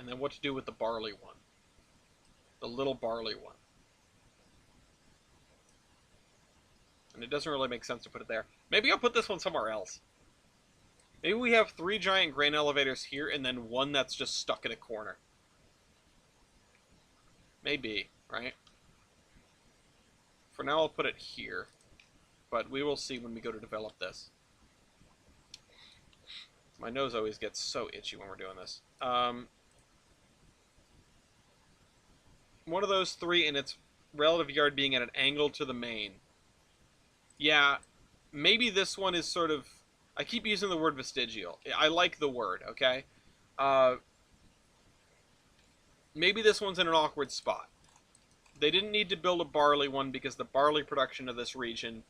And then what to do with the barley one. The little barley one. And it doesn't really make sense to put it there. Maybe I'll put this one somewhere else. Maybe we have 3 giant grain elevators here and then one that's just stuck in a corner. Maybe, right? For now, I'll put it here. But we will see when we go to develop this. My nose always gets so itchy when we're doing this. One of those 3 in its relative yard being at an angle to the main. Yeah, maybe this one is sort of... I keep using the word vestigial. I like the word, okay? Maybe this one's in an awkward spot. They didn't need to build a barley one because the barley production of this region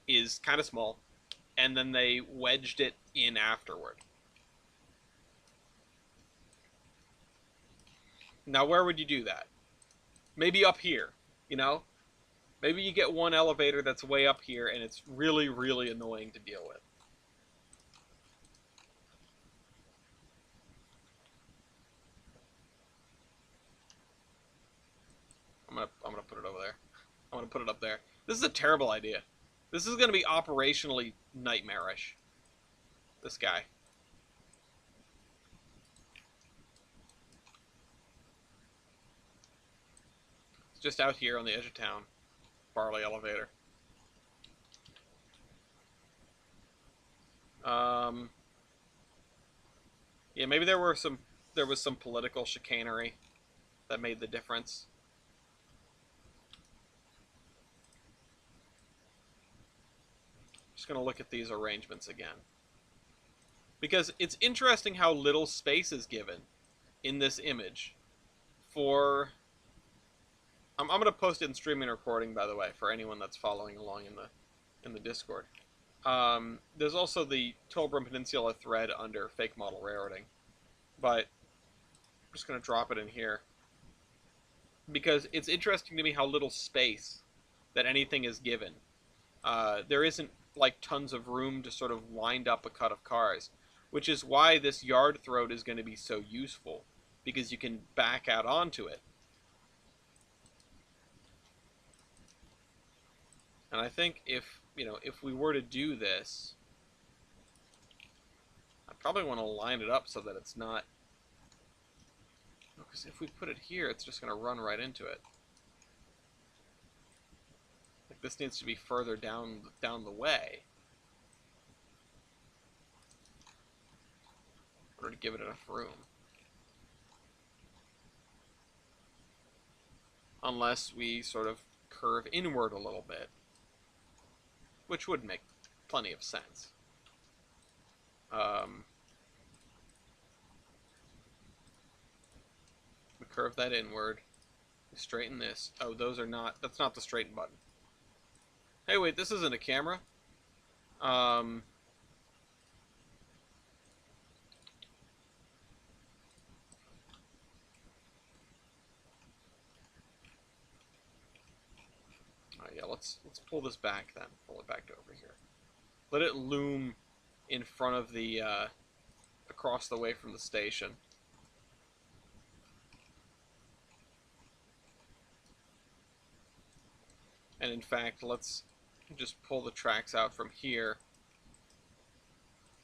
is kind of small. And then they wedged it in afterward. Now, where would you do that? Maybe up here, you know? Maybe you get one elevator that's way up here and it's really, really annoying to deal with. I'm gonna put it over there. I'm gonna put it up there. This is a terrible idea. This is gonna be operationally nightmarish. This guy. It's just out here on the edge of town. Barley elevator. Yeah, maybe there was some political chicanery that made the difference. Just gonna look at these arrangements again. Because it's interesting how little space is given in this image for... I'm gonna post it in streaming recording, by the way, for anyone that's following along in the Discord. There's also the Tolbrum Peninsula thread under fake model railroading, but I'm just gonna drop it in here because it's interesting to me how little space that anything is given. There isn't like tons of room to sort of wind up a cut of cars, which is why this yard throat is going to be so useful, because you can back out onto it. And I think if we were to do this, I probably want to line it up so that it's not, because if we put it here, it's just going to run right into it. Like this needs to be further down the way in order to give it enough room. Unless we sort of curve inward a little bit, which would make plenty of sense. We curve that inward. We straighten this. Oh, that's not the straighten button. Hey, wait, this isn't a camera. Oh, yeah, let's pull this back then. Pull it back to over here. Let it loom in front of the across the way from the station. And in fact, let's just pull the tracks out from here.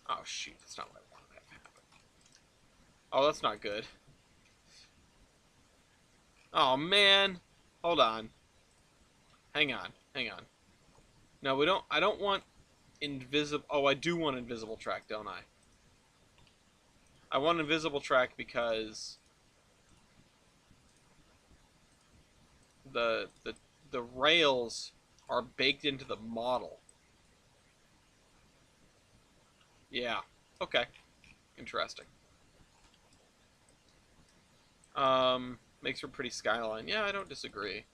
Oh shoot, that's not what I wanted to have happen. Oh, that's not good. Oh man, hold on. Hang on. No, we don't. I don't want invisible. Oh, I do want invisible track, don't I? I want invisible track because the rails are baked into the model. Yeah. Okay. Interesting. Makes for a pretty skyline. Yeah, I don't disagree.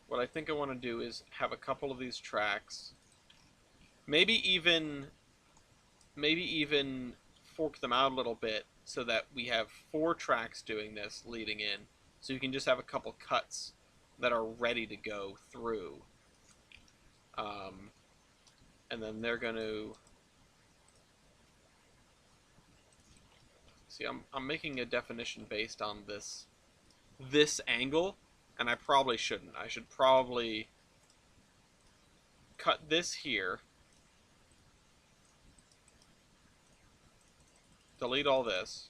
What I think I want to do is have a couple of these tracks, maybe even fork them out a little bit so that we have 4 tracks doing this leading in, so you can just have a couple cuts that are ready to go through. And then they're going to... See, I'm making a definition based on this angle, and I probably shouldn't. I should probably cut this here, delete all this,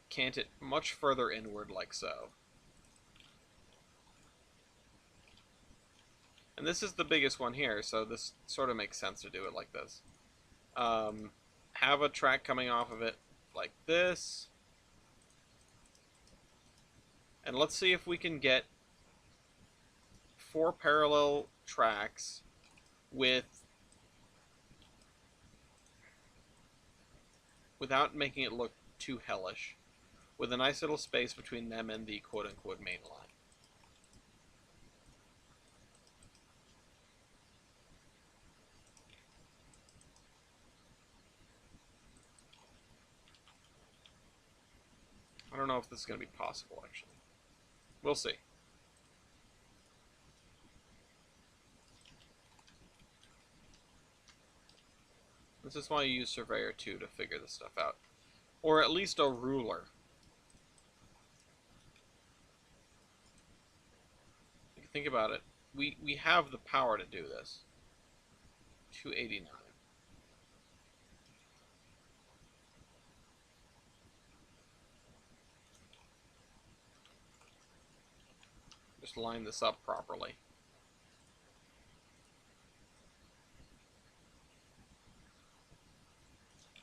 cant it much further inward like so. And this is the biggest one here, so this sort of makes sense to do it like this. Have a track coming off of it like this. And let's see if we can get 4 parallel tracks without making it look too hellish, with a nice little space between them and the quote-unquote main line. I don't know if this is going to be possible, actually. We'll see. This is why you use Surveyor 2 to figure this stuff out. Or at least a ruler. If you think about it, we have the power to do this. 289. Just line this up properly.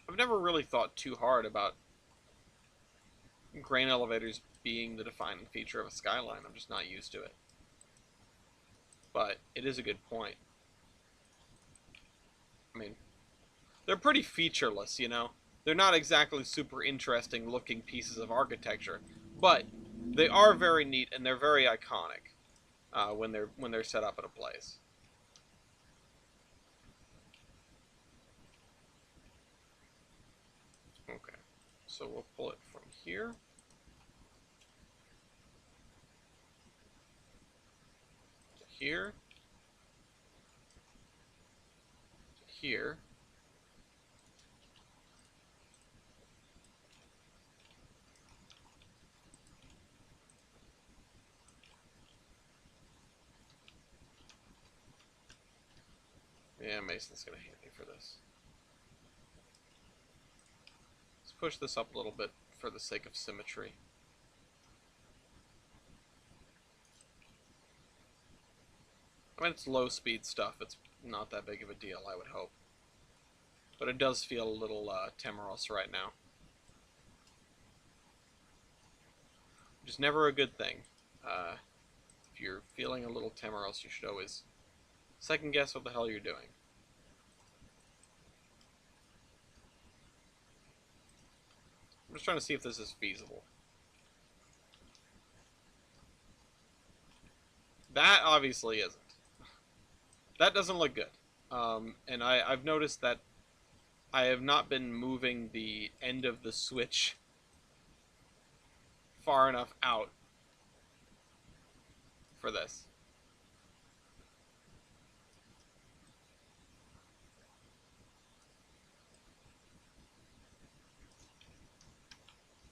I've never really thought too hard about grain elevators being the defining feature of a skyline. I'm just not used to it. But it is a good point. I mean, they're pretty featureless, you know? They're not exactly super interesting looking pieces of architecture, but they are very neat and they're very iconic when they're set up in a place. Okay, so we'll pull it from here. To here. To here. Yeah, Mason's gonna hate me for this. Let's push this up a little bit for the sake of symmetry. I mean, it's low speed stuff. It's not that big of a deal, I would hope. But it does feel a little temerous right now. Which is never a good thing. If you're feeling a little temerous, you should always second guess what the hell you're doing. I'm just trying to see if this is feasible. That obviously isn't. That doesn't look good. And I've noticed that I have not been moving the end of the switch far enough out for this.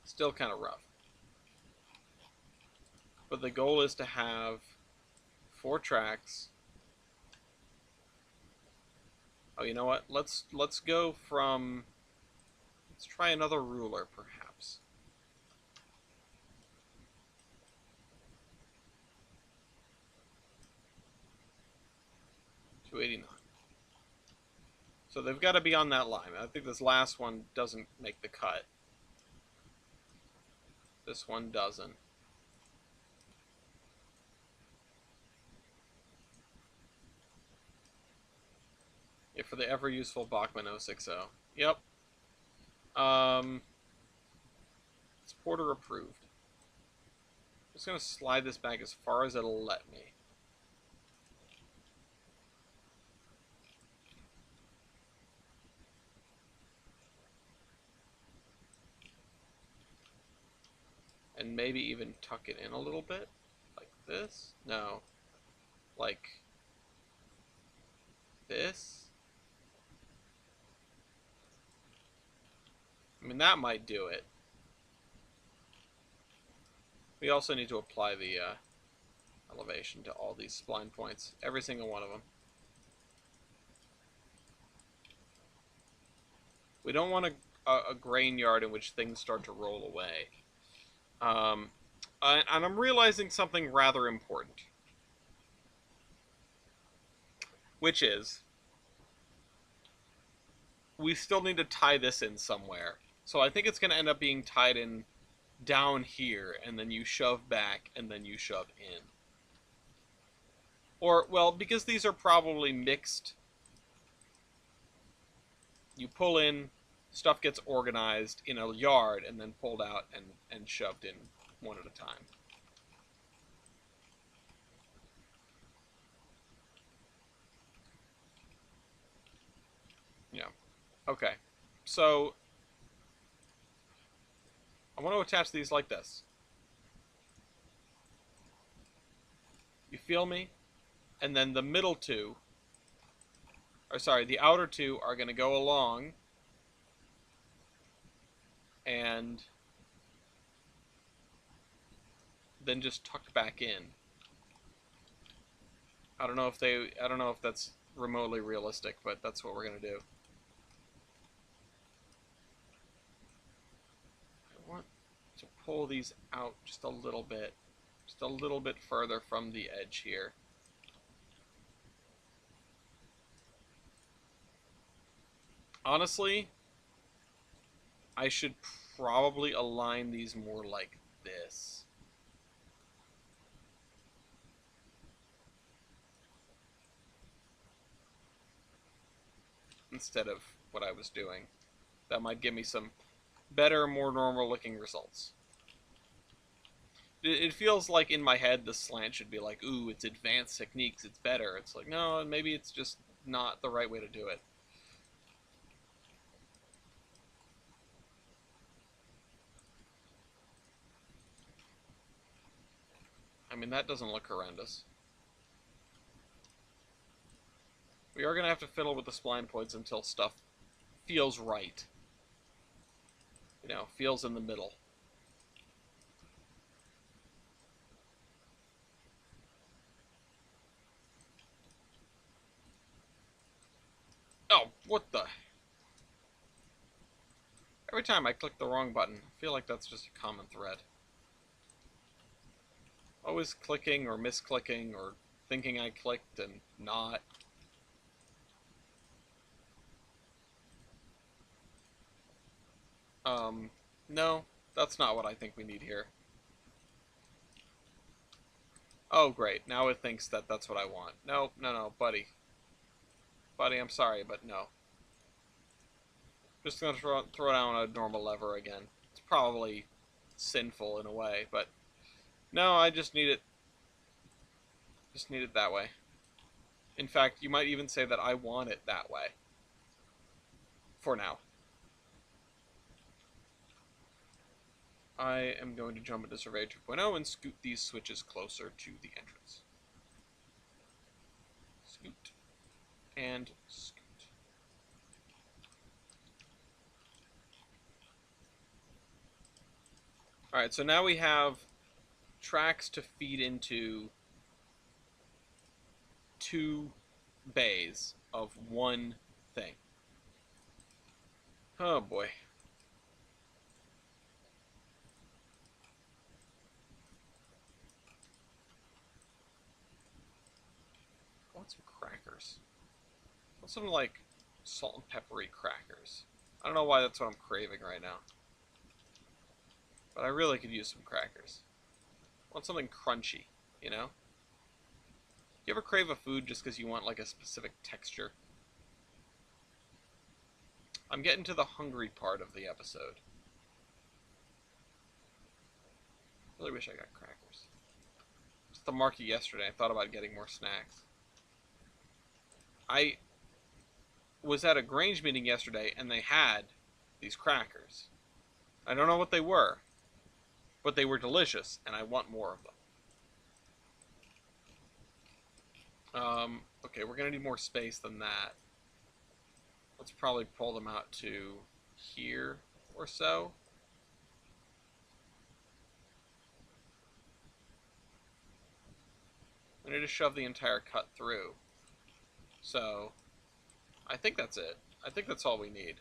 Still kind of rough. But the goal is to have 4 tracks. Oh, you know what? Let's go from... Let's try another ruler, perhaps. $289. So they've got to be on that line. I think this last one doesn't make the cut. This one doesn't. Yeah, for the ever useful Bachmann 060. Yep. It's Porter approved. I'm just gonna slide this back as far as it'll let me. And maybe even tuck it in a little bit. Like this? No. Like this? I mean, that might do it. We also need to apply the elevation to all these spline points. Every single one of them. We don't want a grain yard in which things start to roll away. And I'm realizing something rather important. Which is, we still need to tie this in somewhere. So I think it's going to end up being tied in down here, and then you shove back, and then you shove in. Or, well, because these are probably mixed, you pull in, stuff gets organized in a yard, and then pulled out and shoved in one at a time. Yeah. Okay. So, I want to attach these like this. You feel me? And then the middle two, or sorry, the outer two are going to go along and then just tuck back in. I don't know if that's remotely realistic, but that's what we're going to do. I want to pull these out just a little bit further from the edge here. Honestly, I should probably align these more like this. Instead of what I was doing. That might give me some better, more normal looking results. It feels like in my head the slant should be like, ooh, it's advanced techniques, it's better. It's like, no, maybe it's just not the right way to do it. I mean, that doesn't look horrendous. We are going to have to fiddle with the spline points until stuff feels right. You know, feels in the middle. Oh, what the? Every time I click the wrong button, I feel like that's just a common thread. Always clicking or misclicking or thinking I clicked and not. No, that's not what I think we need here. Oh, great. Now it thinks that that's what I want. No, no, no, buddy. Buddy, I'm sorry, but no. Just gonna throw down a normal lever again. It's probably sinful in a way, but no, I just need it. Just need it that way. In fact, you might even say that I want it that way. For now. I am going to jump into Survey 2.0 and scoot these switches closer to the entrance. Scoot. And scoot. Alright, so now we have tracks to feed into two bays of one thing. Oh boy. I want some crackers. I want some like salt and peppery crackers. I don't know why that's what I'm craving right now. But I really could use some crackers. I want something crunchy, you know? You ever crave a food just because you want like a specific texture? I'm getting to the hungry part of the episode. Really wish I got crackers. Just the market yesterday, I thought about getting more snacks. I was at a Grange meeting yesterday and they had these crackers. I don't know what they were, but they were delicious, and I want more of them. Okay, we're gonna need more space than that. Let's probably pull them out to here or so. I need to shove the entire cut through. So, I think that's it. I think that's all we need.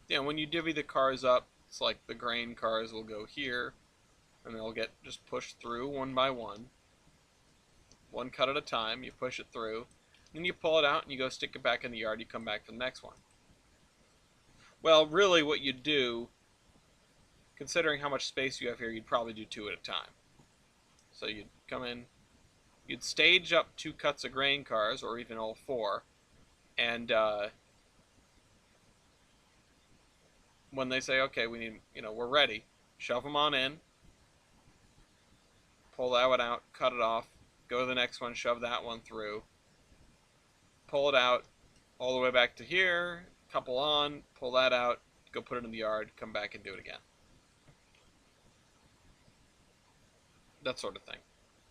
Yeah, when you divvy the cars up, it's like the grain cars will go here, and they'll get just pushed through one by one cut at a time. You push it through, then you pull it out and you go stick it back in the yard. You come back to the next one. Well, really, what you'd do, considering how much space you have here, you'd probably do 2 at a time. So you'd come in, you'd stage up 2 cuts of grain cars, or even all 4, and when they say, okay, we need, we're ready, shove them on in, pull that one out, cut it off, go to the next one, shove that one through, pull it out all the way back to here, couple on, pull that out, go put it in the yard, come back and do it again. That sort of thing.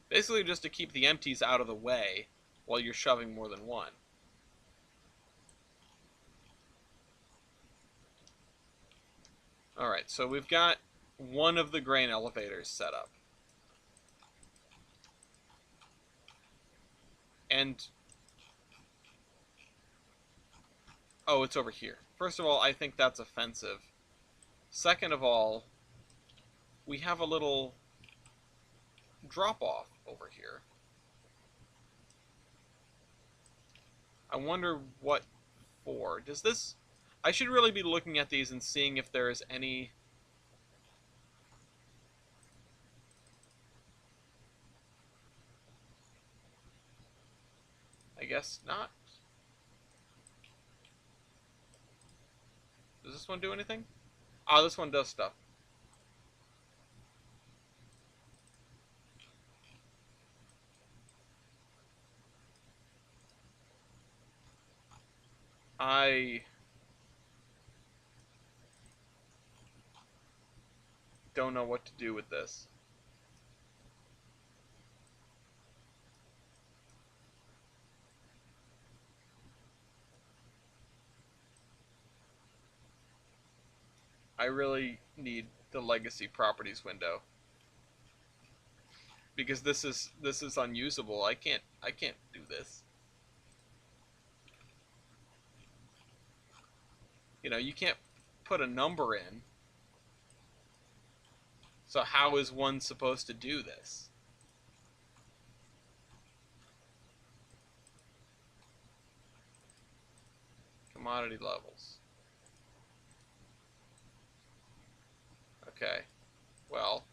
Basically just to keep the empties out of the way while you're shoving more than one. Alright, so we've got one of the grain elevators set up. And... oh, it's over here. First of all, I think that's offensive. Second of all, we have a little drop-off over here. I wonder what for. Does this... I should really be looking at these and seeing if there is any... I guess not. Does this one do anything? Ah, this one does stuff. I don't know what to do with this. I really need the legacy properties window because this is unusable. I can't do this. You can't put a number in. So how is one supposed to do this? Commodity levels. Okay. Well.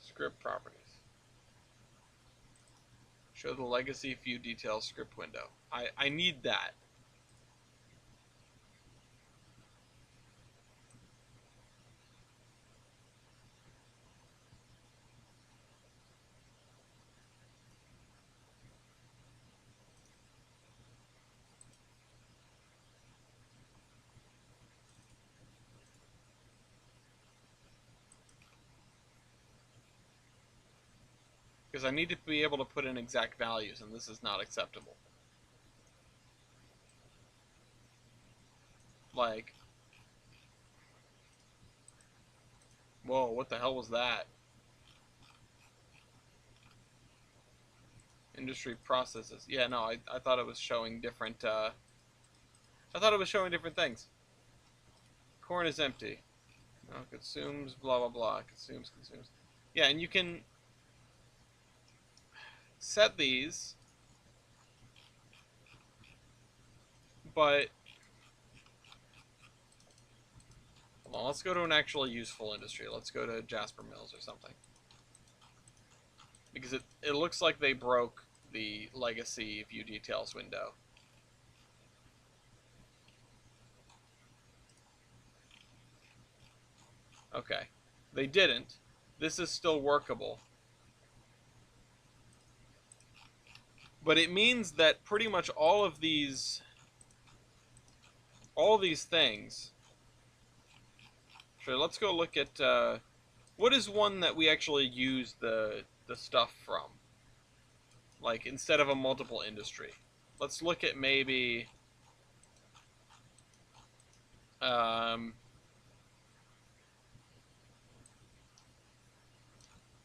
Script properties. Show the legacy view details script window. I need that. Because I need to be able to put in exact values, and this is not acceptable. Like, whoa, what the hell was that? Industry processes. Yeah, no, I thought it was showing different, I thought it was showing different things. Corn is empty. No, consumes, blah, blah, blah. Consumes. Yeah, and you can set these, but hold on, let's go to an actually useful industry. Let's go to Jasper Mills or something. Because it looks like they broke the legacy view details window. Okay. They didn't. This is still workable. But it means that pretty much all these things. Sure, let's go look at what is one that we actually use the stuff from? Like instead of a multiple industry. Let's look at maybe um,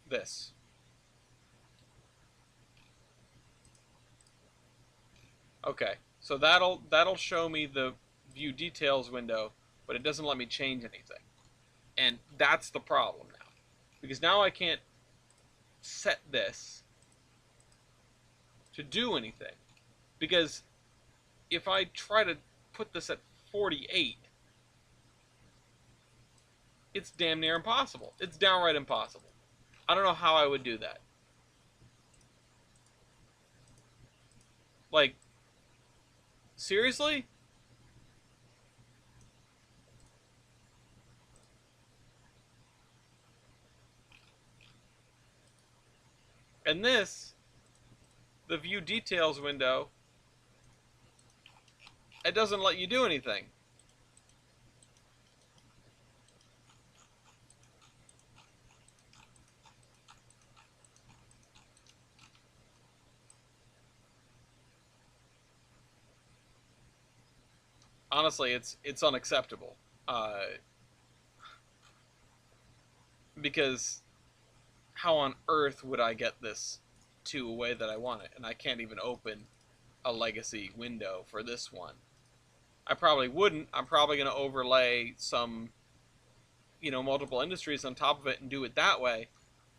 this. Okay, so that'll show me the view details window, but it doesn't let me change anything. And that's the problem now. Because now I can't set this to do anything. Because if I try to put this at 48, it's damn near impossible. It's downright impossible. I don't know how I would do that. Like, seriously? And this, the view details window, it doesn't let you do anything. Honestly, it's unacceptable. Because how on earth would I get this to a way that I want it? And I can't even open a legacy window for this one. I probably wouldn't. I'm probably going to overlay some, multiple industries on top of it and do it that way.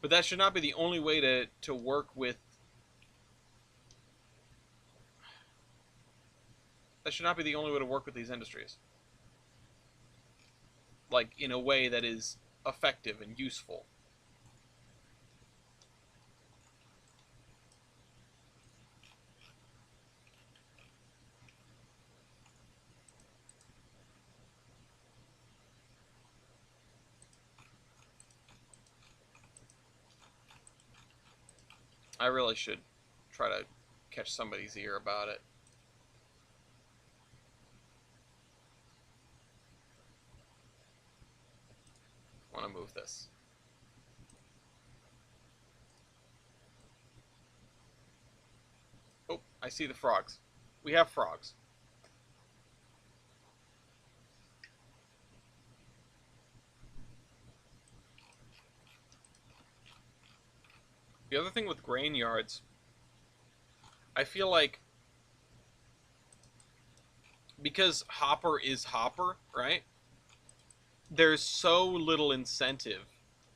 But that should not be the only way to work with. That should not be the only way to work with these industries. Like in a way that is effective and useful. I really should try to catch somebody's ear about it. I want to move this. Oh, I see the frogs. We have frogs. The other thing with grain yards, I feel like because hopper is hopper, right? There's so little incentive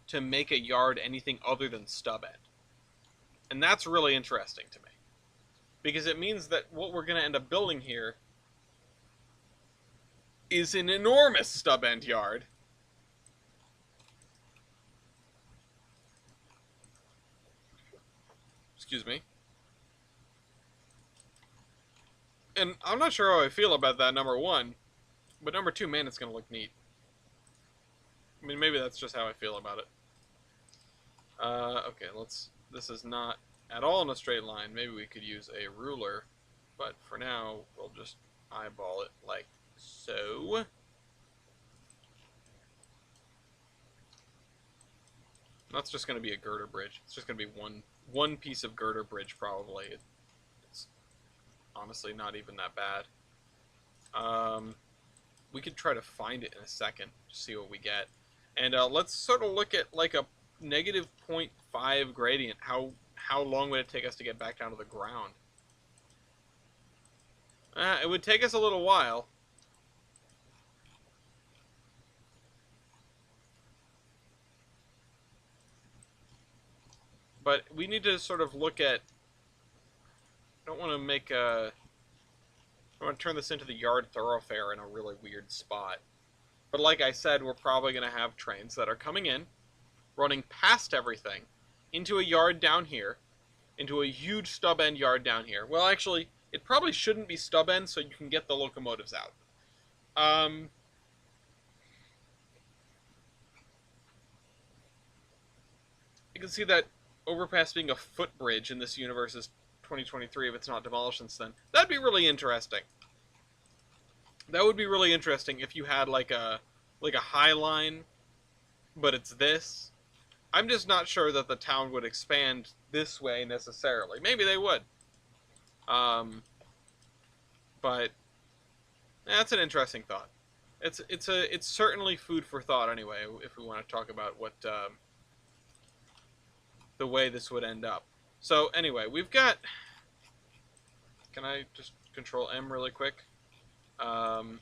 to make a yard anything other than stub end. And that's really interesting to me. Because it means that what we're going to end up building here is an enormous stub end yard. Excuse me. And I'm not sure how I feel about that, number one. But number two, man, it's going to look neat. I mean, maybe that's just how I feel about it. Okay, this is not at all in a straight line. Maybe we could use a ruler. But for now, we'll just eyeball it like so. That's just going to be a girder bridge. It's just going to be one piece of girder bridge, probably. It's honestly not even that bad. We could try to find it in a second, to see what we get. And let's sort of look at like a negative 0.5 gradient. How long would it take us to get back down to the ground? It would take us a little while. But we need to sort of look at... I don't want to make a... I want to turn this into the yard thoroughfare in a really weird spot. But like I said, we're probably going to have trains that are coming in, running past everything, into a yard down here, into a huge stub end yard down here. Well, actually, it probably shouldn't be stub end, so you can get the locomotives out. I can see that overpass being a footbridge in this universe is 2023 if it's not demolished since then. That'd be really interesting. That would be really interesting if you had like a high line, but it's this. I'm just not sure that the town would expand this way necessarily. Maybe they would. Um, but that's an interesting thought. It's certainly food for thought anyway. If we want to talk about what the way this would end up. So anyway, we've got. Can I just control M really quick? Um,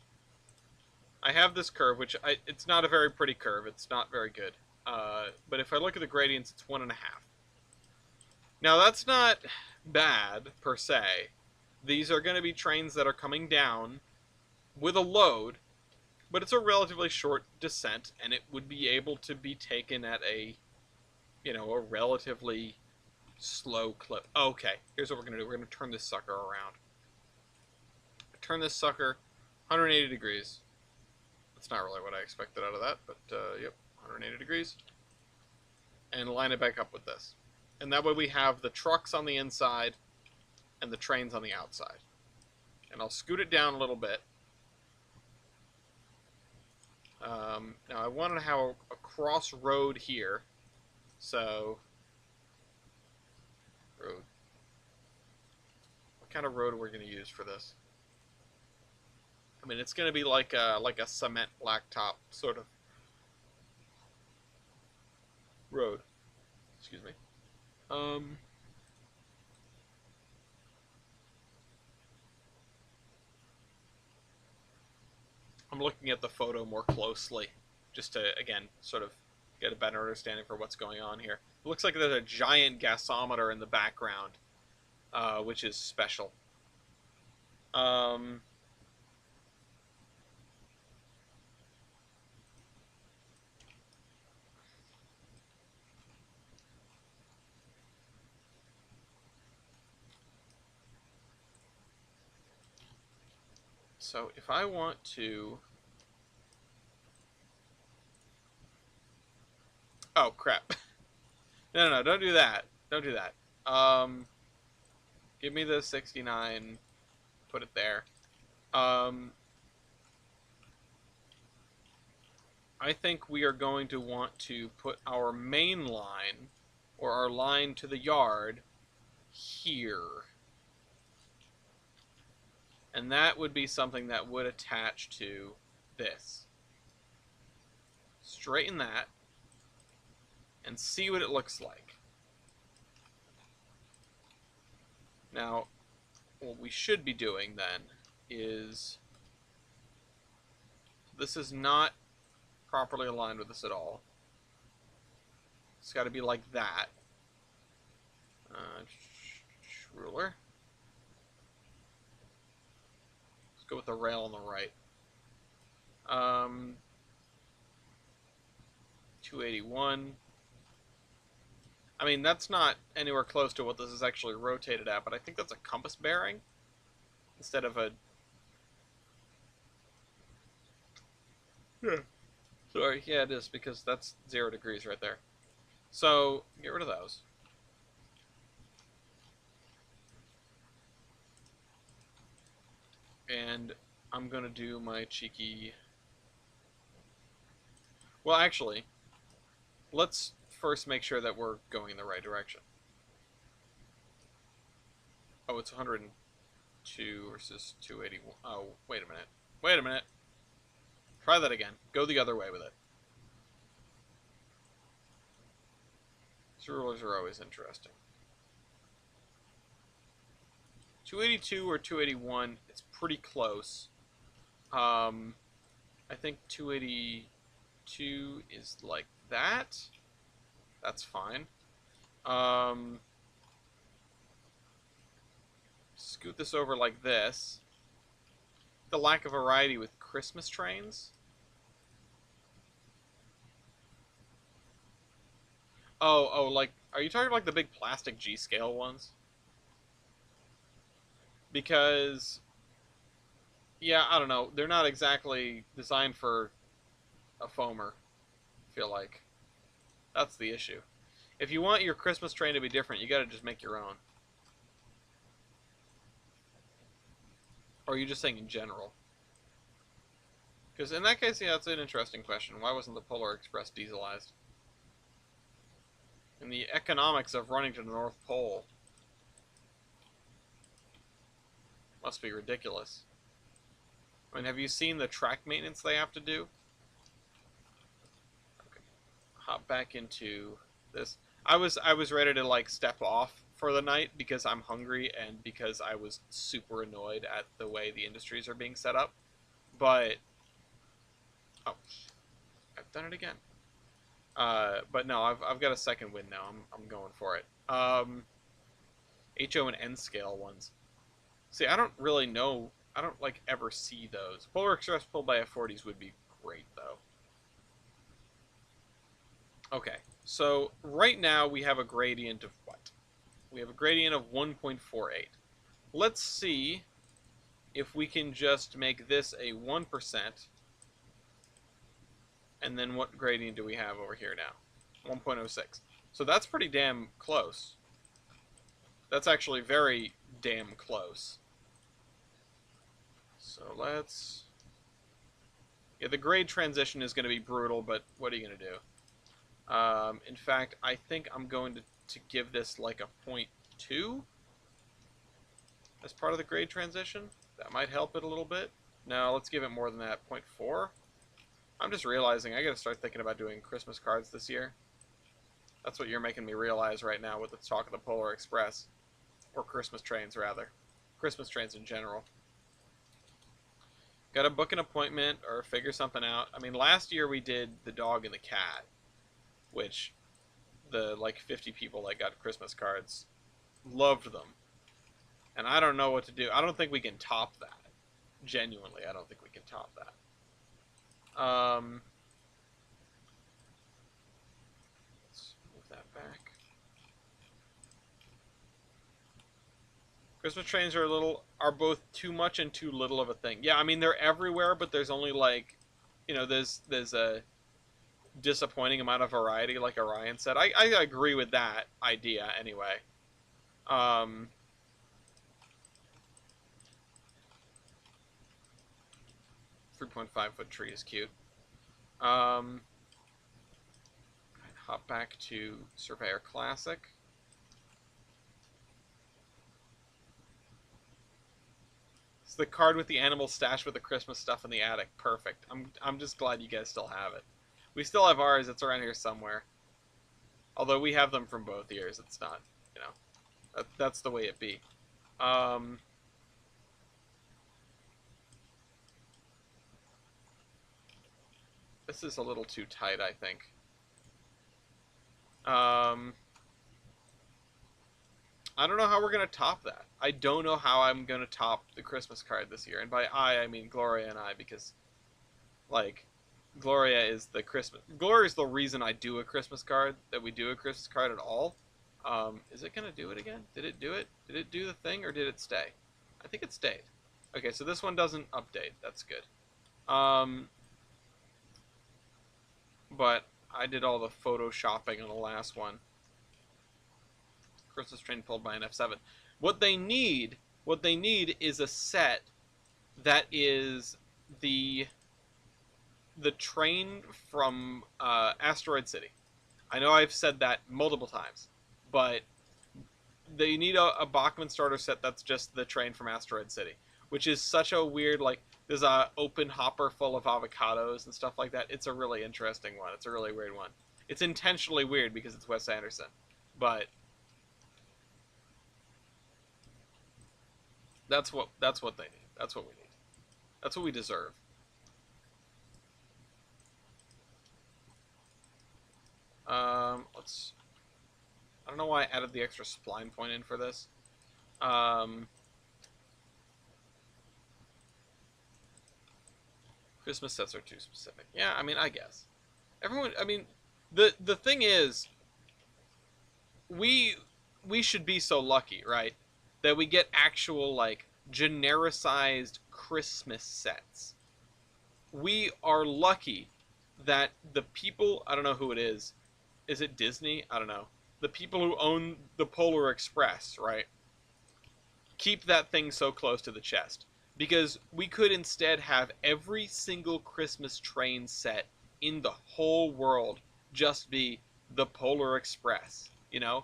I have this curve, which it's not a very pretty curve. It's not very good. But if I look at the gradients, it's 1.5. Now that's not bad per se. These are going to be trains that are coming down with a load, but it's a relatively short descent, and it would be able to be taken at a, a relatively slow clip. Okay, here's what we're going to do. We're going to turn this sucker around. Turn this sucker 180 degrees. That's not really what I expected out of that, but yep, 180 degrees. And line it back up with this. And that way we have the trucks on the inside and the trains on the outside. And I'll scoot it down a little bit. Now I wanted to have a cross road here. So, road. What kind of road are we going to use for this? I mean, it's going to be like a cement blacktop sort of road. Excuse me. I'm looking at the photo more closely, just to, again, sort of get a better understanding for what's going on here. It looks like there's a giant gasometer in the background, which is special. So if I want to... Oh, crap. No, don't do that. Don't do that. Give me the 69. Put it there. I think we are going to want to put our main line, or our line to the yard, here. And that would be something that would attach to this. Straighten that, and see what it looks like. Now, what we should be doing then is... This is not properly aligned with this at all. It's got to be like that. Ruler. Let's go with the rail on the right. 281. I mean, that's not anywhere close to what this is actually rotated at, but I think that's a compass bearing instead of a... Yeah. Sorry, yeah, it is, because that's 0 degrees right there. So, get rid of those. And I'm going to do my cheeky... Well, actually, let's first make sure that we're going in the right direction. Oh, it's 102 versus 281. Oh, wait a minute. Wait a minute. Try that again. Go the other way with it. These rulers are always interesting. 282 or 281, it's pretty close. I think 282 is like that. That's fine. Scoot this over like this. The lack of variety with Christmas trains. Oh, like, are you talking like the big plastic G-scale ones? Because, yeah, I don't know. They're not exactly designed for a foamer, I feel like. That's the issue. If you want your Christmas train to be different, you gotta just make your own. Or are you just saying in general? Because in that case, yeah, that's an interesting question. Why wasn't the Polar Express dieselized? And the economics of running to the North Pole must be ridiculous. I mean, have you seen the track maintenance they have to do? Okay. Hop back into this. I was ready to like step off for the night because I'm hungry and because I was super annoyed at the way the industries are being set up. But oh, I've done it again. But no, I've got a second win now. I'm going for it. HO and N scale ones. See, I don't really know. I don't like ever see those. Polar Express pulled by F40s would be great though. Okay, so right now we have a gradient of what? We have a gradient of 1.48. Let's see if we can just make this a 1%. And then what gradient do we have over here now? 1.06. So that's pretty damn close. That's actually very damn close. So let's... Yeah, the grade transition is going to be brutal, but what are you going to do? In fact, I think I'm going to give this like a 0.2 as part of the grade transition. That might help it a little bit. No, let's give it more than that, 0.4. I'm just realizing I gotta start thinking about doing Christmas cards this year. That's what you're making me realize right now with the talk of the Polar Express. Or Christmas trains, rather. Christmas trains in general. Gotta book an appointment or figure something out. I mean, last year we did the dog and the cat, which the, like, 50 people that got Christmas cards loved them. And I don't know what to do. I don't think we can top that. Genuinely, I don't think we can top that. Let's move that back. Christmas trains are both too much and too little of a thing. Yeah, I mean they're everywhere, but there's only like, there's a disappointing amount of variety, like Orion said. I agree with that idea anyway. 3.5-foot tree is cute. Hop back to Surveyor Classic. It's the card with the animal stash with the Christmas stuff in the attic. Perfect. I'm just glad you guys still have it. We still have ours. It's around here somewhere. Although we have them from both years. It's not, that's the way it be. This is a little too tight, I think. I don't know how we're going to top that. I don't know how I'm going to top the Christmas card this year. And by I mean Gloria and I, because, like, Gloria is the reason I do a Christmas card, that we do a Christmas card at all. Is it going to do it again? Did it do it? Did it do the thing, or did it stay? I think it stayed. Okay, so this one doesn't update. That's good. But I did all the photoshopping on the last one. Christmas train pulled by an F7. What they need is a set that is the train from Asteroid City. I know I've said that multiple times, but they need a Bachmann starter set that's just the train from Asteroid City, which is such a weird, like, there's a open hopper full of avocados and stuff like that. It's a really interesting one. It's a really weird one. It's intentionally weird because it's Wes Anderson, but that's what they need. That's what we need. That's what we deserve. Let's. I don't know why I added the extra spline point in for this. Christmas sets are too specific. Yeah, I mean, I guess. Everyone, I mean, the thing is, we should be so lucky, right? That we get actual, like, genericized Christmas sets. We are lucky that the people, I don't know who it is it Disney? I don't know. the people who own the Polar Express, right, keep that thing so close to the chest. Because we could instead have every single Christmas train set in the whole world just be the Polar Express, you know?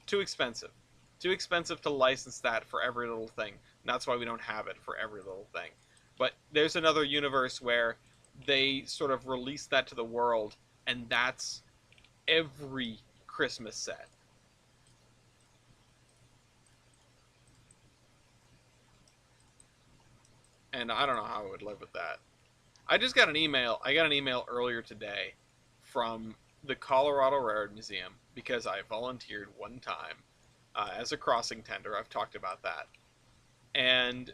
Too expensive. Too expensive to license that for every little thing. And that's why we don't have it for every little thing. But there's another universe where they sort of release that to the world, and that's every Christmas set. And I don't know how I would live with that. I just got an email. I got an email earlier today from the Colorado Railroad Museum because I volunteered one time as a crossing tender. I've talked about that, and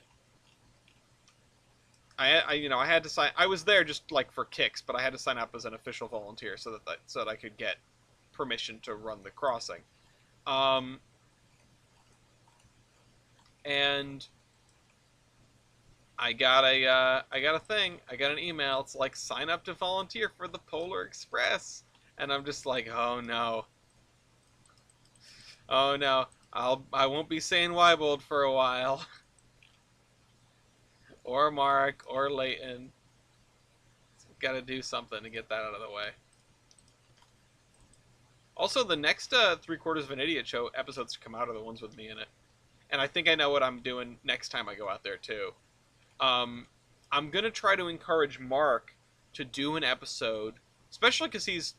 I had to sign. I was there just like for kicks, but I had to sign up as an official volunteer so that I could get permission to run the crossing. Um, and I got a thing. I got an email. It's like sign up to volunteer for the Polar Express, and I'm just like, oh no, oh no. I won't be saying Weibold for a while, or Mark, or Leighton. Got to do something to get that out of the way. Also, the next Three Quarters of an Idiot show episodes to come out are the ones with me in it, and I think I know what I'm doing next time I go out there too. Um, I'm gonna try to encourage Mark to do an episode, especially because he's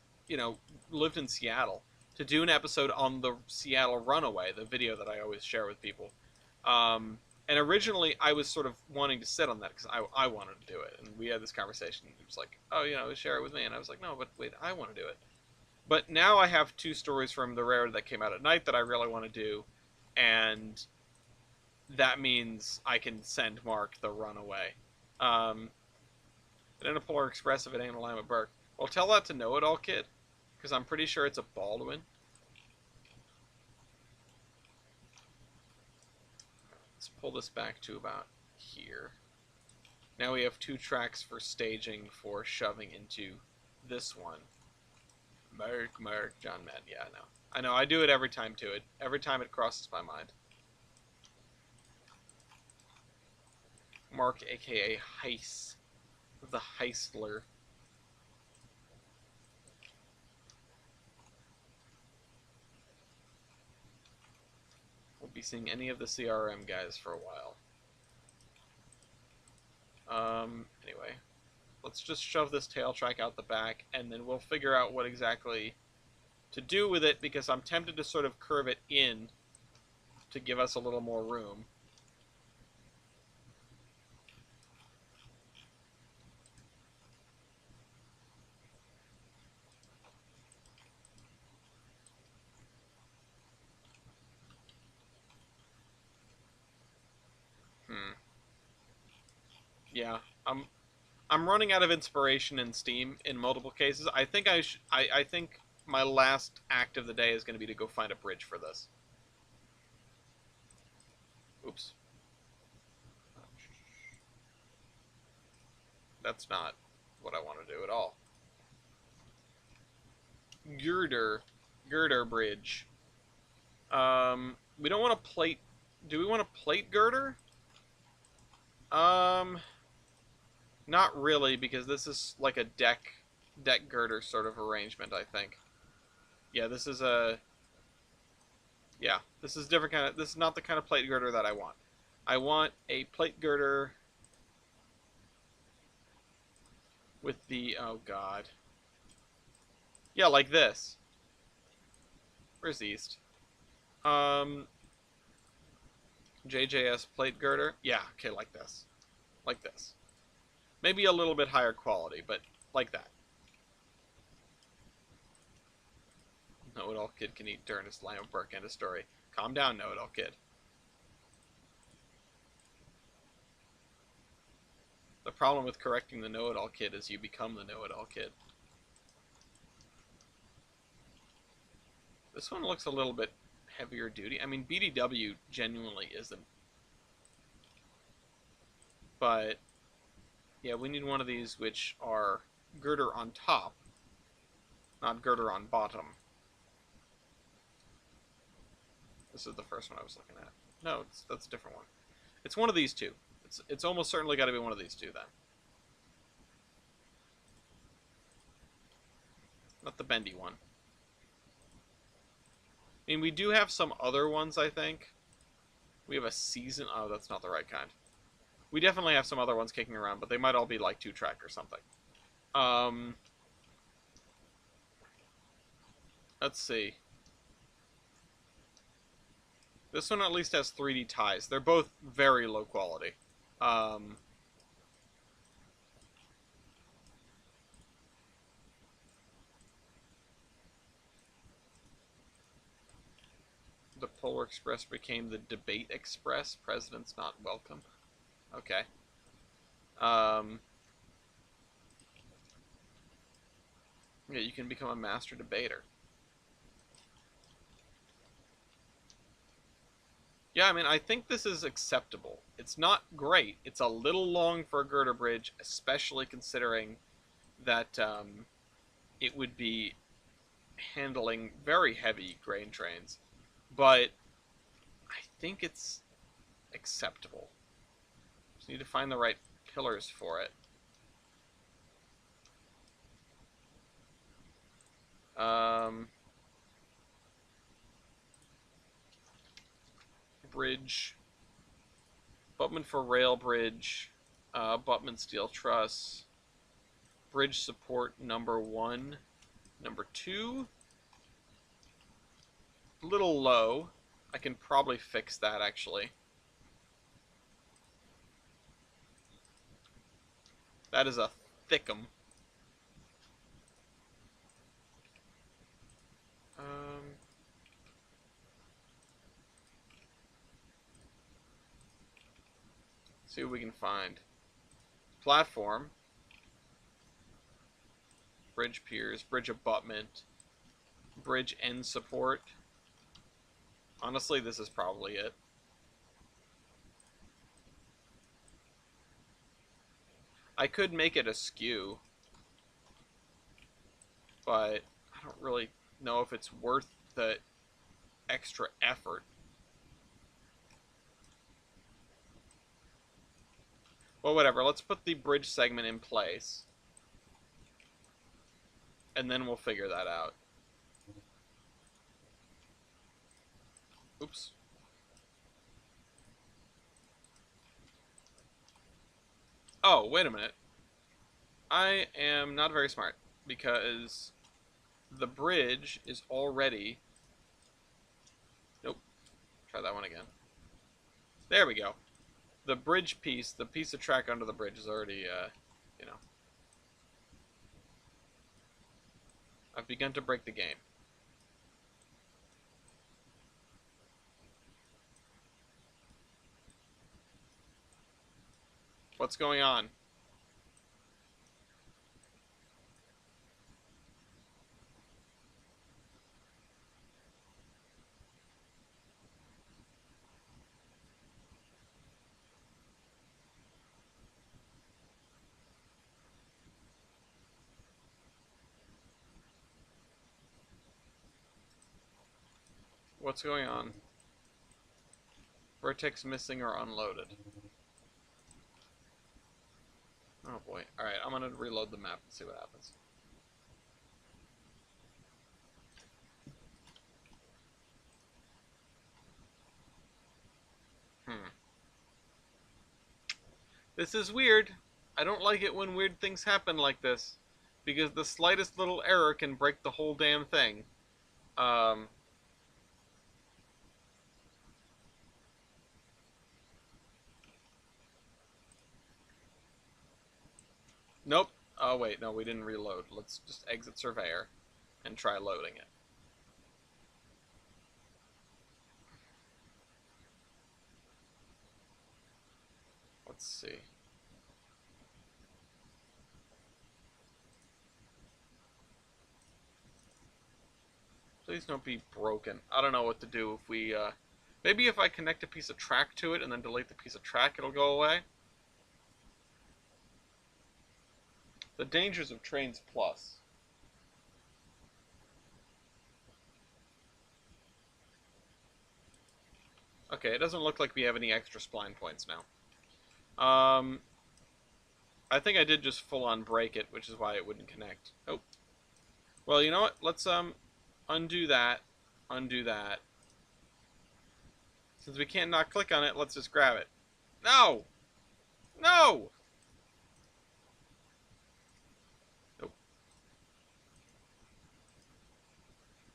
lived in Seattle, to do an episode on the Seattle Runaway, the video that I always share with people. And originally, I was sort of wanting to sit on that because I wanted to do it, and we had this conversation. He was like, "Oh, share it with me," and I was like, "No, but wait, I want to do it." But now I have two stories from the Railroad that came out at night that I really want to do, and that means I can send Mark the Runaway. Um, it ain't a Polar Express if it ain't a Lima Burke. Well, tell that to Know It All Kid, because I'm pretty sure it's a Baldwin. Let's pull this back to about here. Now we have two tracks for staging for shoving into this one. Mark, John Madden. Yeah, I know. I know, I do it every time too. Every time it crosses my mind. Mark, aka Heist. The Heistler. Won't be seeing any of the CRM guys for a while. Anyway. Let's just shove this tail track out the back, and then we'll figure out what exactly to do with it, because I'm tempted to sort of curve it in to give us a little more room. Yeah, I'm running out of inspiration in Steam in multiple cases. I think I think my last act of the day is going to be to go find a bridge for this. Oops. That's not what I want to do at all. Girder bridge. We don't want to plate. Do we want to plate girder? Not really, because this is like a deck girder sort of arrangement, I think. Yeah, this is a... Yeah, this is different kind of... This is not the kind of plate girder that I want. I want a plate girder with the... Oh, God. Yeah, like this. Where's East? JJS plate girder? Yeah, okay, like this. Like this. Maybe a little bit higher quality, but like that. Know-it-all kid can eat Durnest, Lima Burke, end of story. Calm down, know-it-all kid. The problem with correcting the know-it-all kid is you become the know-it-all kid. This one looks a little bit heavier duty. I mean, BDW genuinely isn't. But, yeah, we need one of these which are girder on top, not girder on bottom. This is the first one I was looking at. No, that's a different one. It's one of these two. It's almost certainly got to be one of these two then. Not the bendy one. I mean, we do have some other ones, I think. We have a season... Oh, that's not the right kind. We definitely have some other ones kicking around, but they might all be like 2-track or something. Let's see. This one at least has 3D ties. They're both very low quality. The Polar Express became the Debate Express. President's not welcome. Okay. Yeah, you can become a master debater. Yeah, I mean, I think this is acceptable. It's not great. It's a little long for a girder bridge, especially considering that it would be handling very heavy grain trains. But I think it's acceptable. Just need to find the right pillars for it. Bridge. Abutment for rail bridge. Abutment steel truss. Bridge support number 1. Number 2. A little low. I can probably fix that, actually. That is a thickum. See what we can find. Platform. Bridge piers. Bridge abutment. Bridge end support. Honestly, this is probably it. I could make it askew, but I don't really know if it's worth the extra effort. Well, whatever. Let's put the bridge segment in place, and then we'll figure that out. Oops. Oh, wait a minute. I am not very smart, because the bridge is already... Nope. Try that one again. There we go. The bridge piece, the piece of track under the bridge is already, you know... I've begun to break the game. What's going on? What's going on? Vertex missing or unloaded. Oh boy. Alright, I'm gonna reload the map and see what happens. This is weird. I don't like it when weird things happen like this, because the slightest little error can break the whole damn thing. Nope. Oh wait, no, we didn't reload. Let's just exit Surveyor and try loading it. Let's see. Please don't be broken. I don't know what to do if we, maybe if I connect a piece of track to it and then delete the piece of track, it'll go away. The dangers of Trainz Plus. Okay, it doesn't look like we have any extra spline points now. I think I did just full on break it, which is why it wouldn't connect. Oh. Well, you know what? Let's undo that. Undo that. Since we can't not click on it, let's just grab it. No! No! Nope.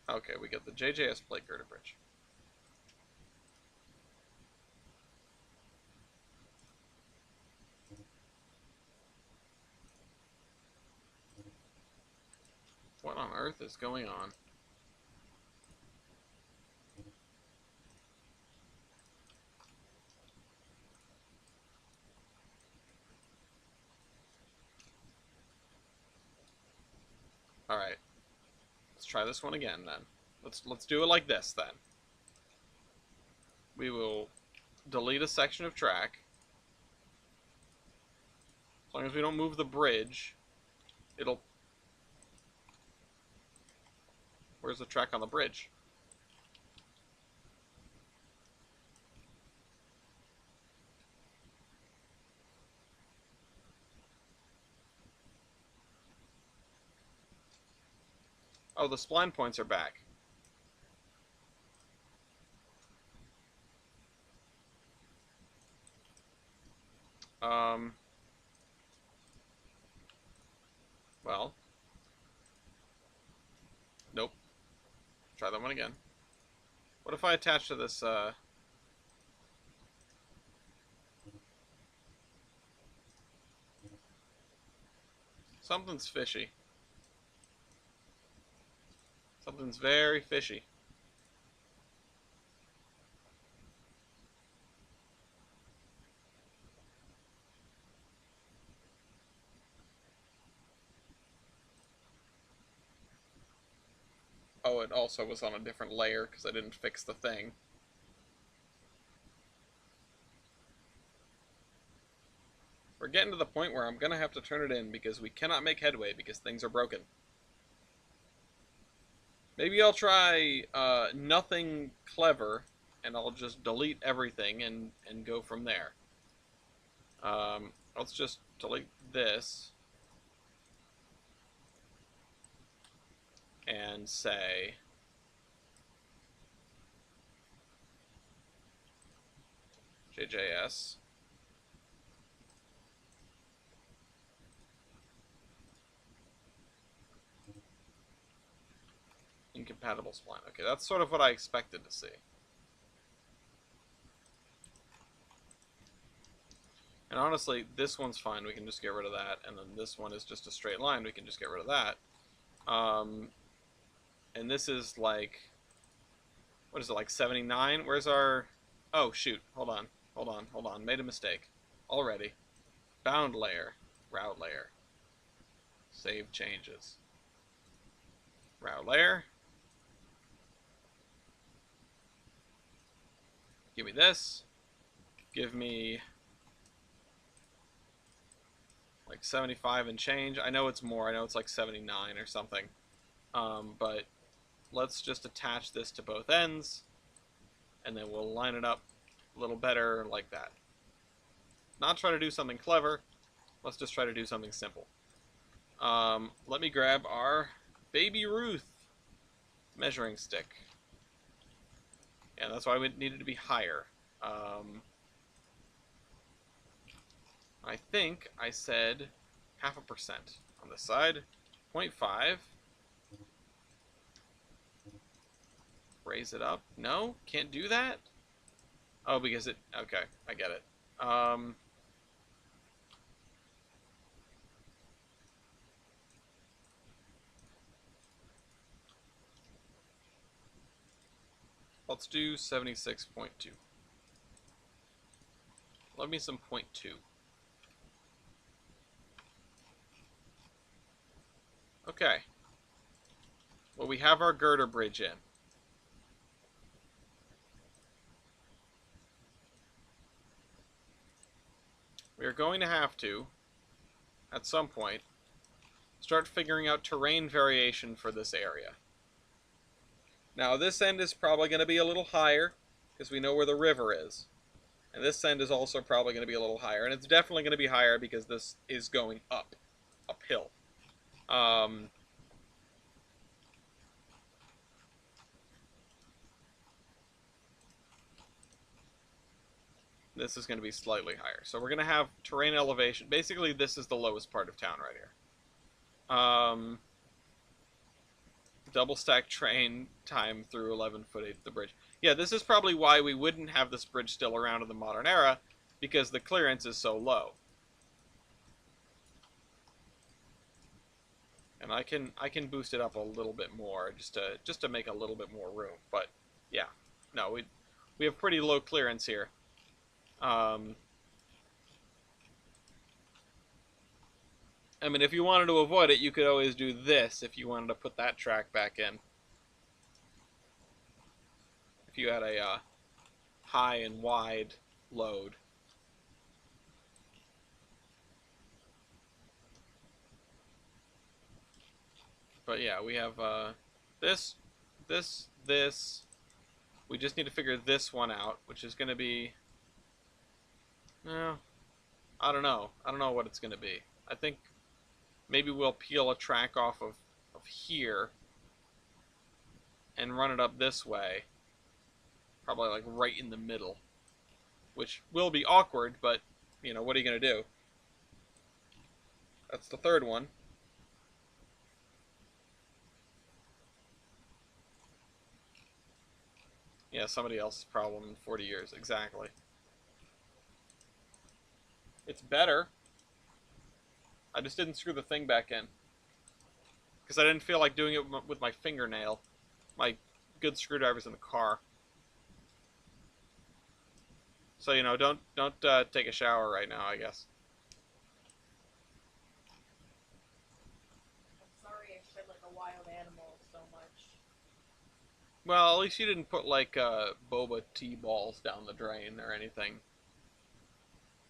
Okay, we got the JJS plate girder bridge. What on earth is going on? Alright. Let's try this one again then. Let's do it like this then. We will delete a section of track. As long as we don't move the bridge, it'll... Where's the track on the bridge? Oh, the spline points are back. Well. Nope. Try that one again. What if I attach to this, Something's fishy. Something's very fishy. Oh, it also was on a different layer because I didn't fix the thing. We're getting to the point where I'm going to have to turn it in because we cannot make headway because things are broken. Maybe I'll try nothing clever and I'll just delete everything and go from there. Let's just delete this and say JJS incompatible spline. Okay, that's sort of what I expected to see. And honestly, this one's fine. We can just get rid of that. And then this one is just a straight line. We can just get rid of that. And this is like, what is it, like 79? Where's our... Oh, shoot. Hold on. Hold on. Hold on. Made a mistake. Already. Bound layer. Route layer. Save changes. Route layer. Give me this. Give me like 75 and change. I know it's more. I know it's like 79 or something. But let's just attach this to both ends. And then we'll line it up a little better like that. Not try to do something clever. Let's just try to do something simple. Let me grab our Baby Ruth measuring stick. And that's why we needed to be higher. I think I said 0.5% on this side. 0.5. Raise it up. No? Can't do that? Oh, because it... Okay, I get it. Let's do 76.2. Love me some 0.2. Okay. Well, we have our girder bridge in. We are going to have to, at some point, start figuring out terrain variation for this area. Now, this end is probably going to be a little higher because we know where the river is. And this end is also probably going to be a little higher. And it's definitely going to be higher because this is going uphill. Um, this is going to be slightly higher. So we're going to have terrain elevation. Basically, this is the lowest part of town right here. Double stack train time through 11-foot 8 the bridge. Yeah, this is probably why we wouldn't have this bridge still around in the modern era, because the clearance is so low. And I can boost it up a little bit more just to make a little bit more room. But yeah, no, we have pretty low clearance here. I mean, if you wanted to avoid it, you could always do this if you wanted to put that track back in. If you had a high and wide load. But yeah, we have this, this. We just need to figure this one out, which is going to be... No, I don't know. I don't know what it's going to be. I think maybe we'll peel a track off of here and run it up this way. Probably like right in the middle. Which will be awkward, but, you know, what are you going to do? That's the third one. Yeah, somebody else's problem in 40 years. Exactly. It's better. I just didn't screw the thing back in. Because I didn't feel like doing it with my fingernail. My good screwdriver's in the car. So, you know, don't take a shower right now, I guess. I'm sorry I shed like a wild animal so much. Well, at least you didn't put, like, boba tea balls down the drain or anything.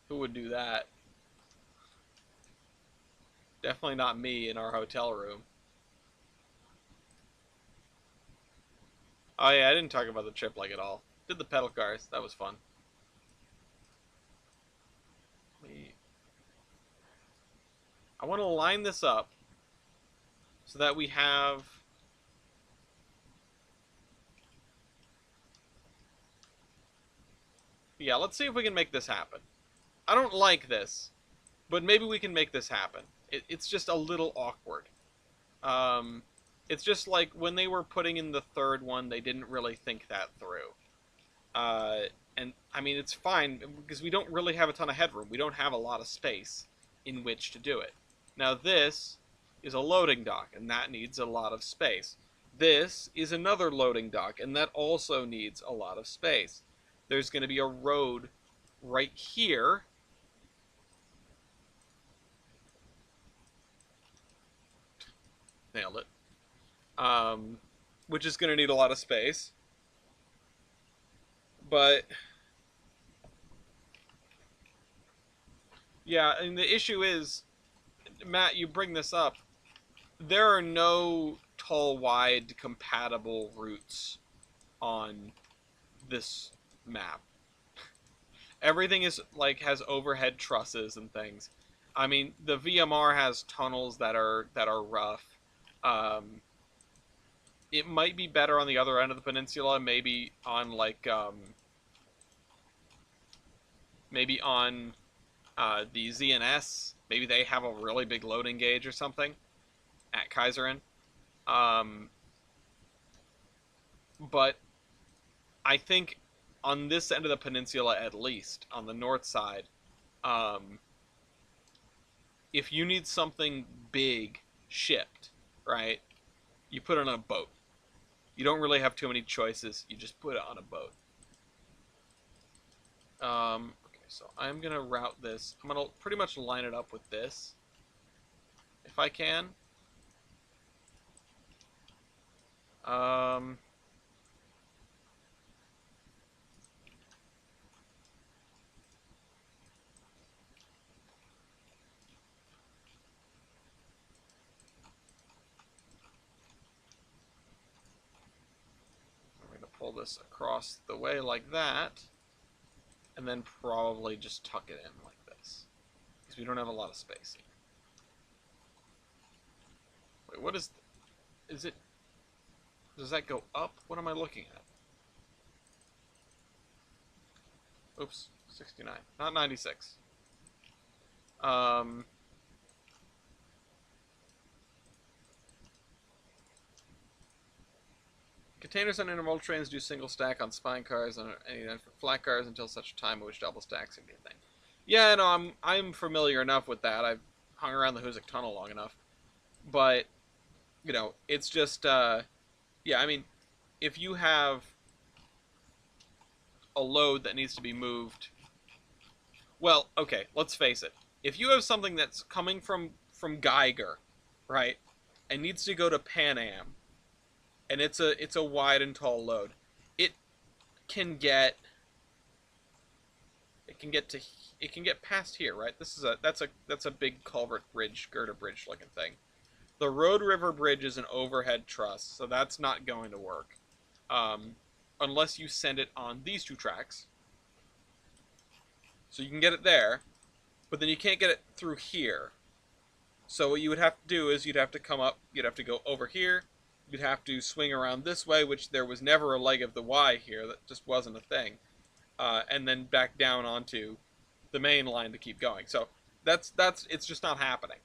Who would do that? Definitely not me in our hotel room. Oh yeah, I didn't talk about the trip like at all. Did the pedal cars. That was fun. I want to line this up so that we have... Yeah, let's see if we can make this happen. I don't like this, but maybe we can make this happen. It's just a little awkward. Um, it's just like when they were putting in the third one, they didn't really think that through. And I mean, it's fine because we don't really have a ton of headroom. We don't have a lot of space in which to do it. Now this is a loading dock, and that needs a lot of space. This is another loading dock, and that also needs a lot of space. There's going to be a road right here. Nailed it. Which is going to need a lot of space. But yeah, and the issue is, Matt, you bring this up. There are no tall, wide, compatible routes on this map. Everything is like has overhead trusses and things. I mean, the VMR has tunnels that are rough. Um, it might be better on the other end of the peninsula, maybe on the ZNS. Maybe they have a really big loading gauge or something at Kaiserin. Um, but I think on this end of the peninsula, at least on the north side, um, if you need something big shipped, right, you put it on a boat. You don't really have too many choices. You just put it on a boat. Okay, so I'm going to route this. I'm going to pretty much line it up with this, if I can. Um, pull this across the way like that, and then probably just tuck it in like this, because we don't have a lot of space here. Wait, what is it? Does that go up? What am I looking at? Oops, 69, not 96. Containers on intermodal trains do single stack on spine cars and any for flat cars until such time at which double stacks can be a thing. Yeah, no, I'm familiar enough with that. I've hung around the Hoosick Tunnel long enough, but you know, it's just yeah. I mean, if you have a load that needs to be moved, well, okay, let's face it. If you have something that's coming from Geiger, right, and needs to go to Pan Am, and it's a wide and tall load, it can get it can get past here, right? That's a big culvert bridge, girder bridge looking thing. The Road River Bridge is an overhead truss, so that's not going to work, unless you send it on these two tracks. So you can get it there, but then you can't get it through here. So what you would have to do is you'd have to come up, you'd have to go over here, you'd have to swing around this way, which there was never a leg of the Y here, that just wasn't a thing, and then back down onto the main line to keep going. So that's it's just not happening.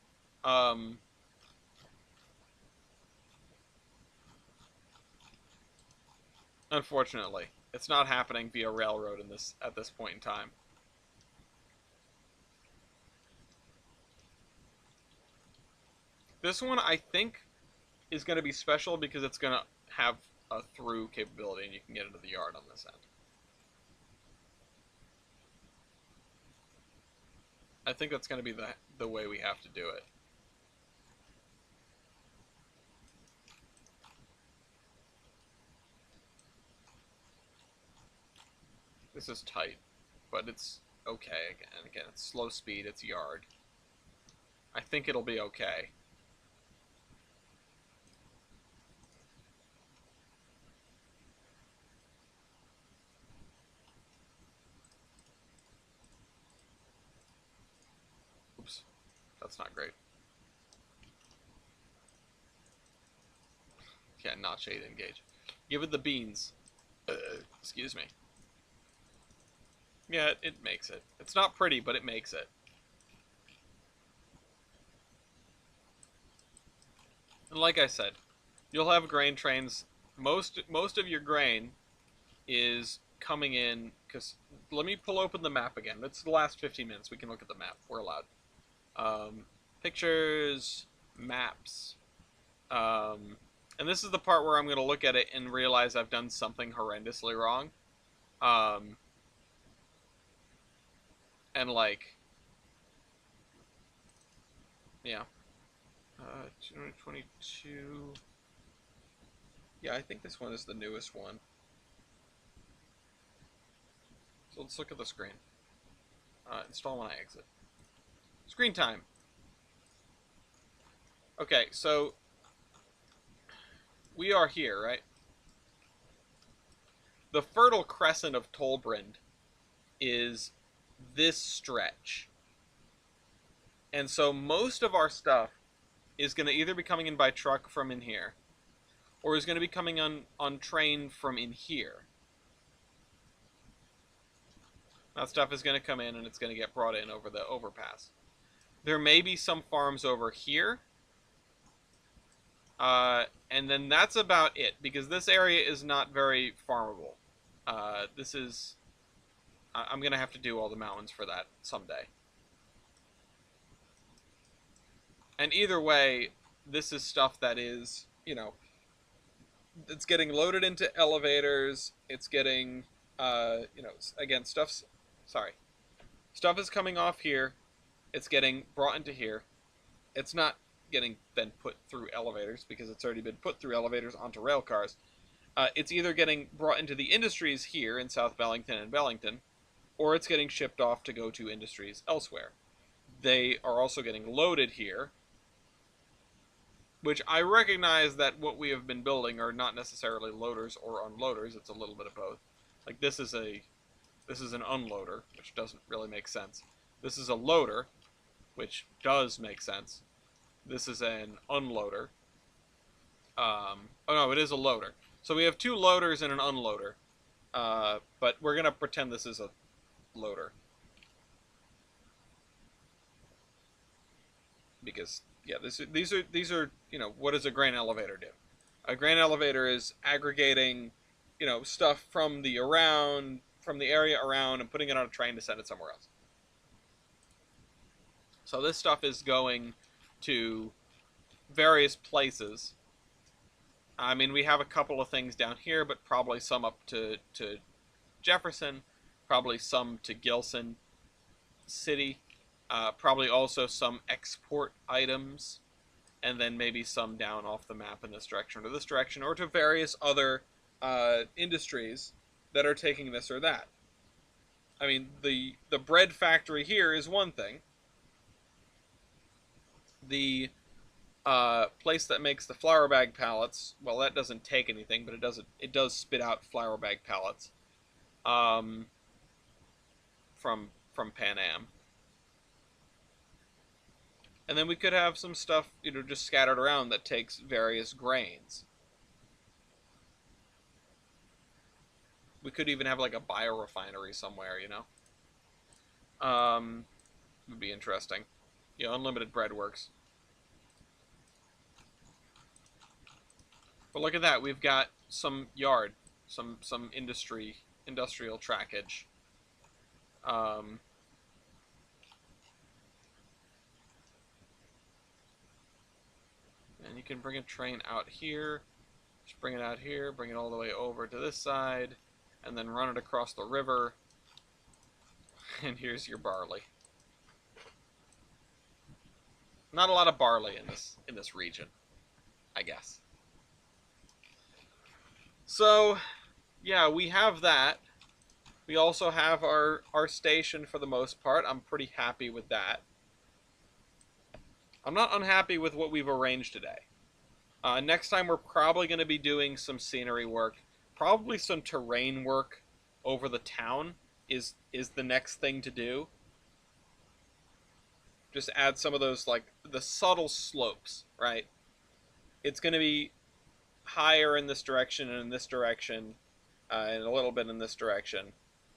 Unfortunately, it's not happening via railroad at this point in time. This one I think is going to be special because it's going to have a through capability and you can get into the yard on this end. I think that's going to be the way we have to do it. This is tight, but it's okay. Again, it's slow speed, it's yard. I think it'll be okay. Oops, that's not great. Yeah, not shade engage. Give it the beans. Excuse me. Yeah, it makes it. It's not pretty, but it makes it. And like I said, you'll have grain trains. Most of your grain is coming in, because let me pull open the map again. It's the last 15 minutes. We can look at the map. We're allowed. Pictures, maps. And this is the part where I'm going to look at it and realize I've done something horrendously wrong. And like, yeah. 222. Yeah, I think this one is the newest one. So let's look at the screen. Install when I exit. Screen time. Okay, so we are here, right? The Fertile Crescent of Tolbrand is this stretch. And so most of our stuff is going to either be coming in by truck from in here, or is going to be coming on train from in here. That stuff is going to come in and it's going to get brought in over the overpass. There may be some farms over here. And then that's about it, because this area is not very farmable. This is... I'm going to have to do all the mountains for that someday. And either way, this is stuff that is, you know, it's getting loaded into elevators. It's getting, you know, again, stuff is coming off here. It's getting brought into here. It's not getting then put through elevators because it's already been put through elevators onto rail cars. It's either getting brought into the industries here in South Bellington and Bellington, or it's getting shipped off to go to industries elsewhere. They are also getting loaded here. which I recognize that what we have been building are not necessarily loaders or unloaders. It's a little bit of both. Like this is an unloader, which doesn't really make sense. This is a loader, which does make sense. This is an unloader. Oh no, it is a loader. So we have two loaders and an unloader. But we're gonna pretend this is a loader. Because yeah, these are what does a grain elevator do? A grain elevator is aggregating, stuff from the area around and putting it on a train to send it somewhere else. So this stuff is going to various places. I mean, we have a couple of things down here, but probably some up to Jefferson, probably some to Gilson City, probably also some export items, and then maybe some down off the map in this direction or this direction, or to various other industries that are taking this or that. I mean, the bread factory here is one thing. The place that makes the flour bag pallets, well, that doesn't take anything, but it does spit out flour bag pallets um, from Pan Am. And then we could have some stuff, just scattered around that takes various grains. We could even have like a biorefinery somewhere, would be interesting. Unlimited bread works. But look at that, we've got some yard, some industrial trackage. And you can bring a train out here, just bring it out here, bring it all the way over to this side, and then run it across the river. And here's your barley. Not a lot of barley in this region, I guess. So, yeah, we have that. We also have our station for the most part. I'm pretty happy with that. I'm not unhappy with what we've arranged today. Next time we're probably going to be doing some scenery work. Probably some terrain work over the town is the next thing to do. Just add some of those, like, the subtle slopes, right? It's going to be higher in this direction and in this direction, and a little bit in this direction.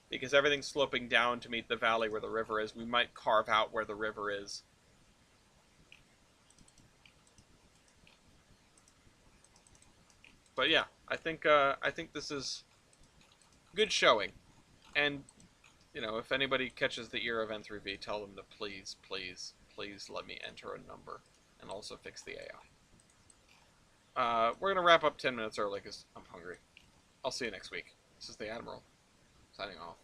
Because everything's sloping down to meet the valley where the river is. We might carve out where the river is. But yeah, I think this is good showing. And if anybody catches the ear of N3V, tell them to please, please, please let me enter a number and also fix the AI. We're gonna wrap up 10 minutes early because I'm hungry. I'll see you next week. This is the Admiral, signing off.